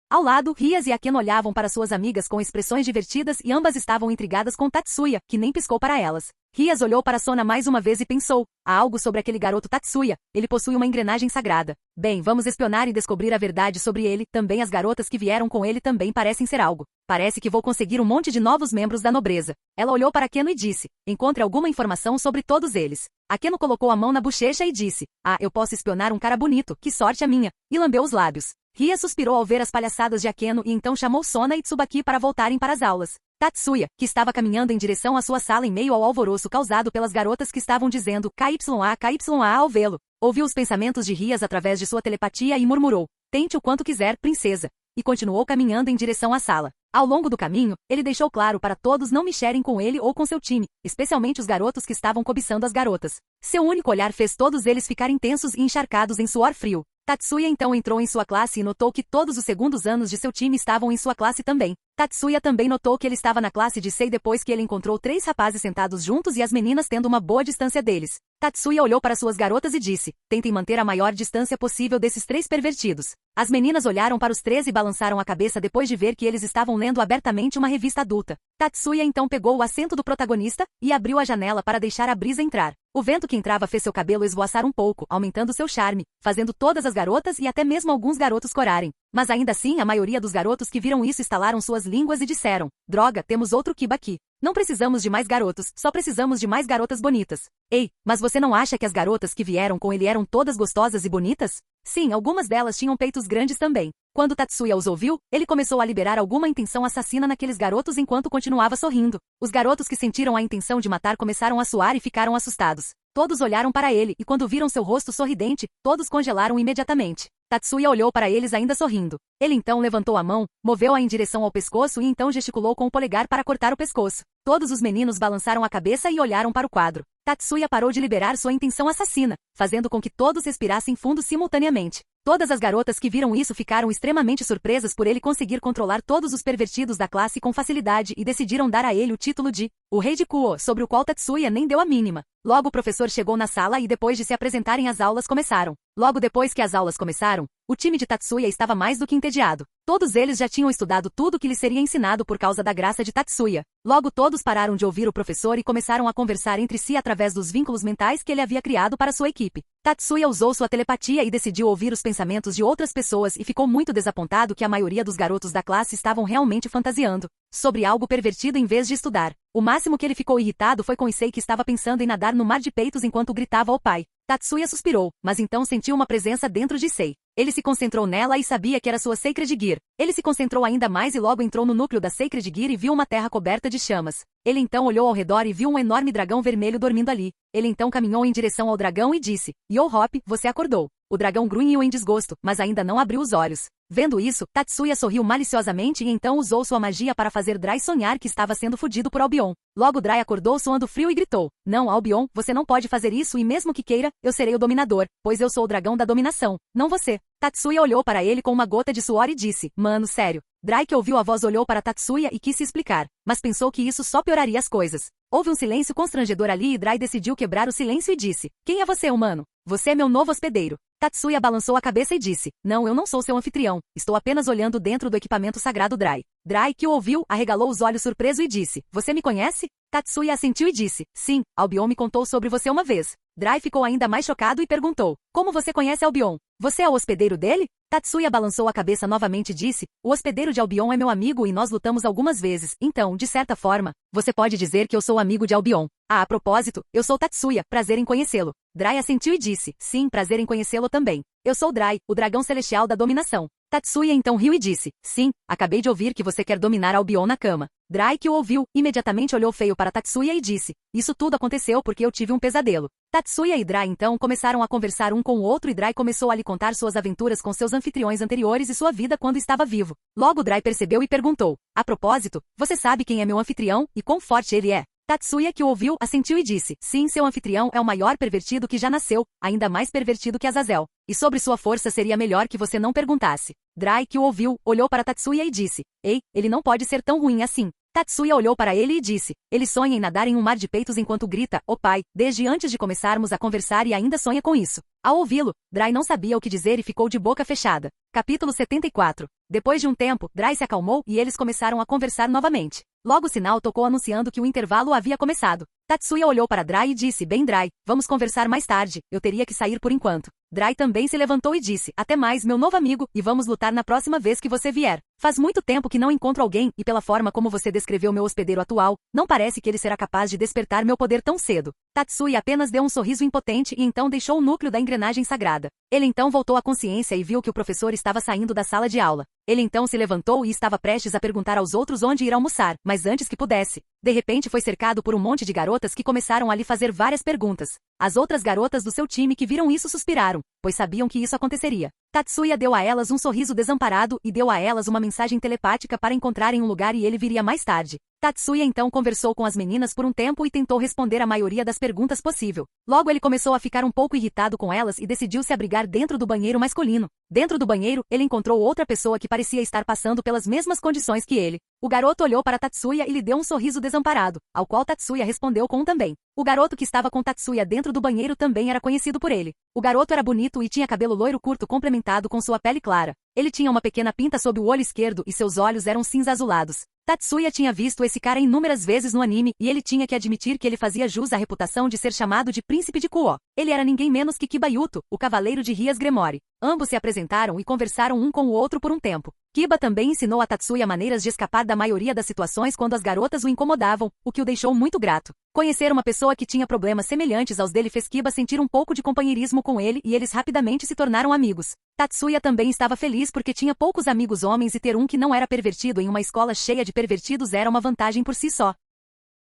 Ao lado, Rias e Akeno olhavam para suas amigas com expressões divertidas e ambas estavam intrigadas com Tatsuya, que nem piscou para elas. Rias olhou para Sona mais uma vez e pensou, há algo sobre aquele garoto Tatsuya, ele possui uma engrenagem sagrada. Bem, vamos espionar e descobrir a verdade sobre ele, também as garotas que vieram com ele também parecem ser algo. Parece que vou conseguir um monte de novos membros da nobreza. Ela olhou para Akeno e disse, encontre alguma informação sobre todos eles. Akeno colocou a mão na bochecha e disse, eu posso espionar um cara bonito, que sorte a minha, e lambeu os lábios. Ria suspirou ao ver as palhaçadas de Akeno e então chamou Sona e Tsubaki para voltarem para as aulas. Tatsuya, que estava caminhando em direção à sua sala em meio ao alvoroço causado pelas garotas que estavam dizendo KYA ao vê-lo, ouviu os pensamentos de Rias através de sua telepatia e murmurou: tente o quanto quiser, princesa. E continuou caminhando em direção à sala. Ao longo do caminho, ele deixou claro para todos não mexerem com ele ou com seu time, especialmente os garotos que estavam cobiçando as garotas. Seu único olhar fez todos eles ficarem tensos e encharcados em suor frio. Tatsuya então entrou em sua classe e notou que todos os segundos anos de seu time estavam em sua classe também. Tatsuya também notou que ele estava na classe de Sei depois que ele encontrou 3 rapazes sentados juntos e as meninas tendo uma boa distância deles. Tatsuya olhou para suas garotas e disse: tentem manter a maior distância possível desses 3 pervertidos. As meninas olharam para os 3 e balançaram a cabeça depois de ver que eles estavam lendo abertamente uma revista adulta. Tatsuya então pegou o assento do protagonista e abriu a janela para deixar a brisa entrar. O vento que entrava fez seu cabelo esvoaçar um pouco, aumentando seu charme, fazendo todas as garotas e até mesmo alguns garotos corarem. Mas ainda assim, a maioria dos garotos que viram isso estalaram suas línguas e disseram: droga, temos outro Kiba aqui. Não precisamos de mais garotos, só precisamos de mais garotas bonitas. Ei, mas você não acha que as garotas que vieram com ele eram todas gostosas e bonitas? Sim, algumas delas tinham peitos grandes também. Quando Tatsuya os ouviu, ele começou a liberar alguma intenção assassina naqueles garotos enquanto continuava sorrindo. Os garotos que sentiram a intenção de matar começaram a suar e ficaram assustados. Todos olharam para ele e quando viram seu rosto sorridente, todos congelaram imediatamente. Tatsuya olhou para eles ainda sorrindo. Ele então levantou a mão, moveu-a em direção ao pescoço e então gesticulou com o polegar para cortar o pescoço. Todos os meninos balançaram a cabeça e olharam para o quadro. Tatsuya parou de liberar sua intenção assassina, fazendo com que todos respirassem fundo simultaneamente. Todas as garotas que viram isso ficaram extremamente surpresas por ele conseguir controlar todos os pervertidos da classe com facilidade e decidiram dar a ele o título de o Rei de Kuo, sobre o qual Tatsuya nem deu a mínima. Logo o professor chegou na sala e depois de se apresentarem as aulas começaram. Logo depois que as aulas começaram, o time de Tatsuya estava mais do que entediado. Todos eles já tinham estudado tudo o que lhes seria ensinado por causa da graça de Tatsuya. Logo todos pararam de ouvir o professor e começaram a conversar entre si através dos vínculos mentais que ele havia criado para sua equipe. Tatsuya usou sua telepatia e decidiu ouvir os pensamentos de outras pessoas e ficou muito desapontado que a maioria dos garotos da classe estavam realmente fantasiando sobre algo pervertido em vez de estudar. O máximo que ele ficou irritado foi com Issei, que estava pensando em nadar no mar de peitos enquanto gritava ao pai. Tatsuya suspirou, mas então sentiu uma presença dentro de Issei. Ele se concentrou nela e sabia que era sua Sacred Gear. Ele se concentrou ainda mais e logo entrou no núcleo da Sacred Gear e viu uma terra coberta de chamas. Ele então olhou ao redor e viu um enorme dragão vermelho dormindo ali. Ele então caminhou em direção ao dragão e disse: Yo-Hop, você acordou. O dragão grunhiu em desgosto, mas ainda não abriu os olhos. Vendo isso, Tatsuya sorriu maliciosamente e então usou sua magia para fazer Dry sonhar que estava sendo fudido por Albion. Logo Dry acordou suando frio e gritou: não, Albion, você não pode fazer isso e mesmo que queira, eu serei o dominador, pois eu sou o dragão da dominação, não você. Tatsuya olhou para ele com uma gota de suor e disse: mano, sério. Dry, que ouviu a voz, olhou para Tatsuya e quis se explicar, mas pensou que isso só pioraria as coisas. Houve um silêncio constrangedor ali e Dry decidiu quebrar o silêncio e disse: quem é você, humano? Você é meu novo hospedeiro. Tatsuya balançou a cabeça e disse: não, eu não sou seu anfitrião, estou apenas olhando dentro do equipamento sagrado Dry. Dry, que o ouviu, arregalou os olhos surpreso e disse: você me conhece? Tatsuya assentiu e disse: sim, Albion me contou sobre você uma vez. Dry ficou ainda mais chocado e perguntou: como você conhece Albion? Você é o hospedeiro dele? Tatsuya balançou a cabeça novamente e disse: o hospedeiro de Albion é meu amigo e nós lutamos algumas vezes, então, de certa forma, você pode dizer que eu sou amigo de Albion. Ah, a propósito, eu sou Tatsuya, prazer em conhecê-lo. Dry assentiu e disse: sim, prazer em conhecê-lo também. Eu sou Dry, o dragão celestial da dominação. Tatsuya então riu e disse: sim, acabei de ouvir que você quer dominar Albion na cama. Dry, que o ouviu, imediatamente olhou feio para Tatsuya e disse: isso tudo aconteceu porque eu tive um pesadelo. Tatsuya e Dry então começaram a conversar um com o outro e Dry começou a lhe contar suas aventuras com seus anfitriões anteriores e sua vida quando estava vivo. Logo Dry percebeu e perguntou: a propósito, você sabe quem é meu anfitrião e quão forte ele é? Tatsuya, que o ouviu, assentiu e disse: sim, seu anfitrião é o maior pervertido que já nasceu, ainda mais pervertido que Azazel. E sobre sua força seria melhor que você não perguntasse. Dry, que o ouviu, olhou para Tatsuya e disse: ei, ele não pode ser tão ruim assim. Tatsuya olhou para ele e disse: ele sonha em nadar em um mar de peitos enquanto grita: "Oh pai", desde antes de começarmos a conversar e ainda sonha com isso. Ao ouvi-lo, Dry não sabia o que dizer e ficou de boca fechada. Capítulo 74. Depois de um tempo, Dry se acalmou e eles começaram a conversar novamente. Logo o sinal tocou anunciando que o intervalo havia começado. Tatsuya olhou para Dry e disse: bem Dry, vamos conversar mais tarde, eu teria que sair por enquanto. Dry também se levantou e disse, até mais, meu novo amigo, e vamos lutar na próxima vez que você vier. Faz muito tempo que não encontro alguém, e pela forma como você descreveu meu hospedeiro atual, não parece que ele será capaz de despertar meu poder tão cedo. Tatsuya apenas deu um sorriso impotente e então deixou o núcleo da engrenagem sagrada. Ele então voltou à consciência e viu que o professor estava saindo da sala de aula. Ele então se levantou e estava prestes a perguntar aos outros onde ir almoçar, mas antes que pudesse, de repente foi cercado por um monte de garotas que começaram a lhe fazer várias perguntas. As outras garotas do seu time que viram isso suspiraram, pois sabiam que isso aconteceria. Tatsuya deu a elas um sorriso desamparado e deu a elas uma mensagem telepática para encontrarem um lugar e ele viria mais tarde. Tatsuya então conversou com as meninas por um tempo e tentou responder a maioria das perguntas possível. Logo ele começou a ficar um pouco irritado com elas e decidiu se abrigar dentro do banheiro masculino. Dentro do banheiro, ele encontrou outra pessoa que parecia estar passando pelas mesmas condições que ele. O garoto olhou para Tatsuya e lhe deu um sorriso desamparado, ao qual Tatsuya respondeu com um também. O garoto que estava com Tatsuya dentro do banheiro também era conhecido por ele. O garoto era bonito e tinha cabelo loiro curto complementado com sua pele clara. Ele tinha uma pequena pinta sob o olho esquerdo e seus olhos eram cinza azulados. Tatsuya tinha visto esse cara inúmeras vezes no anime e ele tinha que admitir que ele fazia jus à reputação de ser chamado de Príncipe de Kuo. Ele era ninguém menos que Kiba Yuto, o cavaleiro de Rias Gremori. Ambos se apresentaram e conversaram um com o outro por um tempo. Kiba também ensinou a Tatsuya maneiras de escapar da maioria das situações quando as garotas o incomodavam, o que o deixou muito grato. Conhecer uma pessoa que tinha problemas semelhantes aos dele fez Kiba sentir um pouco de companheirismo com ele e eles rapidamente se tornaram amigos. Tatsuya também estava feliz porque tinha poucos amigos homens e ter um que não era pervertido em uma escola cheia de pervertidos era uma vantagem por si só.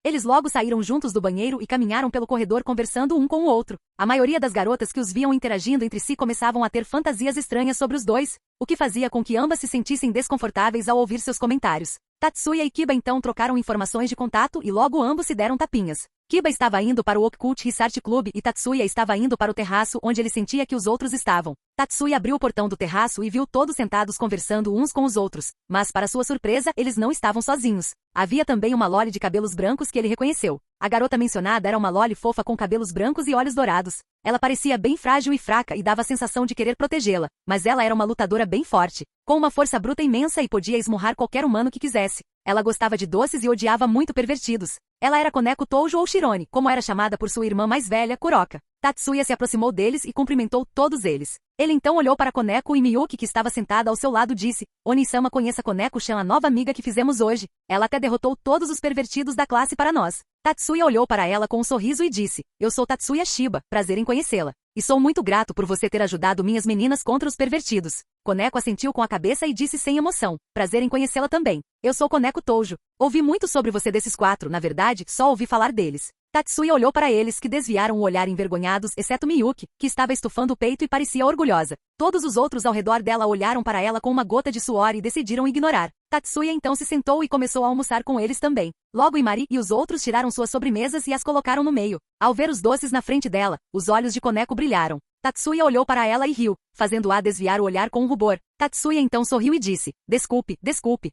Eles logo saíram juntos do banheiro e caminharam pelo corredor conversando um com o outro. A maioria das garotas que os viam interagindo entre si começavam a ter fantasias estranhas sobre os dois, o que fazia com que ambas se sentissem desconfortáveis ao ouvir seus comentários. Tatsuya e Kiba então trocaram informações de contato e logo ambos se deram tapinhas. Kiba estava indo para o Occult Research Club e Tatsuya estava indo para o terraço onde ele sentia que os outros estavam. Tatsuya abriu o portão do terraço e viu todos sentados conversando uns com os outros, mas para sua surpresa eles não estavam sozinhos. Havia também uma loli de cabelos brancos que ele reconheceu. A garota mencionada era uma loli fofa com cabelos brancos e olhos dourados. Ela parecia bem frágil e fraca e dava a sensação de querer protegê-la, mas ela era uma lutadora bem forte, com uma força bruta imensa e podia esmurrar qualquer humano que quisesse. Ela gostava de doces e odiava muito pervertidos. Ela era Koneko Toujo ou Shirone, como era chamada por sua irmã mais velha, Kuroka. Tatsuya se aproximou deles e cumprimentou todos eles. Ele então olhou para Koneko e Miyuki que estava sentada ao seu lado disse, Oni-sama conheça Koneko-chan, a nova amiga que fizemos hoje. Ela até derrotou todos os pervertidos da classe para nós. Tatsuya olhou para ela com um sorriso e disse, eu sou Tatsuya Shiba, prazer em conhecê-la. E sou muito grato por você ter ajudado minhas meninas contra os pervertidos. Koneko assentiu com a cabeça e disse sem emoção, prazer em conhecê-la também. Eu sou Koneko Toujo. Ouvi muito sobre você desses quatro, na verdade, só ouvi falar deles. Tatsuya olhou para eles que desviaram o olhar envergonhados, exceto Miyuki, que estava estufando o peito e parecia orgulhosa. Todos os outros ao redor dela olharam para ela com uma gota de suor e decidiram ignorar. Tatsuya então se sentou e começou a almoçar com eles também. Logo Imari e os outros tiraram suas sobremesas e as colocaram no meio. Ao ver os doces na frente dela, os olhos de Koneko brilharam. Tatsuya olhou para ela e riu, fazendo-a desviar o olhar com um rubor. Tatsuya então sorriu e disse, desculpe,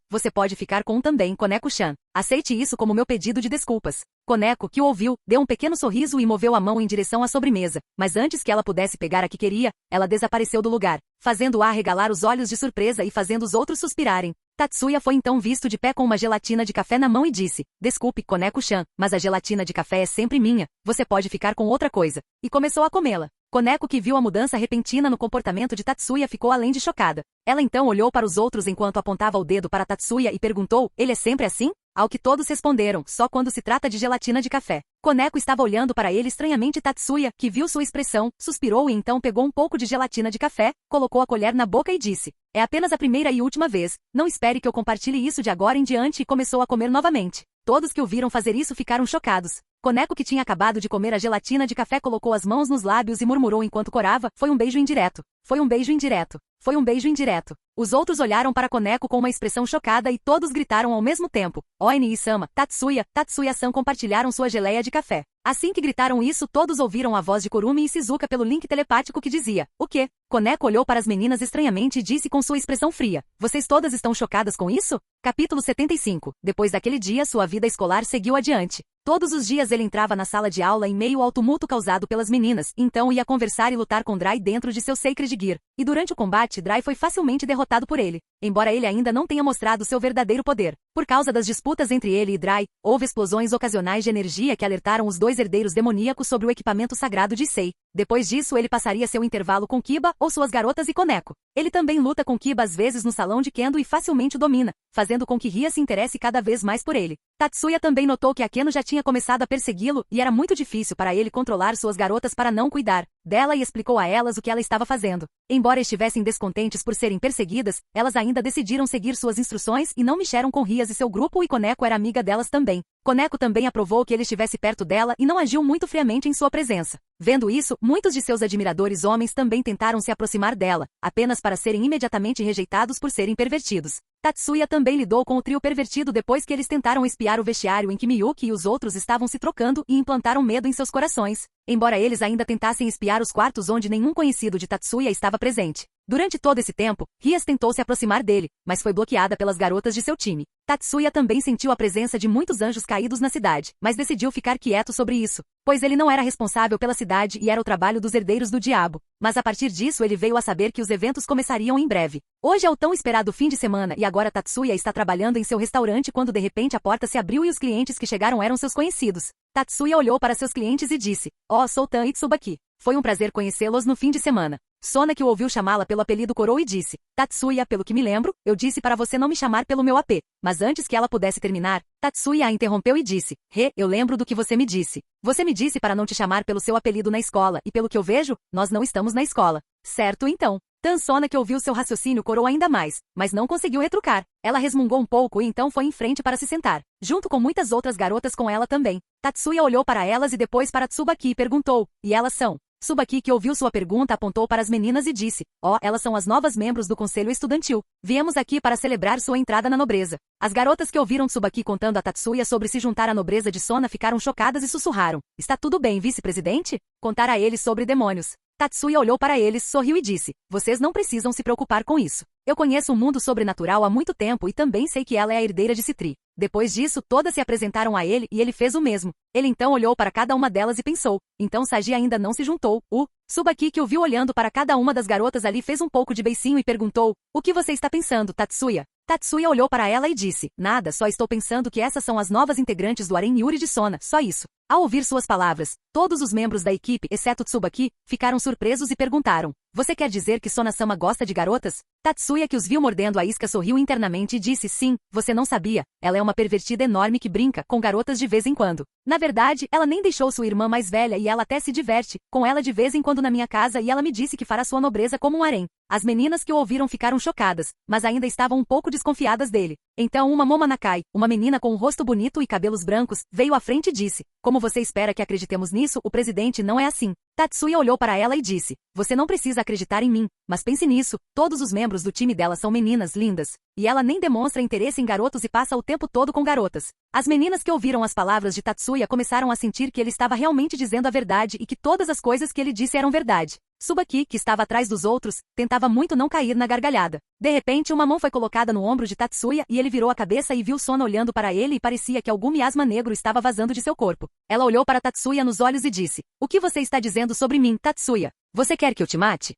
você pode ficar com um também, Koneko-chan. Aceite isso como meu pedido de desculpas. Koneko, que o ouviu, deu um pequeno sorriso e moveu a mão em direção à sobremesa, mas antes que ela pudesse pegar a que queria, ela desapareceu do lugar, fazendo-a arregalar os olhos de surpresa e fazendo os outros suspirarem. Tatsuya foi então visto de pé com uma gelatina de café na mão e disse, desculpe, Koneko-chan, mas a gelatina de café é sempre minha, você pode ficar com outra coisa. E começou a comê-la. Koneko, que viu a mudança repentina no comportamento de Tatsuya, ficou além de chocada. Ela então olhou para os outros enquanto apontava o dedo para Tatsuya e perguntou, ele é sempre assim? Ao que todos responderam, só quando se trata de gelatina de café. Koneko estava olhando para ele estranhamente. Tatsuya, que viu sua expressão, suspirou e então pegou um pouco de gelatina de café, colocou a colher na boca e disse, é apenas a primeira e última vez, não espere que eu compartilhe isso de agora em diante, e começou a comer novamente. Todos que o viram fazer isso ficaram chocados. Koneko, que tinha acabado de comer a gelatina de café, colocou as mãos nos lábios e murmurou enquanto corava, foi um beijo indireto. Foi um beijo indireto. Foi um beijo indireto. Os outros olharam para Koneko com uma expressão chocada e todos gritaram ao mesmo tempo. Oni-sama, Tatsuya-san compartilharam sua geleia de café. Assim que gritaram isso, todos ouviram a voz de Kurumi e Shizuka pelo link telepático que dizia, o quê? Koneko olhou para as meninas estranhamente e disse com sua expressão fria, vocês todas estão chocadas com isso? Capítulo 75. Depois daquele dia, sua vida escolar seguiu adiante. Todos os dias ele entrava na sala de aula em meio ao tumulto causado pelas meninas, então ia conversar e lutar com Dry dentro de seu Sacred Gear. E durante o combate, Dry foi facilmente derrotado por ele. embora ele ainda não tenha mostrado seu verdadeiro poder. Por causa das disputas entre ele e Dry, houve explosões ocasionais de energia que alertaram os dois herdeiros demoníacos sobre o equipamento sagrado de Sei. Depois disso ele passaria seu intervalo com Kiba ou suas garotas e Koneko. Ele também luta com Kiba às vezes no salão de Kendo e facilmente o domina, fazendo com que Ria se interesse cada vez mais por ele. Tatsuya também notou que Akeno já tinha começado a persegui-lo e era muito difícil para ele controlar suas garotas para não cuidar dela e explicou a elas o que ela estava fazendo. Embora estivessem descontentes por serem perseguidas, elas ainda decidiram seguir suas instruções e não mexeram com Rias e seu grupo e Koneko era amiga delas também. Koneko também aprovou que ele estivesse perto dela e não agiu muito friamente em sua presença. Vendo isso, muitos de seus admiradores homens também tentaram se aproximar dela, apenas para serem imediatamente rejeitados por serem pervertidos. Tatsuya também lidou com o trio pervertido depois que eles tentaram espiar o vestiário em que Miyuki e os outros estavam se trocando e implantaram medo em seus corações, embora eles ainda tentassem espiar os quartos onde nenhum conhecido de Tatsuya estava presente. Durante todo esse tempo, Rias tentou se aproximar dele, mas foi bloqueada pelas garotas de seu time. Tatsuya também sentiu a presença de muitos anjos caídos na cidade, mas decidiu ficar quieto sobre isso, pois ele não era responsável pela cidade e era o trabalho dos herdeiros do diabo. Mas a partir disso ele veio a saber que os eventos começariam em breve. Hoje é o tão esperado fim de semana e agora Tatsuya está trabalhando em seu restaurante quando de repente a porta se abriu e os clientes que chegaram eram seus conhecidos. Tatsuya olhou para seus clientes e disse: "Oh, sou Tan Itsubaki. Foi um prazer conhecê-los no fim de semana." Sona que o ouviu chamá-la pelo apelido coroou e disse: "Tatsuya, pelo que me lembro, eu disse para você não me chamar pelo meu AP." Mas antes que ela pudesse terminar, Tatsuya a interrompeu e disse: Eu lembro do que você me disse. Você me disse para não te chamar pelo seu apelido na escola e pelo que eu vejo, nós não estamos na escola. Certo então." Sona que ouviu seu raciocínio corou ainda mais, mas não conseguiu retrucar. Ela resmungou um pouco e então foi em frente para se sentar, junto com muitas outras garotas com ela também. Tatsuya olhou para elas e depois para Tsubaki e perguntou: "E elas são?" Tsubaki, que ouviu sua pergunta, apontou para as meninas e disse: Elas são as novas membros do conselho estudantil. Viemos aqui para celebrar sua entrada na nobreza." As garotas que ouviram Tsubaki contando a Tatsuya sobre se juntar à nobreza de Sona ficaram chocadas e sussurraram: "Está tudo bem, vice-presidente? Contar a eles sobre demônios." Tatsuya olhou para eles, sorriu e disse: "Vocês não precisam se preocupar com isso. Eu conheço o mundo sobrenatural há muito tempo e também sei que ela é a herdeira de Citri." Depois disso, todas se apresentaram a ele e ele fez o mesmo. Ele então olhou para cada uma delas e pensou: então Sagi ainda não se juntou. Tsubaki, que o viu olhando para cada uma das garotas ali, fez um pouco de beicinho e perguntou: "O que você está pensando, Tatsuya?" Tatsuya olhou para ela e disse: "Nada, só estou pensando que essas são as novas integrantes do harém Yuri de Sona, só isso." Ao ouvir suas palavras, todos os membros da equipe, exceto Tsubaki, ficaram surpresos e perguntaram: "Você quer dizer que Sona-sama gosta de garotas?" Tatsuya, que os viu mordendo a isca, sorriu internamente e disse: "Sim, você não sabia. Ela é uma pervertida enorme que brinca com garotas de vez em quando. Na verdade, ela nem deixou sua irmã mais velha e ela até se diverte com ela de vez em quando na minha casa e ela me disse que fará sua nobreza como um harém." As meninas que o ouviram ficaram chocadas, mas ainda estavam um pouco desconfiadas dele. Então uma Momanakai, uma menina com um rosto bonito e cabelos brancos, veio à frente e disse: "Como você espera que acreditemos nisso? O presidente não é assim." Tatsuya olhou para ela e disse: "Você não precisa acreditar em mim, mas pense nisso, todos os membros do time dela são meninas lindas, e ela nem demonstra interesse em garotos e passa o tempo todo com garotas." As meninas que ouviram as palavras de Tatsuya começaram a sentir que ele estava realmente dizendo a verdade e que todas as coisas que ele disse eram verdade. Tsubaki, que estava atrás dos outros, tentava muito não cair na gargalhada. De repente uma mão foi colocada no ombro de Tatsuya e ele virou a cabeça e viu Sona olhando para ele e parecia que algum miasma negro estava vazando de seu corpo. Ela olhou para Tatsuya nos olhos e disse: "O que você está dizendo sobre mim, Tatsuya? Você quer que eu te mate?"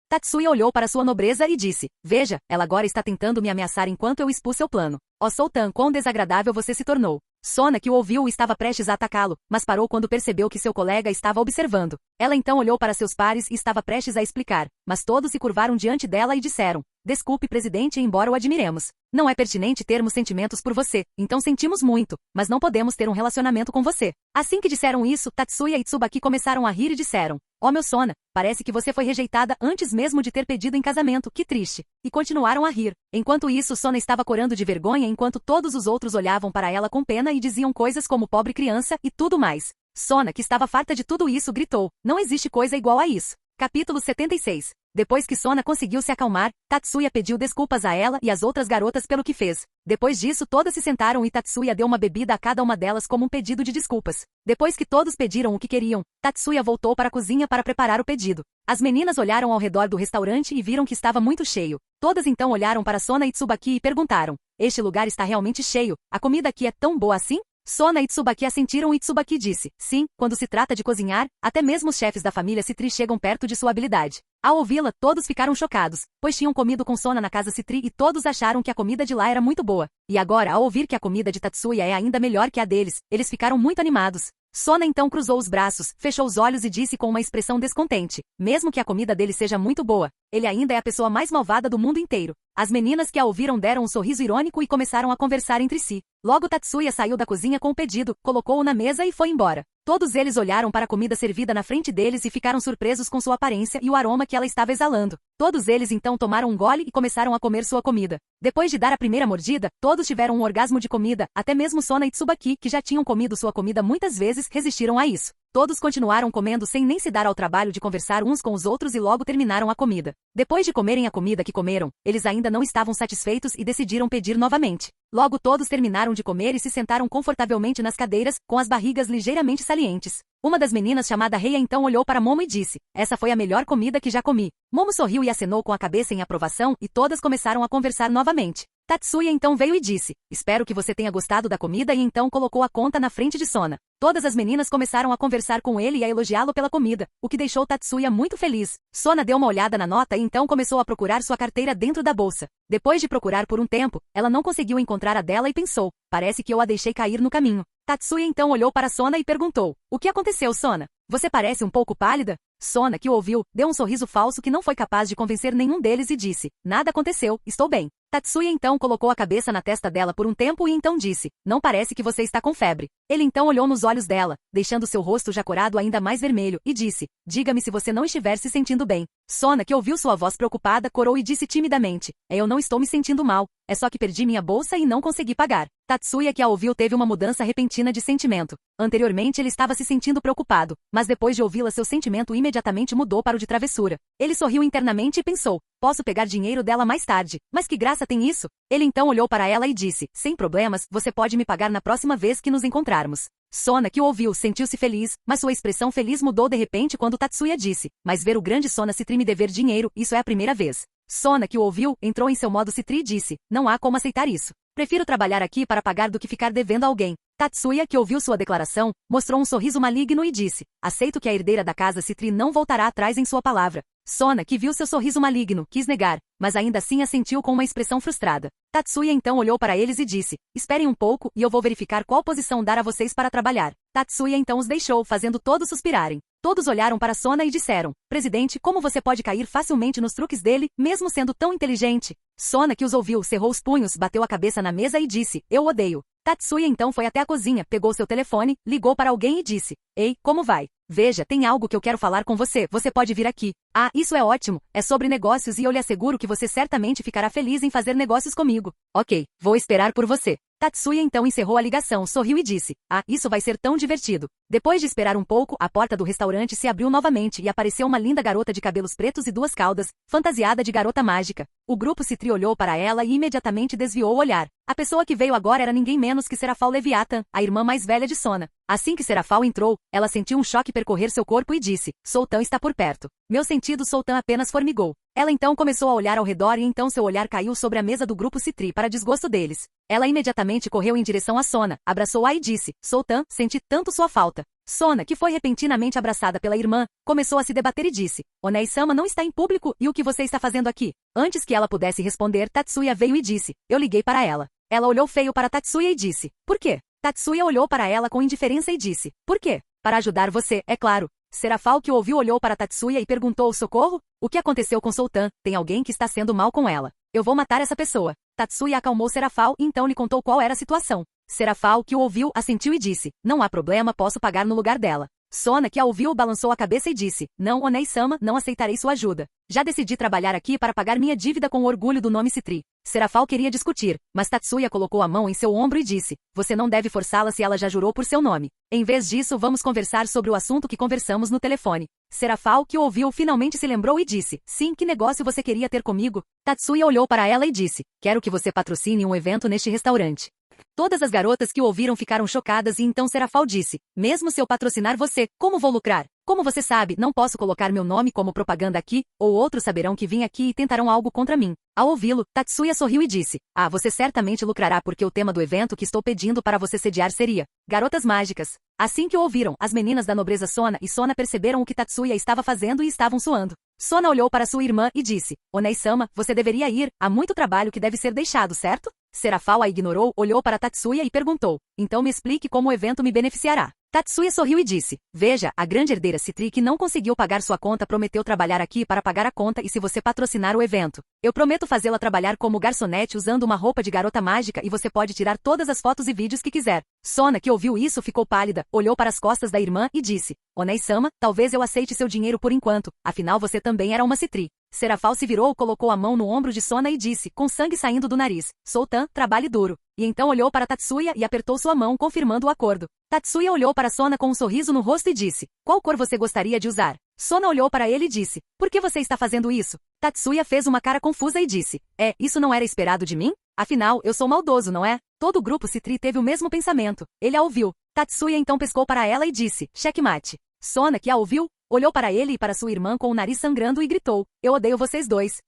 Tatsuya olhou para sua nobreza e disse: "Veja, ela agora está tentando me ameaçar enquanto eu expus seu plano. Sultan, quão desagradável você se tornou." Sona, que o ouviu, estava prestes a atacá-lo, mas parou quando percebeu que seu colega estava observando. Ela então olhou para seus pares e estava prestes a explicar, mas todos se curvaram diante dela e disseram: "Desculpe, presidente, embora o admiremos. Não é pertinente termos sentimentos por você, então sentimos muito, mas não podemos ter um relacionamento com você." Assim que disseram isso, Tatsuya e Tsubaki começaram a rir e disseram: meu Sona, parece que você foi rejeitada antes mesmo de ter pedido em casamento, que triste." E continuaram a rir. Enquanto isso, Sona estava corando de vergonha enquanto todos os outros olhavam para ela com pena e diziam coisas como pobre criança e tudo mais. Sona, que estava farta de tudo isso, gritou: "Não existe coisa igual a isso." Capítulo 76. Depois que Sona conseguiu se acalmar, Tatsuya pediu desculpas a ela e às outras garotas pelo que fez. Depois disso, todas se sentaram e Tatsuya deu uma bebida a cada uma delas como um pedido de desculpas. Depois que todos pediram o que queriam, Tatsuya voltou para a cozinha para preparar o pedido. As meninas olharam ao redor do restaurante e viram que estava muito cheio. Todas então olharam para Sona e Tsubaki e perguntaram: "Este lugar está realmente cheio? A comida aqui é tão boa assim?" Sona e Tsubaki assentiram e Tsubaki disse, sim, quando se trata de cozinhar, até mesmo os chefes da família Citri chegam perto de sua habilidade. Ao ouvi-la, todos ficaram chocados, pois tinham comido com Sona na casa Citri e todos acharam que a comida de lá era muito boa. E agora, ao ouvir que a comida de Tatsuya é ainda melhor que a deles, eles ficaram muito animados. Sona então cruzou os braços, fechou os olhos e disse com uma expressão descontente, mesmo que a comida dele seja muito boa, ele ainda é a pessoa mais malvada do mundo inteiro. As meninas que a ouviram deram um sorriso irônico e começaram a conversar entre si. Logo Tatsuya saiu da cozinha com o pedido, colocou-o na mesa e foi embora. Todos eles olharam para a comida servida na frente deles e ficaram surpresos com sua aparência e o aroma que ela estava exalando. Todos eles então tomaram um gole e começaram a comer sua comida. Depois de dar a primeira mordida, todos tiveram um orgasmo de comida, até mesmo Sona e Tsubaki, que já tinham comido sua comida muitas vezes, resistiram a isso. Todos continuaram comendo sem nem se dar ao trabalho de conversar uns com os outros e logo terminaram a comida. Depois de comerem a comida que comeram, eles ainda não estavam satisfeitos e decidiram pedir novamente. Logo todos terminaram de comer e se sentaram confortavelmente nas cadeiras, com as barrigas ligeiramente salientes. Uma das meninas chamada Reia então olhou para Momo e disse, essa foi a melhor comida que já comi. Momo sorriu e acenou com a cabeça em aprovação e todas começaram a conversar novamente. Tatsuya então veio e disse, espero que você tenha gostado da comida e então colocou a conta na frente de Sona. Todas as meninas começaram a conversar com ele e a elogiá-lo pela comida, o que deixou Tatsuya muito feliz. Sona deu uma olhada na nota e então começou a procurar sua carteira dentro da bolsa. Depois de procurar por um tempo, ela não conseguiu encontrar a dela e pensou, parece que eu a deixei cair no caminho. Tatsuya então olhou para Sona e perguntou, o que aconteceu, Sona? Você parece um pouco pálida? Sona, que o ouviu, deu um sorriso falso que não foi capaz de convencer nenhum deles e disse, nada aconteceu, estou bem. Tatsuya então colocou a cabeça na testa dela por um tempo e então disse, não parece que você está com febre. Ele então olhou nos olhos dela, deixando seu rosto já corado ainda mais vermelho, e disse, diga-me se você não estiver se sentindo bem. Sona, que ouviu sua voz preocupada, corou e disse timidamente, eu não estou me sentindo mal, é só que perdi minha bolsa e não consegui pagar. Tatsuya, que a ouviu, teve uma mudança repentina de sentimento. Anteriormente ele estava se sentindo preocupado, mas depois de ouvi-la seu sentimento imediatamente mudou para o de travessura. Ele sorriu internamente e pensou, posso pegar dinheiro dela mais tarde, mas que graça tem isso? Ele então olhou para ela e disse, sem problemas, você pode me pagar na próxima vez que nos encontrarmos. Sona, que o ouviu, sentiu-se feliz, mas sua expressão feliz mudou de repente quando Tatsuya disse, mas ver o grande Sona Citri me dever dinheiro, isso é a primeira vez. Sona, que o ouviu, entrou em seu modo Citri e disse, não há como aceitar isso. Prefiro trabalhar aqui para pagar do que ficar devendo a alguém. Tatsuya, que ouviu sua declaração, mostrou um sorriso maligno e disse, aceito que a herdeira da casa Citri não voltará atrás em sua palavra. Sona, que viu seu sorriso maligno, quis negar, mas ainda assim assentiu com uma expressão frustrada. Tatsuya então olhou para eles e disse, esperem um pouco e eu vou verificar qual posição dar a vocês para trabalhar. Tatsuya então os deixou, fazendo todos suspirarem. Todos olharam para Sona e disseram, presidente, como você pode cair facilmente nos truques dele, mesmo sendo tão inteligente? Sona, que os ouviu, cerrou os punhos, bateu a cabeça na mesa e disse, eu odeio. Tatsuya então foi até a cozinha, pegou seu telefone, ligou para alguém e disse, ei, como vai? Veja, tem algo que eu quero falar com você, você pode vir aqui. Ah, isso é ótimo, é sobre negócios e eu lhe asseguro que você certamente ficará feliz em fazer negócios comigo. Ok, vou esperar por você. Tatsuya então encerrou a ligação, sorriu e disse, ah, isso vai ser tão divertido. Depois de esperar um pouco, a porta do restaurante se abriu novamente e apareceu uma linda garota de cabelos pretos e duas caudas, fantasiada de garota mágica. O grupo Citri olhou para ela e imediatamente desviou o olhar. A pessoa que veio agora era ninguém menos que Serafal Leviathan, a irmã mais velha de Sona. Assim que Serafal entrou, ela sentiu um choque percorrer seu corpo e disse, Sultan está por perto. Meu sentido Sultan apenas formigou. Ela então começou a olhar ao redor e então seu olhar caiu sobre a mesa do grupo Citri para desgosto deles. Ela imediatamente correu em direção a Sona, abraçou-a e disse, Sultan, senti tanto sua falta. Sona, que foi repentinamente abraçada pela irmã, começou a se debater e disse, Onei-sama não está em público e o que você está fazendo aqui? Antes que ela pudesse responder, Tatsuya veio e disse, eu liguei para ela. Ela olhou feio para Tatsuya e disse, por quê? Tatsuya olhou para ela com indiferença e disse, por quê? Para ajudar você, é claro. Serafal, que o ouviu, olhou para Tatsuya e perguntou, socorro? O que aconteceu com Sultan? Tem alguém que está sendo mal com ela. Eu vou matar essa pessoa. Tatsuya acalmou Serafal e então lhe contou qual era a situação. Serafal, que o ouviu, assentiu e disse, não há problema, posso pagar no lugar dela. Sona, que a ouviu, balançou a cabeça e disse, não, Onei-sama, não aceitarei sua ajuda. Já decidi trabalhar aqui para pagar minha dívida com o orgulho do nome Citri. Serafal queria discutir, mas Tatsuya colocou a mão em seu ombro e disse, você não deve forçá-la se ela já jurou por seu nome. Em vez disso, vamos conversar sobre o assunto que conversamos no telefone. Serafal, que o ouviu, finalmente se lembrou e disse, sim, que negócio você queria ter comigo? Tatsuya olhou para ela e disse, quero que você patrocine um evento neste restaurante. Todas as garotas que o ouviram ficaram chocadas e então Serafal disse, mesmo se eu patrocinar você, como vou lucrar? Como você sabe, não posso colocar meu nome como propaganda aqui, ou outros saberão que vim aqui e tentarão algo contra mim. Ao ouvi-lo, Tatsuya sorriu e disse, você certamente lucrará porque o tema do evento que estou pedindo para você sediar seria Garotas Mágicas. Assim que o ouviram, as meninas da nobreza Sona e Sona perceberam o que Tatsuya estava fazendo e estavam suando. Sona olhou para sua irmã e disse, Onei-sama, você deveria ir, há muito trabalho que deve ser deixado, certo? Serafal a ignorou, olhou para Tatsuya e perguntou, então me explique como o evento me beneficiará. Tatsuya sorriu e disse, veja, a grande herdeira Citri que não conseguiu pagar sua conta prometeu trabalhar aqui para pagar a conta e se você patrocinar o evento, eu prometo fazê-la trabalhar como garçonete usando uma roupa de garota mágica e você pode tirar todas as fotos e vídeos que quiser. Sona, que ouviu isso, ficou pálida, olhou para as costas da irmã e disse, Onei-sama, talvez eu aceite seu dinheiro por enquanto, afinal você também era uma Citri. Serafal se virou, colocou a mão no ombro de Sona e disse, com sangue saindo do nariz, Sultan, trabalhe duro. E então olhou para Tatsuya e apertou sua mão, confirmando o acordo. Tatsuya olhou para Sona com um sorriso no rosto e disse, qual cor você gostaria de usar? Sona olhou para ele e disse, por que você está fazendo isso? Tatsuya fez uma cara confusa e disse, isso não era esperado de mim? Afinal, eu sou maldoso, não é? Todo o grupo Citri teve o mesmo pensamento. Ele a ouviu. Tatsuya então pescou para ela e disse, checkmate. Sona, que a ouviu, olhou para ele e para sua irmã com o nariz sangrando e gritou, eu odeio vocês dois.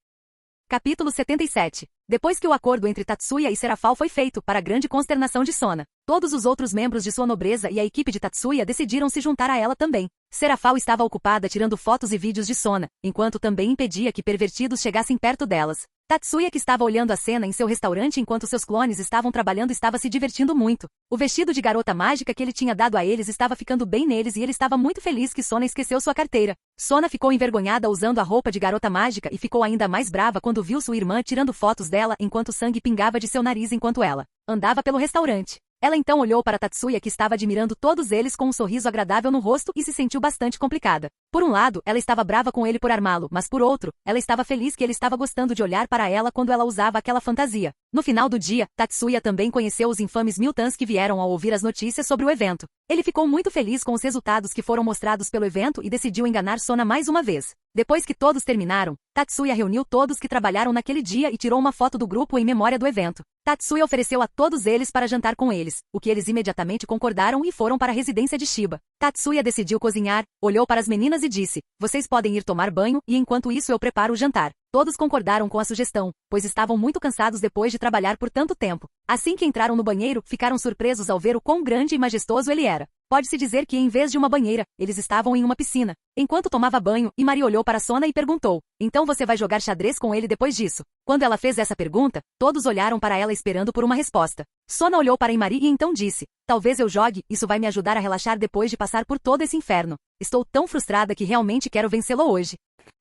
Capítulo 77. Depois que o acordo entre Tatsuya e Serafal foi feito, para a grande consternação de Sona, todos os outros membros de sua nobreza e a equipe de Tatsuya decidiram se juntar a ela também. Serafal estava ocupada tirando fotos e vídeos de Sona, enquanto também impedia que pervertidos chegassem perto delas. Tatsuya, que estava olhando a cena em seu restaurante enquanto seus clones estavam trabalhando, estava se divertindo muito. O vestido de garota mágica que ele tinha dado a eles estava ficando bem neles e ele estava muito feliz que Sona esqueceu sua carteira. Sona ficou envergonhada usando a roupa de garota mágica e ficou ainda mais brava quando viu sua irmã tirando fotos dela enquanto sangue pingava de seu nariz enquanto ela andava pelo restaurante. Ela então olhou para Tatsuya, que estava admirando todos eles com um sorriso agradável no rosto e se sentiu bastante complicada. Por um lado, ela estava brava com ele por armá-lo, mas por outro, ela estava feliz que ele estava gostando de olhar para ela quando ela usava aquela fantasia. No final do dia, Tatsuya também conheceu os infames Miltans que vieram ao ouvir as notícias sobre o evento. Ele ficou muito feliz com os resultados que foram mostrados pelo evento e decidiu enganar Sona mais uma vez. Depois que todos terminaram, Tatsuya reuniu todos que trabalharam naquele dia e tirou uma foto do grupo em memória do evento. Tatsuya ofereceu a todos eles para jantar com eles, o que eles imediatamente concordaram e foram para a residência de Shiba. Tatsuya decidiu cozinhar, olhou para as meninas e disse, vocês podem ir tomar banho e enquanto isso eu preparo o jantar. Todos concordaram com a sugestão, pois estavam muito cansados depois de trabalhar por tanto tempo. Assim que entraram no banheiro, ficaram surpresos ao ver o quão grande e majestoso ele era. Pode-se dizer que em vez de uma banheira, eles estavam em uma piscina. Enquanto tomava banho, Imari olhou para Sona e perguntou, então você vai jogar xadrez com ele depois disso? Quando ela fez essa pergunta, todos olharam para ela esperando por uma resposta. Sona olhou para Imari e então disse, talvez eu jogue, isso vai me ajudar a relaxar depois de passar por todo esse inferno. Estou tão frustrada que realmente quero vencê-lo hoje.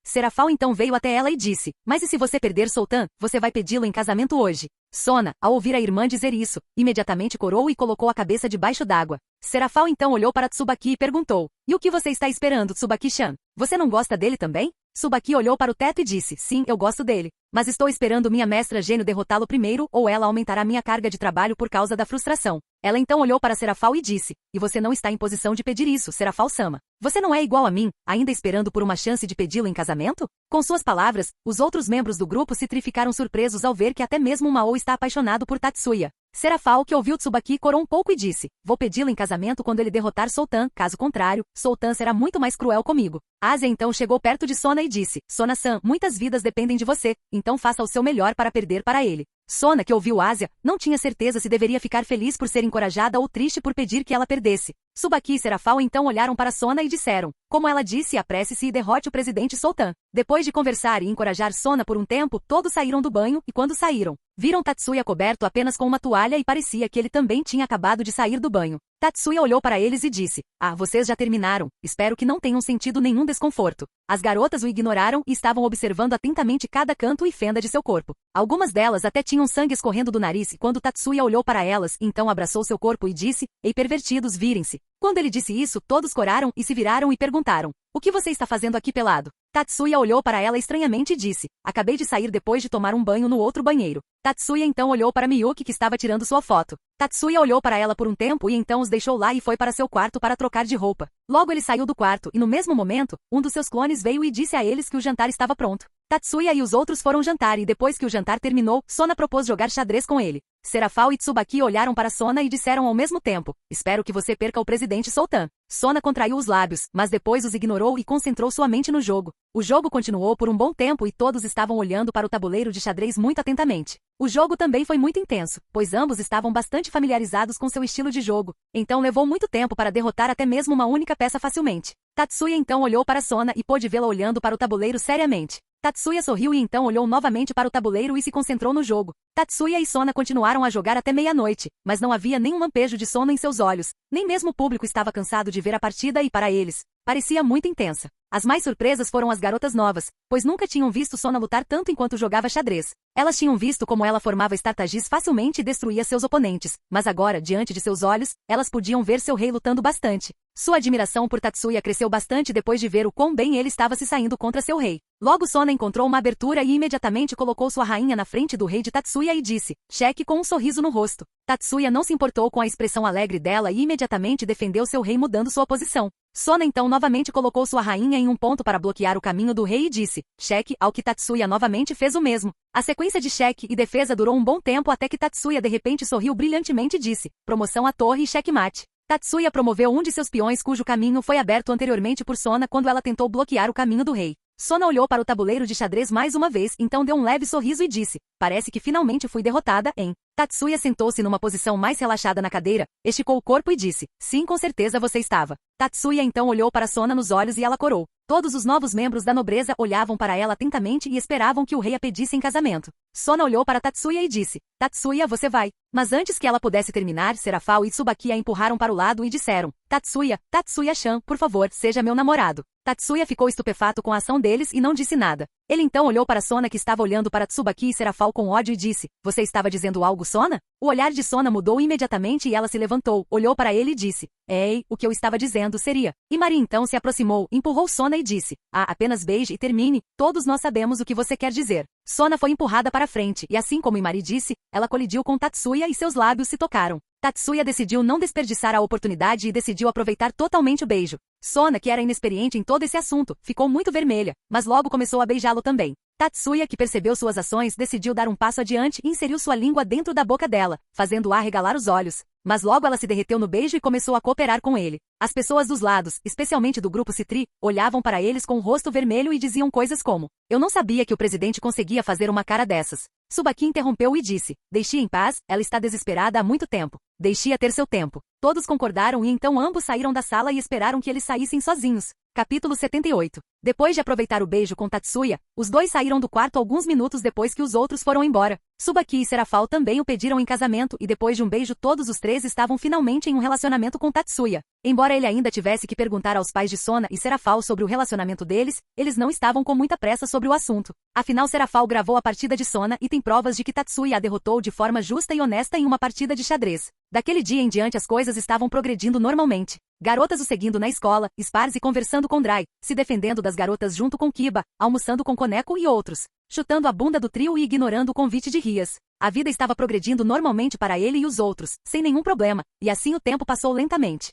Serafal então veio até ela e disse, mas e se você perder Sultan, você vai pedi-lo em casamento hoje? Sona, ao ouvir a irmã dizer isso, imediatamente corou e colocou a cabeça debaixo d'água. Serafal então olhou para Tsubaki e perguntou, e o que você está esperando, Tsubaki-chan? Você não gosta dele também? Tsubaki olhou para o teto e disse, sim, eu gosto dele. Mas estou esperando minha mestra gênio derrotá-lo primeiro ou ela aumentará minha carga de trabalho por causa da frustração. Ela então olhou para Serafal e disse, e você não está em posição de pedir isso, Serafal-sama. Você não é igual a mim, ainda esperando por uma chance de pedi-lo em casamento? Com suas palavras, os outros membros do grupo Citri ficaram surpresos ao ver que até mesmo Mao está apaixonado por Tatsuya. Serafal, que ouviu Tsubaki, corou um pouco e disse, vou pedi-lo em casamento quando ele derrotar Sultan, caso contrário, Sultan será muito mais cruel comigo. Ásia então chegou perto de Sona e disse, Sona-san, muitas vidas dependem de você, então faça o seu melhor para perder para ele. Sona, que ouviu Ásia, não tinha certeza se deveria ficar feliz por ser encorajada ou triste por pedir que ela perdesse. Tsubaki e Serafal então olharam para Sona e disseram, como ela disse, apresse-se e derrote o presidente Sultan. Depois de conversar e encorajar Sona por um tempo, todos saíram do banho e quando saíram, viram Tatsuya coberto apenas com uma toalha e parecia que ele também tinha acabado de sair do banho. Tatsuya olhou para eles e disse, vocês já terminaram, espero que não tenham sentido nenhum desconforto. As garotas o ignoraram e estavam observando atentamente cada canto e fenda de seu corpo. Algumas delas até tinham sangue escorrendo do nariz e quando Tatsuya olhou para elas, então abraçou seu corpo e disse, ei pervertidos, virem-se. Quando ele disse isso, todos coraram e se viraram e perguntaram, o que você está fazendo aqui pelado? Tatsuya olhou para ela estranhamente e disse, acabei de sair depois de tomar um banho no outro banheiro. Tatsuya então olhou para Miyuki que estava tirando sua foto. Tatsuya olhou para ela por um tempo e então os deixou lá e foi para seu quarto para trocar de roupa. Logo ele saiu do quarto e no mesmo momento, um dos seus clones veio e disse a eles que o jantar estava pronto. Tatsuya e os outros foram jantar e depois que o jantar terminou, Sona propôs jogar xadrez com ele. Serafal e Tsubaki olharam para Sona e disseram ao mesmo tempo, espero que você perca o presidente Sultan. Sona contraiu os lábios, mas depois os ignorou e concentrou sua mente no jogo. O jogo continuou por um bom tempo e todos estavam olhando para o tabuleiro de xadrez muito atentamente. O jogo também foi muito intenso, pois ambos estavam bastante familiarizados com seu estilo de jogo, então levou muito tempo para derrotar até mesmo uma única peça facilmente. Tatsuya então olhou para Sona e pôde vê-la olhando para o tabuleiro seriamente. Tatsuya sorriu e então olhou novamente para o tabuleiro e se concentrou no jogo. Tatsuya e Sona continuaram a jogar até meia-noite, mas não havia nenhum lampejo de sono em seus olhos. Nem mesmo o público estava cansado de ver a partida e para eles, parecia muito intensa. As mais surpresas foram as garotas novas, pois nunca tinham visto Sona lutar tanto enquanto jogava xadrez. Elas tinham visto como ela formava estratégias facilmente e destruía seus oponentes, mas agora, diante de seus olhos, elas podiam ver seu rei lutando bastante. Sua admiração por Tatsuya cresceu bastante depois de ver o quão bem ele estava se saindo contra seu rei. Logo Sona encontrou uma abertura e imediatamente colocou sua rainha na frente do rei de Tatsuya e disse, cheque com um sorriso no rosto. Tatsuya não se importou com a expressão alegre dela e imediatamente defendeu seu rei mudando sua posição. Sona então novamente colocou sua rainha em um ponto para bloquear o caminho do rei e disse, cheque, ao que Tatsuya novamente fez o mesmo. A sequência de cheque e defesa durou um bom tempo até que Tatsuya de repente sorriu brilhantemente e disse, promoção à torre e checkmate. Tatsuya promoveu um de seus peões cujo caminho foi aberto anteriormente por Sona quando ela tentou bloquear o caminho do rei. Sona olhou para o tabuleiro de xadrez mais uma vez, então deu um leve sorriso e disse, parece que finalmente fui derrotada, hein? Tatsuya sentou-se numa posição mais relaxada na cadeira, esticou o corpo e disse, sim, com certeza você estava. Tatsuya então olhou para Sona nos olhos e ela corou. Todos os novos membros da nobreza olhavam para ela atentamente e esperavam que o rei a pedisse em casamento. Sona olhou para Tatsuya e disse, Tatsuya, você vai. Mas antes que ela pudesse terminar, Serafal e Tsubaki a empurraram para o lado e disseram, Tatsuya-chan, por favor, seja meu namorado. Tatsuya ficou estupefato com a ação deles e não disse nada. Ele então olhou para Sona que estava olhando para Tsubaki e Serafal com ódio e disse, você estava dizendo algo, Sona? O olhar de Sona mudou imediatamente e ela se levantou, olhou para ele e disse, ei, o que eu estava dizendo seria. Imari então se aproximou, empurrou Sona e disse, apenas beije e termine, todos nós sabemos o que você quer dizer. Sona foi empurrada para frente e assim como Imari disse, ela colidiu com Tatsuya e seus lábios se tocaram. Tatsuya decidiu não desperdiçar a oportunidade e decidiu aproveitar totalmente o beijo. Sona, que era inexperiente em todo esse assunto, ficou muito vermelha, mas logo começou a beijá-lo também. Tatsuya, que percebeu suas ações, decidiu dar um passo adiante e inseriu sua língua dentro da boca dela, fazendo-a regalar os olhos. Mas logo ela se derreteu no beijo e começou a cooperar com ele. As pessoas dos lados, especialmente do grupo Citri, olhavam para eles com o rosto vermelho e diziam coisas como, eu não sabia que o presidente conseguia fazer uma cara dessas. Tsubaki interrompeu e disse, deixe-a em paz, ela está desesperada há muito tempo. Deixe-a ter seu tempo. Todos concordaram e então ambos saíram da sala e esperaram que eles saíssem sozinhos. Capítulo 78. Depois de aproveitar o beijo com Tatsuya, os dois saíram do quarto alguns minutos depois que os outros foram embora. Tsubaki e Serafal também o pediram em casamento e depois de um beijo todos os três estavam finalmente em um relacionamento com Tatsuya. Embora ele ainda tivesse que perguntar aos pais de Sona e Serafal sobre o relacionamento deles, eles não estavam com muita pressa sobre o assunto. Afinal Serafal gravou a partida de Sona e tem provas de que Tatsuya a derrotou de forma justa e honesta em uma partida de xadrez. Daquele dia em diante as coisas estavam progredindo normalmente. Garotas o seguindo na escola, Sparse conversando com Dry, se defendendo das garotas junto com Kiba, almoçando com Koneko e outros, chutando a bunda do trio e ignorando o convite de Rias. A vida estava progredindo normalmente para ele e os outros, sem nenhum problema, e assim o tempo passou lentamente.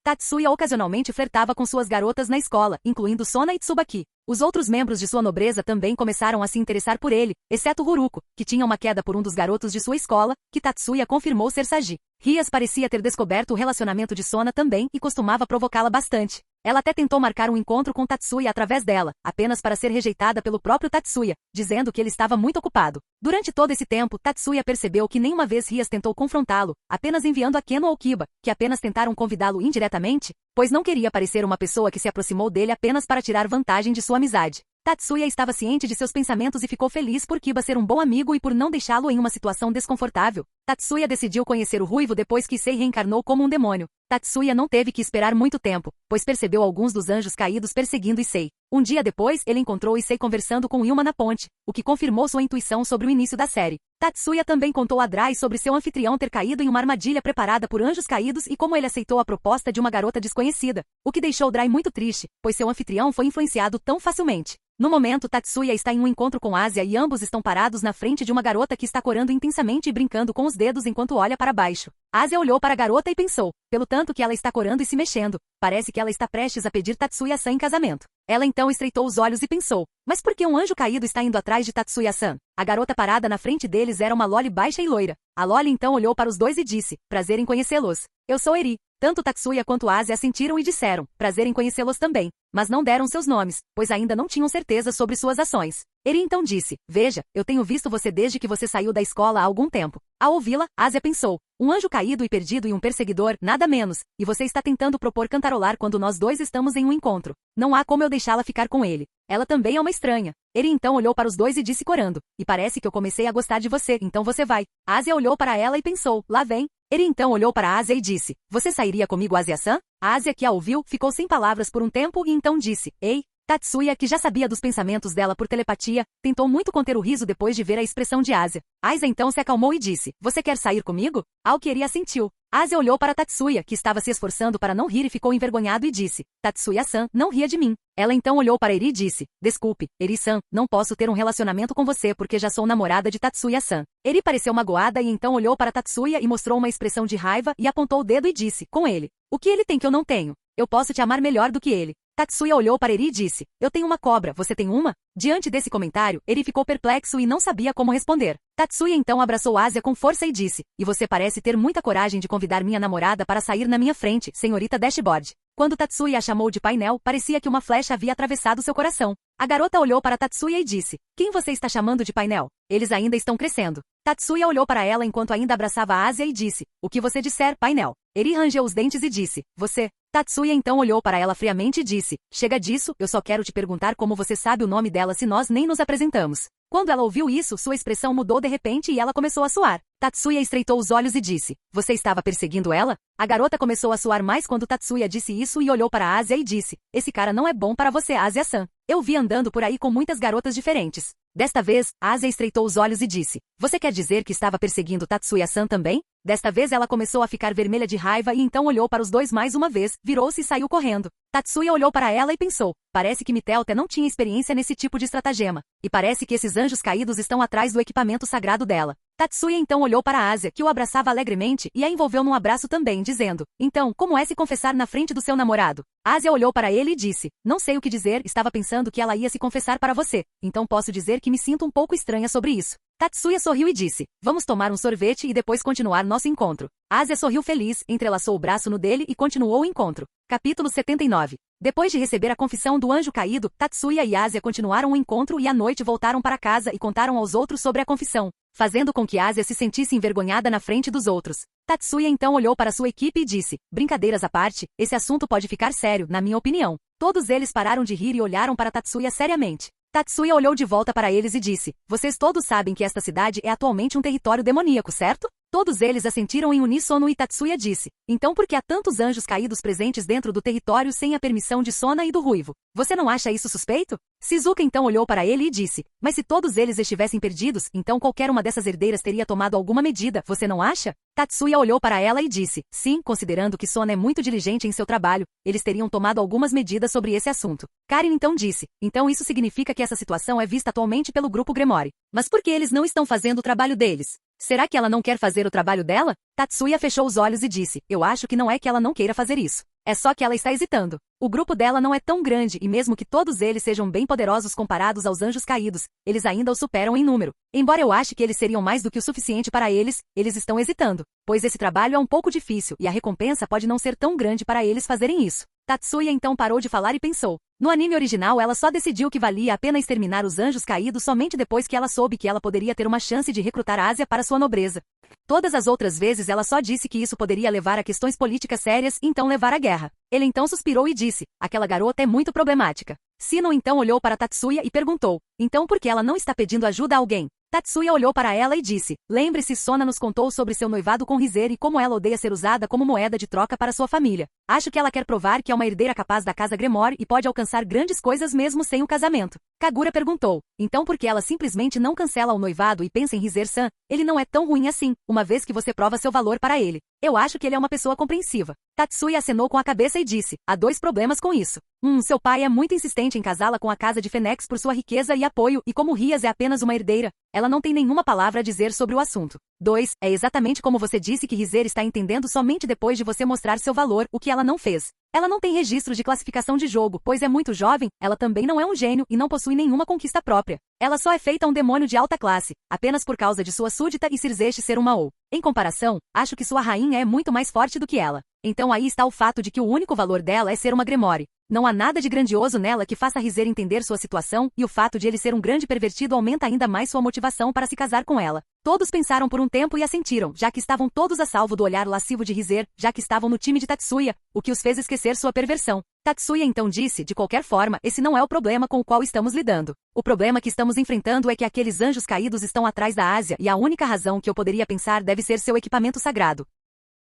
Tatsuya ocasionalmente flertava com suas garotas na escola, incluindo Sona e Tsubaki. Os outros membros de sua nobreza também começaram a se interessar por ele, exceto Ruruko, que tinha uma queda por um dos garotos de sua escola, que Tatsuya confirmou ser Saji. Rias parecia ter descoberto o relacionamento de Sona também e costumava provocá-la bastante. Ela até tentou marcar um encontro com Tatsuya através dela, apenas para ser rejeitada pelo próprio Tatsuya, dizendo que ele estava muito ocupado. Durante todo esse tempo, Tatsuya percebeu que nenhuma vez Rias tentou confrontá-lo, apenas enviando a Keno ou Kiba, que apenas tentaram convidá-lo indiretamente, pois não queria parecer uma pessoa que se aproximou dele apenas para tirar vantagem de sua amizade. Tatsuya estava ciente de seus pensamentos e ficou feliz por Kiba ser um bom amigo e por não deixá-lo em uma situação desconfortável. Tatsuya decidiu conhecer o Ruivo depois que Issei reencarnou como um demônio. Tatsuya não teve que esperar muito tempo, pois percebeu alguns dos anjos caídos perseguindo Issei. Um dia depois, ele encontrou Issei conversando com Yuma na ponte, o que confirmou sua intuição sobre o início da série. Tatsuya também contou a Dry sobre seu anfitrião ter caído em uma armadilha preparada por anjos caídos e como ele aceitou a proposta de uma garota desconhecida, o que deixou Dry muito triste, pois seu anfitrião foi influenciado tão facilmente. No momento, Tatsuya está em um encontro com Asia e ambos estão parados na frente de uma garota que está corando intensamente e brincando com os dedos enquanto olha para baixo. Asia olhou para a garota e pensou, pelo tanto que ela está corando e se mexendo, parece que ela está prestes a pedir Tatsuya-san em casamento. Ela então estreitou os olhos e pensou, mas por que um anjo caído está indo atrás de Tatsuya-san? A garota parada na frente deles era uma loli baixa e loira. A loli então olhou para os dois e disse, prazer em conhecê-los. Eu sou Eri. Tanto Tatsuya quanto Asia assentiram e disseram, prazer em conhecê-los também, mas não deram seus nomes, pois ainda não tinham certeza sobre suas ações. Eri então disse, veja, eu tenho visto você desde que você saiu da escola há algum tempo. Ao ouvi-la, Asia pensou, um anjo caído e perdido e um perseguidor, nada menos, e você está tentando propor cantarolar quando nós dois estamos em um encontro. Não há como eu deixá-la ficar com ele. Ela também é uma estranha. Eri então olhou para os dois e disse corando, e parece que eu comecei a gostar de você, então você vai. Asia olhou para ela e pensou, lá vem. Eri então olhou para Asia e disse, você sairia comigo, Asia-san? A Asia, que a ouviu, ficou sem palavras por um tempo e então disse, ei. Tatsuya, que já sabia dos pensamentos dela por telepatia, tentou muito conter o riso depois de ver a expressão de Asia. Asia então se acalmou e disse, você quer sair comigo? Ao que Eri assentiu. Asia olhou para Tatsuya, que estava se esforçando para não rir e ficou envergonhado e disse, Tatsuya-san, não ria de mim. Ela então olhou para Eri e disse, desculpe, Eri-san, não posso ter um relacionamento com você porque já sou namorada de Tatsuya-san. Eri pareceu magoada e então olhou para Tatsuya e mostrou uma expressão de raiva e apontou o dedo e disse, com ele, o que ele tem que eu não tenho? Eu posso te amar melhor do que ele. Tatsuya olhou para Eri e disse, eu tenho uma cobra, você tem uma? Diante desse comentário, Eri ficou perplexo e não sabia como responder. Tatsuya então abraçou Asia com força e disse, e você parece ter muita coragem de convidar minha namorada para sair na minha frente, senhorita Dashboard. Quando Tatsuya a chamou de painel, parecia que uma flecha havia atravessado seu coração. A garota olhou para Tatsuya e disse, quem você está chamando de painel? Eles ainda estão crescendo. Tatsuya olhou para ela enquanto ainda abraçava a Asia e disse, o que você disser, painel. Eri rangeu os dentes e disse, você. Tatsuya então olhou para ela friamente e disse, chega disso, eu só quero te perguntar como você sabe o nome dela se nós nem nos apresentamos. Quando ela ouviu isso, sua expressão mudou de repente e ela começou a suar. Tatsuya estreitou os olhos e disse, você estava perseguindo ela? A garota começou a suar mais quando Tatsuya disse isso e olhou para Asia e disse, esse cara não é bom para você, Asia-san. Eu vi andando por aí com muitas garotas diferentes. Desta vez, Asia estreitou os olhos e disse, você quer dizer que estava perseguindo Tatsuya-san também? Desta vez ela começou a ficar vermelha de raiva e então olhou para os dois mais uma vez, virou-se e saiu correndo. Tatsuya olhou para ela e pensou, parece que Mitelta não tinha experiência nesse tipo de estratagema. E parece que esses anjos caídos estão atrás do equipamento sagrado dela. Tatsuya então olhou para a Asia, que o abraçava alegremente, e a envolveu num abraço também, dizendo, então, como é se confessar na frente do seu namorado? Asia olhou para ele e disse, não sei o que dizer, estava pensando que ela ia se confessar para você, então posso dizer que me sinto um pouco estranha sobre isso. Tatsuya sorriu e disse, vamos tomar um sorvete e depois continuar nosso encontro. Asia sorriu feliz, entrelaçou o braço no dele e continuou o encontro. Capítulo 79. Depois de receber a confissão do anjo caído, Tatsuya e Asia continuaram o encontro e à noite voltaram para casa e contaram aos outros sobre a confissão, fazendo com que Asia se sentisse envergonhada na frente dos outros. Tatsuya então olhou para sua equipe e disse, brincadeiras à parte, esse assunto pode ficar sério, na minha opinião. Todos eles pararam de rir e olharam para Tatsuya seriamente. Tatsuya olhou de volta para eles e disse, vocês todos sabem que esta cidade é atualmente um território demoníaco, certo? Todos eles assentiram em uníssono e Tatsuya disse, então por que há tantos anjos caídos presentes dentro do território sem a permissão de Sona e do Ruivo? Você não acha isso suspeito? Shizuka então olhou para ele e disse, mas se todos eles estivessem perdidos, então qualquer uma dessas herdeiras teria tomado alguma medida, você não acha? Tatsuya olhou para ela e disse, sim, considerando que Sona é muito diligente em seu trabalho, eles teriam tomado algumas medidas sobre esse assunto. Karin então disse, então isso significa que essa situação é vista atualmente pelo grupo Gremori. Mas por que eles não estão fazendo o trabalho deles? Será que ela não quer fazer o trabalho dela? Tatsuya fechou os olhos e disse, eu acho que não é que ela não queira fazer isso. É só que ela está hesitando. O grupo dela não é tão grande e mesmo que todos eles sejam bem poderosos comparados aos anjos caídos, eles ainda o superam em número. Embora eu ache que eles seriam mais do que o suficiente para eles, eles estão hesitando, pois esse trabalho é um pouco difícil e a recompensa pode não ser tão grande para eles fazerem isso. Tatsuya então parou de falar e pensou. No anime original ela só decidiu que valia a pena exterminar os anjos caídos somente depois que ela soube que ela poderia ter uma chance de recrutar a Asia para sua nobreza. Todas as outras vezes ela só disse que isso poderia levar a questões políticas sérias e então levar à guerra. Ele então suspirou e disse, aquela garota é muito problemática. Sino então olhou para Tatsuya e perguntou, então por que ela não está pedindo ajuda a alguém? Tatsuya olhou para ela e disse, lembre-se, Sona nos contou sobre seu noivado com Rizer e como ela odeia ser usada como moeda de troca para sua família. Acho que ela quer provar que é uma herdeira capaz da casa Gremori e pode alcançar grandes coisas mesmo sem o casamento. Kagura perguntou, então por que ela simplesmente não cancela o noivado e pensa em Rizer-san? Ele não é tão ruim assim, uma vez que você prova seu valor para ele. Eu acho que ele é uma pessoa compreensiva. Tatsuya acenou com a cabeça e disse, há 2 problemas com isso. Seu pai é muito insistente em casá-la com a casa de Fênix por sua riqueza e apoio, e como Rias é apenas uma herdeira, ela não tem nenhuma palavra a dizer sobre o assunto. 2. É exatamente como você disse que Rizer está entendendo somente depois de você mostrar seu valor, o que ela não fez. Ela não tem registro de classificação de jogo, pois é muito jovem, ela também não é um gênio e não possui nenhuma conquista própria. Ela só é feita um demônio de alta classe, apenas por causa de sua súdita e Cirzeche ser uma ou. Em comparação, acho que sua rainha é muito mais forte do que ela. Então aí está o fato de que o único valor dela é ser uma Grimoire. Não há nada de grandioso nela que faça Rizer entender sua situação, e o fato de ele ser um grande pervertido aumenta ainda mais sua motivação para se casar com ela. Todos pensaram por um tempo e assentiram, já que estavam todos a salvo do olhar lascivo de Rizer, já que estavam no time de Tatsuya, o que os fez esquecer sua perversão. Tatsuya então disse, de qualquer forma, esse não é o problema com o qual estamos lidando. O problema que estamos enfrentando é que aqueles anjos caídos estão atrás da Ásia e a única razão que eu poderia pensar deve ser seu equipamento sagrado.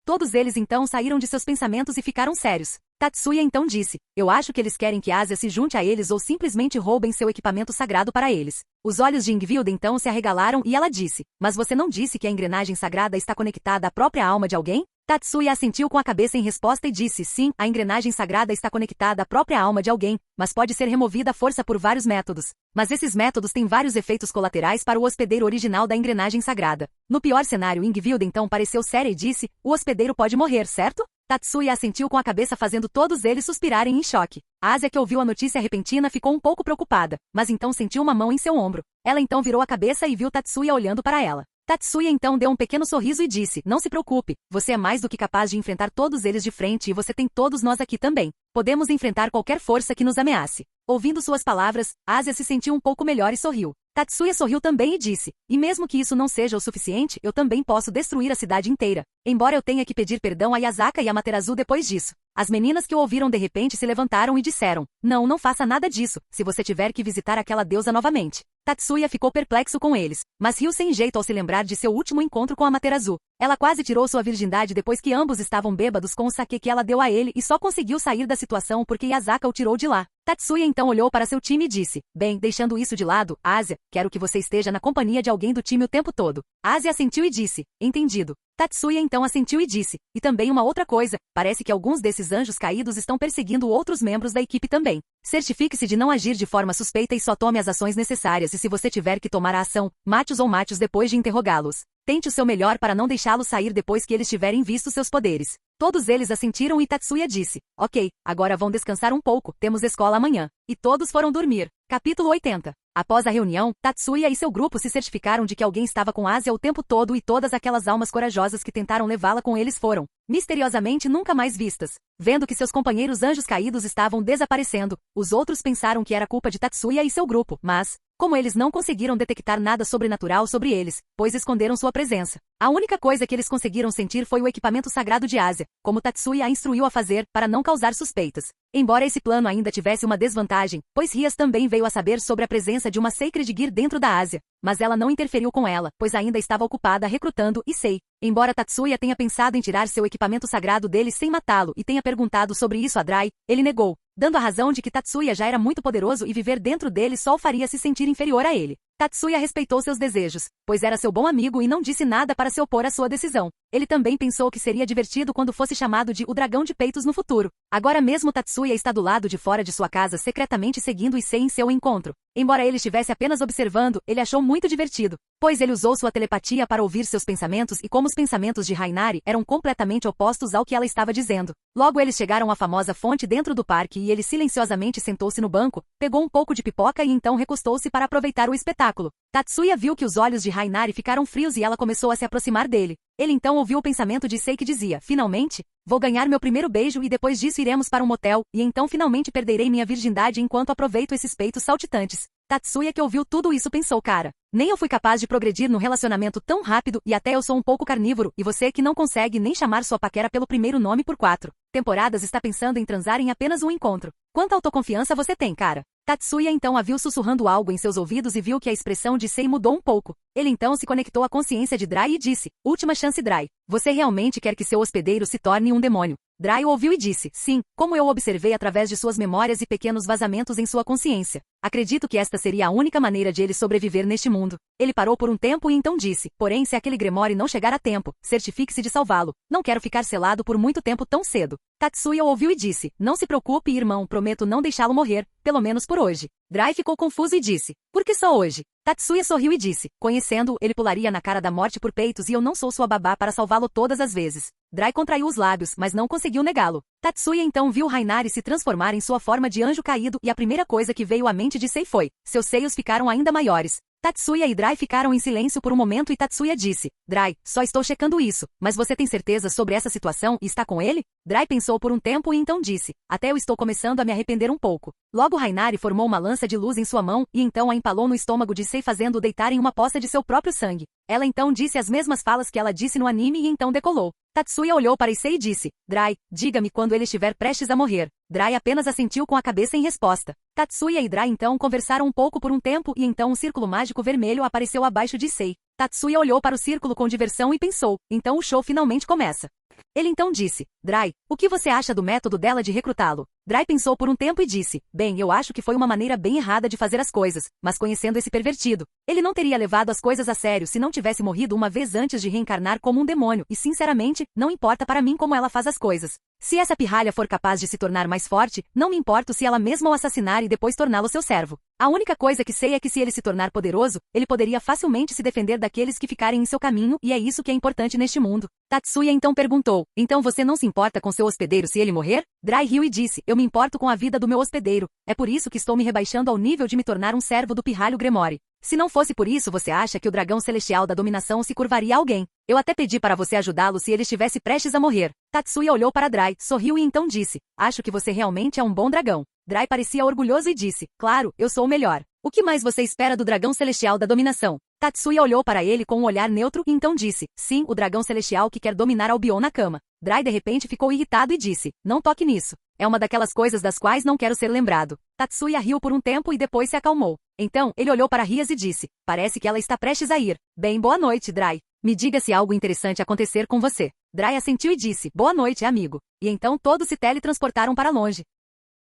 Todos eles então saíram de seus pensamentos e ficaram sérios. Tatsuya então disse, eu acho que eles querem que Ásia se junte a eles ou simplesmente roubem seu equipamento sagrado para eles. Os olhos de Ingvild então se arregalaram e ela disse, mas você não disse que a engrenagem sagrada está conectada à própria alma de alguém? Tatsuya assentiu com a cabeça em resposta e disse, sim, a engrenagem sagrada está conectada à própria alma de alguém, mas pode ser removida à força por vários métodos. Mas esses métodos têm vários efeitos colaterais para o hospedeiro original da engrenagem sagrada. No pior cenário, Ingvild então pareceu séria e disse, o hospedeiro pode morrer, certo? Tatsuya assentiu com a cabeça fazendo todos eles suspirarem em choque. A Ásia, que ouviu a notícia repentina, ficou um pouco preocupada, mas então sentiu uma mão em seu ombro. Ela então virou a cabeça e viu Tatsuya olhando para ela. Tatsuya então deu um pequeno sorriso e disse, não se preocupe, você é mais do que capaz de enfrentar todos eles de frente e você tem todos nós aqui também. Podemos enfrentar qualquer força que nos ameace. Ouvindo suas palavras, Ásia se sentiu um pouco melhor e sorriu. Tatsuya sorriu também e disse, e mesmo que isso não seja o suficiente, eu também posso destruir a cidade inteira. Embora eu tenha que pedir perdão a Yasaka e a Materazu depois disso. As meninas que o ouviram de repente se levantaram e disseram, não faça nada disso, se você tiver que visitar aquela deusa novamente. Tatsuya ficou perplexo com eles, mas riu sem jeito ao se lembrar de seu último encontro com a Materazu. Ela quase tirou sua virgindade depois que ambos estavam bêbados com o sake que ela deu a ele e só conseguiu sair da situação porque Yasaka o tirou de lá. Tatsuya então olhou para seu time e disse, bem, deixando isso de lado, Ásia, quero que você esteja na companhia de alguém do time o tempo todo. Ásia assentiu e disse, entendido. Tatsuya então assentiu e disse, e também uma outra coisa, parece que alguns desses anjos caídos estão perseguindo outros membros da equipe também. Certifique-se de não agir de forma suspeita e só tome as ações necessárias e se você tiver que tomar a ação, mate-os ou mate-os depois de interrogá-los. Tente o seu melhor para não deixá-los sair depois que eles tiverem visto seus poderes. Todos eles assentiram e Tatsuya disse, ok, agora vão descansar um pouco, temos escola amanhã. E todos foram dormir. Capítulo 80. Após a reunião, Tatsuya e seu grupo se certificaram de que alguém estava com Ásia o tempo todo e todas aquelas almas corajosas que tentaram levá-la com eles foram, misteriosamente nunca mais vistas. Vendo que seus companheiros anjos caídos estavam desaparecendo, os outros pensaram que era culpa de Tatsuya e seu grupo, mas, como eles não conseguiram detectar nada sobrenatural sobre eles, pois esconderam sua presença. A única coisa que eles conseguiram sentir foi o equipamento sagrado de Ásia, como Tatsuya a instruiu a fazer, para não causar suspeitas. Embora esse plano ainda tivesse uma desvantagem, pois Rias também veio a saber sobre a presença de uma Sacred Gear dentro da Ásia, mas ela não interferiu com ela, pois ainda estava ocupada recrutando Issei. Embora Tatsuya tenha pensado em tirar seu equipamento sagrado dele sem matá-lo e tenha perguntado sobre isso a Drai, ele negou, dando a razão de que Tatsuya já era muito poderoso e viver dentro dele só o faria se sentir inferior a ele. Tatsuya respeitou seus desejos, pois era seu bom amigo e não disse nada para se opor à sua decisão. Ele também pensou que seria divertido quando fosse chamado de o dragão de peitos no futuro. Agora mesmo Tatsuya está do lado de fora de sua casa secretamente seguindo Issei em seu encontro. Embora ele estivesse apenas observando, ele achou muito divertido, pois ele usou sua telepatia para ouvir seus pensamentos e como os pensamentos de Rainari eram completamente opostos ao que ela estava dizendo. Logo eles chegaram à famosa fonte dentro do parque e ele silenciosamente sentou-se no banco, pegou um pouco de pipoca e então recostou-se para aproveitar o espetáculo. Tatsuya viu que os olhos de Rainari ficaram frios e ela começou a se aproximar dele. Ele então ouviu o pensamento de Issei que dizia, finalmente, vou ganhar meu primeiro beijo e depois disso iremos para um motel, e então finalmente perderei minha virgindade enquanto aproveito esses peitos saltitantes. Tatsuya que ouviu tudo isso pensou, cara, nem eu fui capaz de progredir no relacionamento tão rápido e até eu sou um pouco carnívoro, e você que não consegue nem chamar sua paquera pelo primeiro nome por 4 temporadas está pensando em transar em apenas um encontro. Quanta autoconfiança você tem, cara? Tatsuya então a viu sussurrando algo em seus ouvidos e viu que a expressão de Issei mudou um pouco. Ele então se conectou à consciência de Drai e disse, última chance Drai, você realmente quer que seu hospedeiro se torne um demônio? Dry ouviu e disse, sim, como eu observei através de suas memórias e pequenos vazamentos em sua consciência. Acredito que esta seria a única maneira de ele sobreviver neste mundo. Ele parou por um tempo e então disse, porém se aquele Grimoire não chegar a tempo, certifique-se de salvá-lo. Não quero ficar selado por muito tempo tão cedo. Tatsuya ouviu e disse, não se preocupe, irmão, prometo não deixá-lo morrer, pelo menos por hoje. Dry ficou confuso e disse, por que só hoje? Tatsuya sorriu e disse, conhecendo-o, ele pularia na cara da morte por peitos e eu não sou sua babá para salvá-lo todas as vezes. Dry contraiu os lábios, mas não conseguiu negá-lo. Tatsuya então viu Rainari se transformar em sua forma de anjo caído e a primeira coisa que veio à mente de Sei foi, seus seios ficaram ainda maiores. Tatsuya e Dry ficaram em silêncio por um momento e Tatsuya disse, Dry, só estou checando isso, mas você tem certeza sobre essa situação e está com ele? Dry pensou por um tempo e então disse, até eu estou começando a me arrepender um pouco. Logo Rainari formou uma lança de luz em sua mão e então a empalou no estômago de Sei fazendo-o deitar em uma poça de seu próprio sangue. Ela então disse as mesmas falas que ela disse no anime e então decolou. Tatsuya olhou para Issei e disse, Dry, diga-me quando ele estiver prestes a morrer. Dry apenas assentiu com a cabeça em resposta. Tatsuya e Dry então conversaram um pouco por um tempo e então um círculo mágico vermelho apareceu abaixo de Issei. Tatsuya olhou para o círculo com diversão e pensou, então o show finalmente começa. Ele então disse, Dry, o que você acha do método dela de recrutá-lo? Dry pensou por um tempo e disse, bem, eu acho que foi uma maneira bem errada de fazer as coisas, mas conhecendo esse pervertido, ele não teria levado as coisas a sério se não tivesse morrido uma vez antes de reencarnar como um demônio e sinceramente, não importa para mim como ela faz as coisas. Se essa pirralha for capaz de se tornar mais forte, não me importo se ela mesma o assassinar e depois torná-lo seu servo. A única coisa que sei é que se ele se tornar poderoso, ele poderia facilmente se defender daqueles que ficarem em seu caminho e é isso que é importante neste mundo. Tatsuya então perguntou, então você não se importa com seu hospedeiro se ele morrer? Dry riu e disse, eu me importo com a vida do meu hospedeiro, é por isso que estou me rebaixando ao nível de me tornar um servo do pirralho Grimoire. Se não fosse por isso você acha que o dragão celestial da dominação se curvaria a alguém? Eu até pedi para você ajudá-lo se ele estivesse prestes a morrer. Tatsuya olhou para Dry, sorriu e então disse, acho que você realmente é um bom dragão. Dry parecia orgulhoso e disse, claro, eu sou o melhor. O que mais você espera do dragão celestial da dominação? Tatsuya olhou para ele com um olhar neutro e então disse, sim, o dragão celestial que quer dominar Albion na cama. Dry de repente ficou irritado e disse, não toque nisso. É uma daquelas coisas das quais não quero ser lembrado. Tatsuya riu por um tempo e depois se acalmou. Então, ele olhou para Rias e disse, parece que ela está prestes a ir. Bem, boa noite, Dry. Me diga se algo interessante acontecer com você. Dry assentiu e disse, boa noite, amigo. E então todos se teletransportaram para longe.